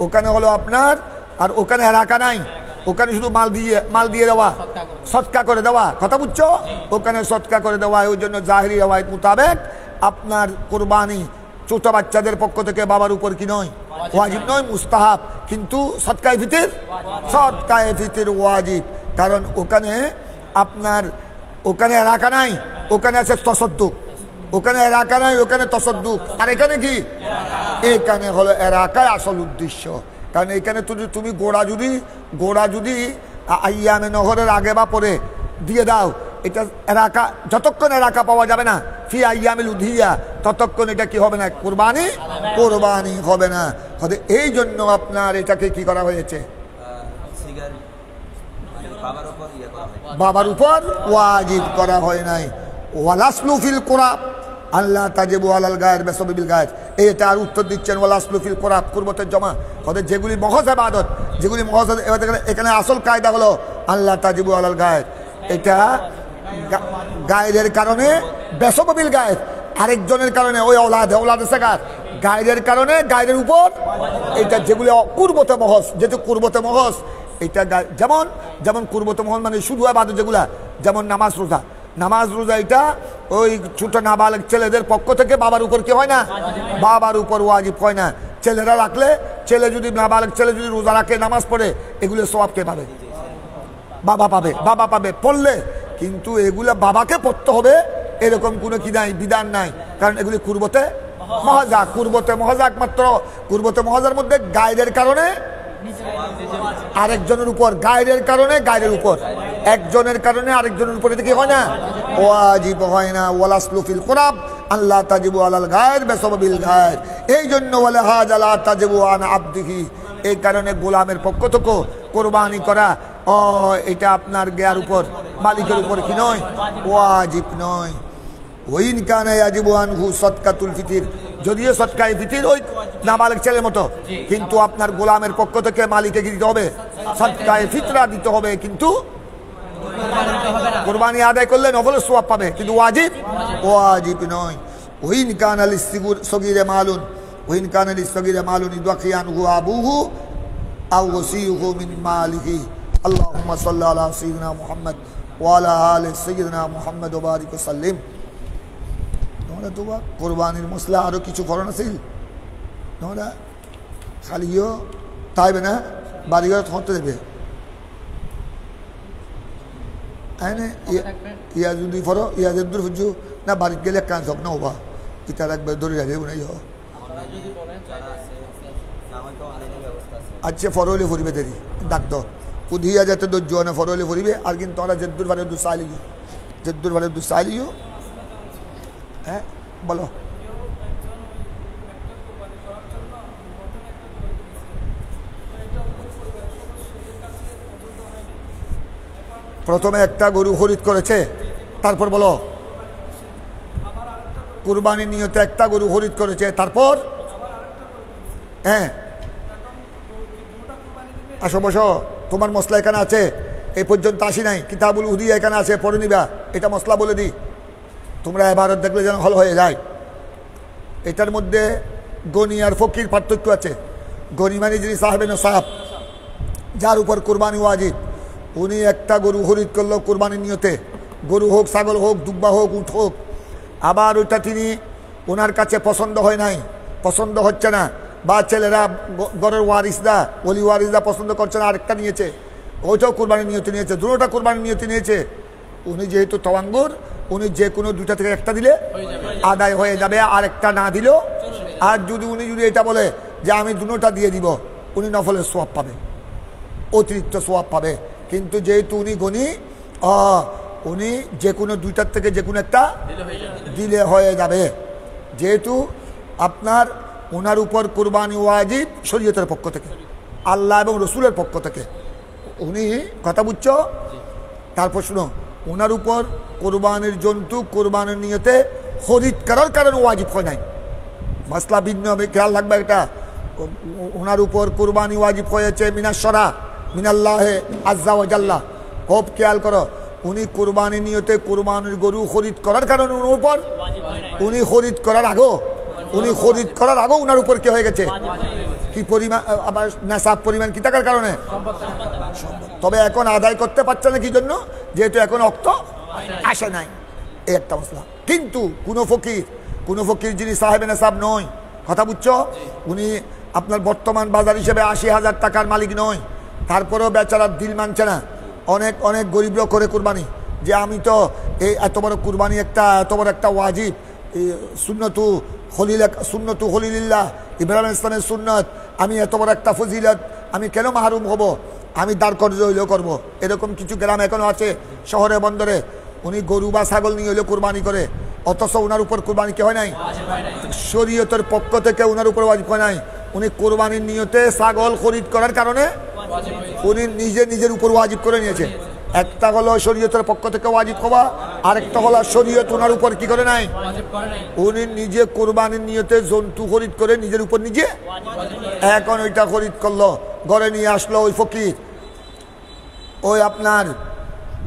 ওখানে হলো আপনার, আর ওখানে এলাকা নাই, ওখানে শুধু মাল দিয়ে দেওয়া, সৎকা করে দেওয়া, কথা বুঝছো? ওখানে সৎকা করে দেওয়া। ওই জন্য জাহিরি রওয়ায়াত মোতাবেক আপনার কোরবানি ছোট বাচ্চাদের পক্ষ থেকে বাবার উপর কি নয়? ওয়াজিব নয়, মুস্তাহাব। কিন্তু সৎকায়ে ফিতর ওয়াজিব। কারণ ওখানে আপনার এলাকা নাই, ওখানে আছে তসদ্দুক। ওখানে এলাকা নাই, ওখানে তসদ্দুক। আর এখানে কি? এখানে হলো এলাকায় আসল উদ্দেশ্য। কারণ এখানে তুমি গোড়া যদি আইয়ামে নহরের আগে বা পরে দিয়ে দাও, এটা এলাকা, যতক্ষণ এলাকা পাওয়া যাবে না ফি আইয়ামিল উদহিয়া, ততক্ষণ এটা কি হবে না? কোরবানি হবে না। এই জন্য আপনার এটাকে কি করা হয়েছে? বাবার উপর ওয়াজিব করা হয় নাই। ওয়ালাসলু ফিল কোরআব আল্লাহ তাজিবু আলাল গায়ের বেসবিল গায়ের। এটা আর উত্তর দিচ্ছেন ওয়ালাসলু ফিল কোরআব, কুরবতের জমা। যেগুলি মহজ ইবাদত, যেগুলি মহজ, এখানে আসল কায়দা হলো আল্লাহ তাজিবু আলাল গায়ের। এটা গায়ের কারণে বেসবিল গায়ের, আরেকজনের কারণে ওই ওলাদে সাগার, গায়ের কারণে গায়ের উপর। এটা যেগুলি কুরবতে মহজ, যেহেতু কুরবতে মহজ, এটা যেমন কুরবতে মহজ মানে শুধু ইবাদত যেগুলা, যেমন নামাজ রোজা, এটা ওই ছোট নাবালক ছেলেদের পক্ষ থেকে বাবার উপর কি হয় না? বাবার উপর ওয়াজিব হয় না। ছেলেরা রাখলে, নাবালক ছেলে যদি রোজা রাখে, নামাজ পড়ে, এগুলো সওয়াব কে পাবে? বাবা পাবে পড়লে। কিন্তু এগুলো বাবাকে পড়তে হবে এরকম কোনো কি নাই, বিধান নাই। কারণ এগুলি কুরবতে মহাজা একমাত্র কুরবতে মহাজার মধ্যে গায়ের কারণে আরেকজনের উপর, গায়ের কারণে গায়ের উপর, একজনের কারণে আরেকজনের উপর, এটা কি হয় না? ওয়াজিব হয় না। ওয়ালাসলু ফিল কোরআব আল্লাহ তাজিবু আলাল গায়ের বেসবিল গায়ের। এই জন্য ওয়ালা হাজা লা তাজিবু আন আবদিহি, এই কারণে গোলামের পক্ষ থেকে কোরবানি করা এটা আপনার গায়ের উপর, মালিকের উপর কি নয়? ওয়াজিব নয়। ওয়াইন কানা ইয়াজিবু আনহু সাদকাতুল ফিতর, যদিও সদকায়ে ফিতর ওই নাবালক ছেলের মতো, কিন্তু আপনার গোলামের পক্ষ থেকে মালিককে কি দিতে হবে? সদকায়ে ফিতরা দিতে হবে। কিন্তু কোরবানি আদায় করলে নফলের সওয়াব পাবে, কিন্তু ওয়াজিব নয়। ওয়াইন কানা লিসগীরে মালুন ইদখিয়ানহু আবুহু আও ওয়াসিয়ুহু মিন মালিহি। আল্লাহুম্মা সাল্লি আলা সাইয়্যিদিনা মুহাম্মদ ওয়া আলা আলি সাইয়্যিদিনা মুহাম্মদ ওয়া বারিক ওয়া সাল্লিম। তোমরা তো কোরবানির মশলা আরো কিছু ফরন আছে, তোমরা খালিও তাইবে না, বাড়িঘর হতে দেবে। ইয়া যদি ফরো ইয়াদের দূর ফুজু না, বাড়িতে গেলে কাজ হোক না হবা, ইতার একবার ধরে রাখবে নাই। আচ্ছা ফরলে ফুরিবে দেরি ডাক্তার উধিয়া যাতে ধৈর্য না, ফরলে ফুরিবে। আর কিন্তু তোমরা জেদ্দুর ভারে দুসাইলিও, হ্যাঁ বলো। প্রথমে একটা গরু খরিদ করেছে, তারপর বলো কুরবানির নিয়তে একটা গরু খরিদ করেছে, তারপর হ্যাঁ আসো বসো, তোমার মশলা এখানে আছে, এই পর্যন্ত আসি নাই, কিতাবুল উদিয়া এখানে আছে, পড়ে নিবা। এটা মশলা বলে দিই, তোমরা এবারত দেখলে যেন হল হয়ে যায়। এটার মধ্যে গনি আর ফকির পার্থক্য আছে। গনি মানে যিনি সাহেবেন সাহাব, যার উপর কুরবানি ওয়াজিব, উনি একটা গরু খরিদ করলো কুরবানির নিয়তে, গরু হোক, ছাগল হোক, দুব্বা হোক, উট হোক। আবার ওইটা ওনার কাছে পছন্দ হয় নাই, পছন্দ হচ্ছে না, বা ছেলেরা ঘরের ওয়ারিসরা, ওলি ওয়ারিসরা পছন্দ করছে না, আরেকটা নিয়েছে, ওইটাও কুরবানির নিয়তে নিয়েছে, দুটোটা কুরবানির নিয়তে নিয়েছে। উনি যেহেতু তওয়াঙ্গুর, উনি যে কোনো দুটা থেকে একটা দিলে আদায় হয়ে যাবে, আরেকটা না দিলেও আর উনি এটা বলে যে আমি দুটোটা দিয়ে দিব, উনি নফলের সোয়াব পাবে, অতিরিক্ত সোয়াব পাবে। কিন্তু যেহেতু উনি গণি, উনি যে কোনো দুইটার থেকে যে কোনো একটা দিলে হয়ে যাবে। যেহেতু আপনার ওনার উপর কুরবানি ওয়াজিব শরীয়তের পক্ষ থেকে, আল্লাহ এবং রসুলের পক্ষ থেকে। উনি কথা বুঝছো? তারপর শুনো, ওনার উপর কোরবানির জন্তু কোরবানির নিয়তে খরিদ করার কারণে ওয়াজিব হয় নাই। মাসলা ভিন্ন হবে, খেয়াল রাখবে এটা। ওনার উপর কোরবানি ওয়াজিব হয়েছে মিনাশরা মিনাল্লাহে আজ্জা ওয়া জাল্লা। খুব খেয়াল করো, উনি কোরবানির নিয়তে কোরবানির গরু খরিদ করার কারণে ওনার উপর, উনি খরিদ করার আগেও ওনার উপর কি হয়ে গেছে, কি পরিমাণ, আবার নেশাব পরিমাণ কি থাকার কারণে। তবে এখন আদায় করতে পারছে না, কি জন্য? যেহেতু এখন অক্ত আসে নাই, এই একটা মশলা। কিন্তু কোনো ফকির যিনি সাহেবে নেশাব নয়, কথা বুঝছো, উনি আপনার বর্তমান বাজার হিসেবে ৮০,০০০ টাকার মালিক নয়, তারপরেও বেচারার দিল মানছে না। অনেক গরিবরা করে কুরবানি, যে আমি তো এই এত বড় কুরবানি, এত বড় একটা ওয়াজিব, সুন্নতু খলিলিল্লাহ ইব্রাহিম ইসলামের সুন্নত, আমি এত বড় একটা ফজিলত, আমি কেন মাহরুম হব? আমি দাঁড় কর্য হইলেও করবো। এরকম কিছু গ্রাম এখনো আছে শহরে বন্দরে, উনি গরু বা ছাগল নিয়ে হইলেও কুরবানি করে, অথচ ওনার উপর কুরবানি কি হয় নাই, শরীয়তের পক্ষ থেকে ওনার উপর ওয়াজিব হয় নাই। উনি কোরবানির নিয়তে ছাগল খরিদ করার কারণে উনি নিজের উপর ওয়াজিব করে নিয়েছে। একটা হলো শরীয়তের পক্ষ থেকে ওয়াজিব হওয়া, আরেকটা হলো শরীয়ত ওনার উপর কি করে নাই, উনি নিজে কোরবানির নিয়তে জন্তু খরিদ করে নিজের উপর নিজে। এখন ওইটা খরিদ করলো, ঘরে নিয়ে আসলো ওই ফকির, ওই আপনার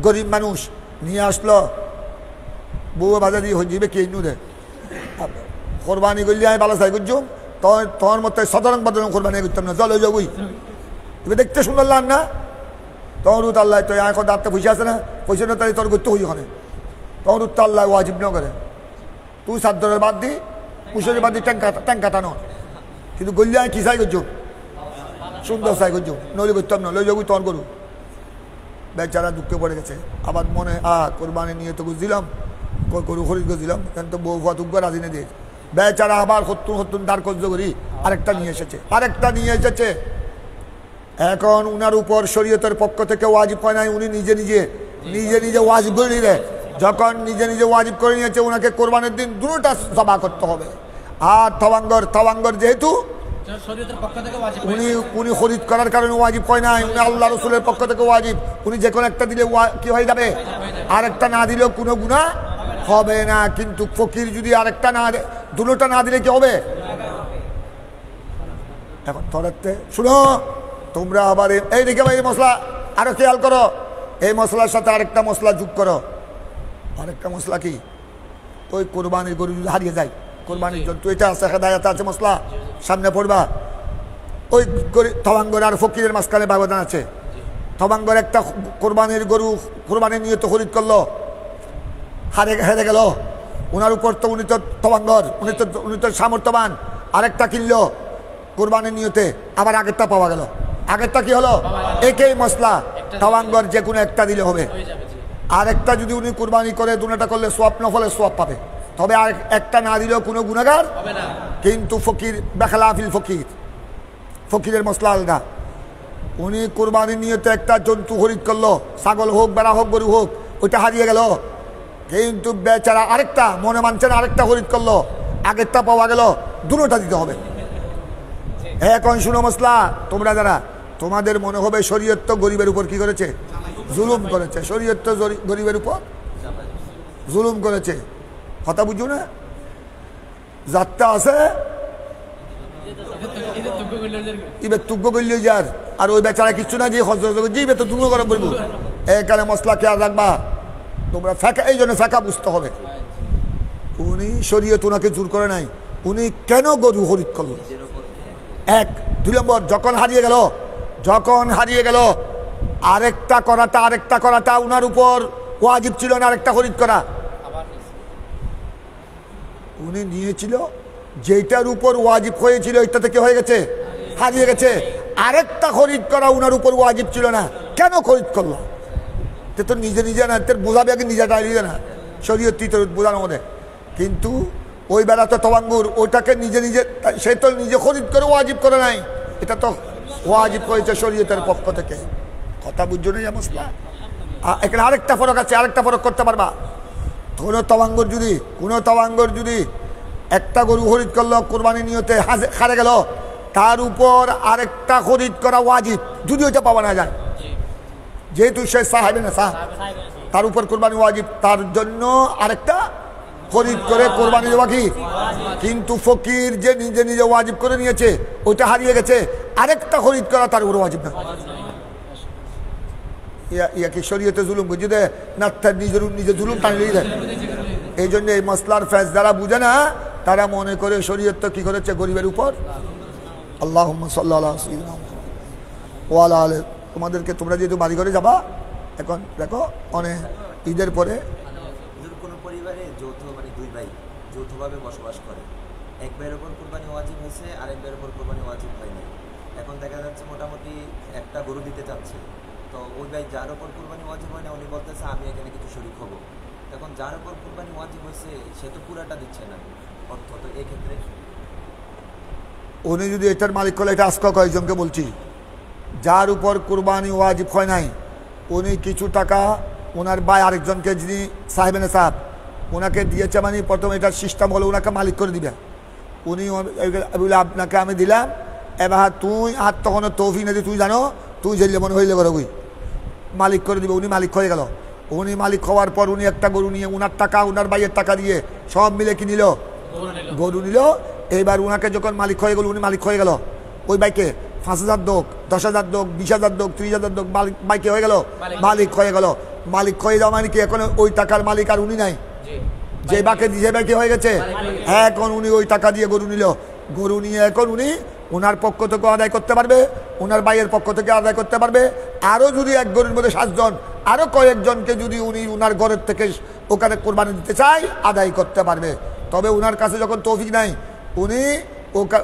গরিব মানুষ নিয়ে আসলো, বউ বাজার দিয়ে হয়ে যাবে কে নুরে কোরবানি করলে আমি ভালো চাই করছুম, তোমার মতো সাধারণ কোরবানি করতাম না, জল হয়ে যাবই। এবার দেখতে সুন্দর লাগ না, তখন তো আল্লাহ তো এখন দাঁতটা পয়সা আছে না, পয়সা না তাই তোর করতে হই ওখানে, তখন তো আল্লাহ ওয়াজিব ন করে, তুই সাদ্দরের বাদ দি, পুষের বাদ দি ট্যাঙ্ক কাটানো। কিন্তু গল্লি আমি কি চাই করছুম, সুন্দর চাই করছুম, নইলে করতাম না, লই যাবই তোমার গরু। বেচারা দুঃখে পড়ে গেছে, আবার মনে কোরবানি নিয়ে তো দিলাম, গরু খরিদ করে দিলাম, তো বউ ফাতুক রাজি না দিয়ে বেচারা আবার হত্যুন দাঁড় কর্য করি আরেকটা নিয়ে এসেছে। এখন উনার উপর শরীয়তের পক্ষ থেকে ওয়াজিব হয় নাই, উনি নিজে ওয়াজিব করে নিলে, যখন নিজে ওয়াজিব করে নিয়েছে, ওনাকে কোরবানির দিন দুটোটা জবা করতে হবে। আর তাওয়াঙ্গর যেহেতু উনি খরিদ করার কারণে ওয়াজিব হয় নাই, উনি আল্লাহ রসুলের পক্ষ থেকে ওয়াজিব, উনি যে কোনো একটা দিলে কি হয়ে যাবে, আরেকটা না দিলেও কোনো গুনাহ হবে না। কিন্তু ফকির যদি আরেকটা না, দুটোটা না দিলে কি হবে? এখন তরাতে শুনো, তোমরা আবার এই দেখে ভাই, এই মশলা আরো খেয়াল করো, এই মশলার সাথে আরেকটা মশলা যোগ করো। আরেকটা মশলা কি? ওই কোরবানির গরু যদি হারিয়ে যায়, কোরবানির জন্তু, এটা আছে হেদায়াত আছে মশলা, সামনে পড়বা। ওই তবাঙ্গর আর ফকিরের মাঝখানে ব্যবধান আছে। তবাঙ্গর একটা কোরবানির গরু কোরবানির নিয়ত খরিদ করলো, হেরে গেল, ওনার উপর তো উনি তো তবাঙ্গর, উনি তো সামর্থ্যবান, আরেকটা কিনলো কোরবানির নিয়তে, আবার আগেরটা পাওয়া গেল, আগেরটা কি হলো? একই মশলা, তবাঙ্গর যে কোনো একটা দিলে হবে। আরেকটা যদি উনি কুরবানি করে দুটোটা করলে সোয়াব নফলে সোয়াব পাবে, তবে আর একটা না দিলেও কোনো গুনাহগার হবে না। কিন্তু ফকির বেখালাফিল ফকিরের মশলা আলাদা। উনি কুরবানির নিয়তে একটা জন্তু খরিদ করলো, ছাগল হোক, বেড়া হোক, গরু হোক, ওইটা হারিয়ে গেল, কিন্তু বেচারা আরেকটা মনে মানছে না, আরেকটা খরিদ করলো, আগেরটা পাওয়া গেল, দুটোটা দিতে হবে। এখন শুনো মশলা, তোমরা যারা, তোমাদের মনে হবে শরীয়ত তো গরিবের উপর কি করেছে, জুলুম করেছে, শরীয়ত তো গরিবের উপর জুলুম করেছে, কথা বুঝো না? যাত্রা আছে ইবে তুগ্য করলে যার, আর ওই বেচারা কিচ্ছু না, যে হজরত ইবে তো তুঙ্গ করে বলবো। এখানে মশলা খেয়াল রাখবা তোমরা, ফেঁকা, এই জন্য ফেঁকা বুঝতে হবে। উনি শরীয়ত ওনাকে জোর করে নাই, উনি কেন গরু খরিদ করলো? এক, দুই নম্বর, যখন হারিয়ে গেল আরেকটা করাটা উনার উপর ওয়াজিব ছিল না, আরেকটা খরিদ করা। উনি নিয়েছিল যেটার উপর ওয়াজিব হয়েছিল, এটা থেকে হয়ে গেছে, হারিয়ে গেছে, আরেকটা খরিদ করা উনার উপর ওয়াজিব ছিল না, কেন খরিদ করলো? তে তো নিজে না, তোর বোঝাবে আগে নিজে ডাইলিয়ে না, শরীয়ত বোঝানোর মধ্যে। কিন্তু ওই বেলা তো তওয়াঙ্গুর ওইটাকে নিজে নিজে সে তো নিজে খরিদ করে ওয়াজিব করে নাই, এটা তো ওয়াজিব করেছে শরীয়তের পক্ষ থেকে। কথা বুঝছো না মশলা? এখানে আরেকটা ফরক আছে, আরেকটা ফরক করতে পারবা। কোনো তওয়াঙ্গুর যদি একটা গরু খরিদ করলো কোরবানি নিয়তে হারে গেল, তার উপর আরেকটা খরিদ করা ওয়াজিব, যদি ওইটা পাওয়া না যায়। যেহেতু সে সাহেবে না তার উপর কোরবানি ওয়াজিব, তার জন্য আরেকটা খরিদ করে কোরবানি দেওয়া কি। কিন্তু ফকির যে নিজে নিজে ওয়াজিব করে নিয়েছে, ওইটা হারিয়ে গেছে, আরেকটা খরিদ করা তার উপর ওয়াজিব না। ইয়া কি শরীয়তে জুলুম বুঝে দে না, তার নিজে জুলুম টানিয়ে দেয়। এই জন্য এই মসলার ফেজ যারা বুঝে না, তারা মনে করে শরীয়ত তো কি করেছে গরিবের উপর। আল্লাহুম্মা সাল্লি আলা সাইয়্যিদিনা ওয়া আলা আলি। তোমাদেরকে তোমরা যেহেতু বাড়ি ঘরে যাবা, এখন দেখো অনেক ঈদের পরে কোনো পরিবারে যৌথ মানে দুই ভাই যৌথভাবে বসবাস করে, এক ভাইয়ের ওপর কোরবানি ওয়াজিব হয়েছে, আরেক ভাইয়ের ওপর কোরবানি ওয়াজিব হয় নাই। এখন দেখা যাচ্ছে মোটামুটি একটা গরু দিতে চাচ্ছে, তো ওই ভাই যার ওপর কোরবানি ওয়াজিব হয় না উনি বলতেছে আমি এখানে কিছু শরীক হবো। এখন যার ওপর কোরবানি ওয়াজিব হয়েছে সে তো পুরাটা দিচ্ছে না অর্থ, তো এক্ষেত্রে উনি যদি এটার মালিক করলে, এটা আজকে কয়েকজনকে বলছি, যার উপর কোরবানি ওয়াজিব হয় নাই উনি কিছু টাকা ওনার ভাই আরেকজনকে যিনি সাহেবেন সাহেব ওনাকে দিয়েছে, মানে প্রথমে এটার সিস্টেম হলো ওনাকে মালিক করে দিবে। উনি বলে আপনাকে আমি দিলাম, এবার তুই আর তখন তৌফিক না দিয়ে তুই জানো তুই জেলে মনে হইলে করে ওই মালিক করে দিবে। উনি মালিক হয়ে গেল। উনি মালিক হওয়ার পর উনি একটা গরু নিয়ে ওনার টাকা ওনার ভাইয়ের টাকা দিয়ে সব মিলে কি নিল, গরু নিল। এইবার ওনাকে যখন মালিক হয়ে গেল, উনি মালিক হয়ে গেল, ওই বাইকে 5,000 দোক, 10,000 দোক, 20,000 দোক, 30,000 দোক বাইকে হয়ে গেল, মালিক হয়ে গেল। মালিক হয়ে যাওয়া মানে কি এখন ওই টাকার মালিক আর উনি নাই, যে বাইকে হয়ে গেছে। এখন উনি ওই টাকা দিয়ে গরু নিল, গরু নিয়ে এখন উনি ওনার পক্ষ থেকে আদায় করতে পারবে, ওনার ভাইয়ের পক্ষ থেকে আদায় করতে পারবে। আরও যদি এক গরুর মধ্যে 7 জন, আরও কয়েকজনকে যদি উনি ওনার ঘরের থেকে ওখানে কোরবানি দিতে চায় আদায় করতে পারবে। তবে ওনার কাছে যখন তৌফিক নাই, উনি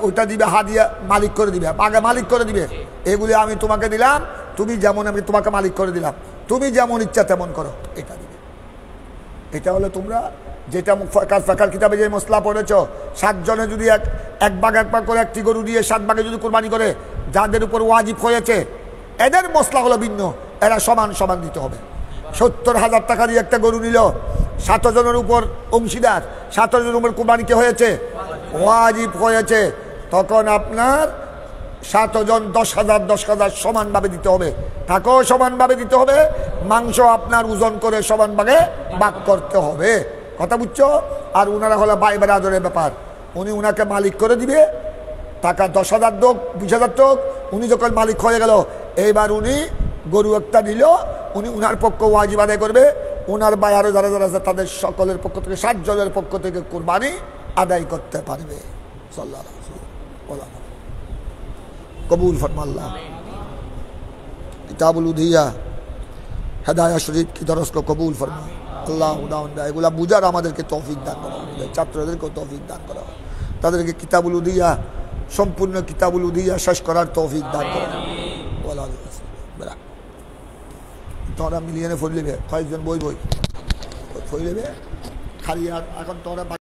ওটা দিবে হাদিয়া, মালিক করে দিবে, আগে মালিক করে দিবে। এগুলি আমি তোমাকে দিলাম, তুমি যেমন আমি তোমাকে মালিক করে দিলাম, তুমি যেমন ইচ্ছা তেমন করো, এটা দিবে। এটা হলো তোমরা যেটা ফাকার কিতাবে যে মশলা পড়েছ, 7 জনে যদি এক ভাগ করে একটি গরু দিয়ে 7 ভাগে যদি কোরবানি করে, যাদের উপর ওয়াজিব হয়েছে এদের মশলা হলো ভিন্ন, এরা সমান সমান দিতে হবে। 70,000 টাকা দিয়ে একটা গরু নিল, 7 জনের উপর অংশীদার, 7 জনের উপর কোরবানিকে হয়েছে, ওয়াজিব হয়েছে, তখন আপনার 7 জন 10,000 সমানভাবে দিতে হবে। টাকাও সমানভাবে দিতে হবে, মাংস আপনার ওজন করে সমান ভাগে ভাগ করতে হবে। কথা বুঝছো? আর উনারা হলো ভাই বেরাদরের ব্যাপার, উনি উনাকে মালিক করে দিবে, টাকা 10,000 দোক, 20,000 দোক। উনি যখন মালিক হয়ে গেল, এইবার উনি গরু একটা নিল, উনি উনার পক্ষ ওয়াজিব আদায় করবে, ওনার ভাই আরো যারা যারা আছে তাদের সকলের পক্ষ থেকে 7 জনের পক্ষ থেকে কোরবানি আদায় করতে পারবে। সাল্লাল্লাহু আলাইহি ওয়াসাল্লাম কবুল ফরমাল্লাহ। কিতাবুল উদিয়া হেদায়া শরীফ কি দরস কো কবুল ফরমা আল্লাহ। এগুলা বুঝার আমাদেরকে তৌফিক দান করা, ছাত্রদেরকেও তৌফিক দান করা, তাদেরকে কিতাবুল উদিয়া সম্পূর্ণ কিতাবুল উদিয়া শেষ করার তৌফিক দান করা। তোমরা মিলিয়ে ফেলে কয়েকজন বই ফেলে খালি। আর এখন তোমরা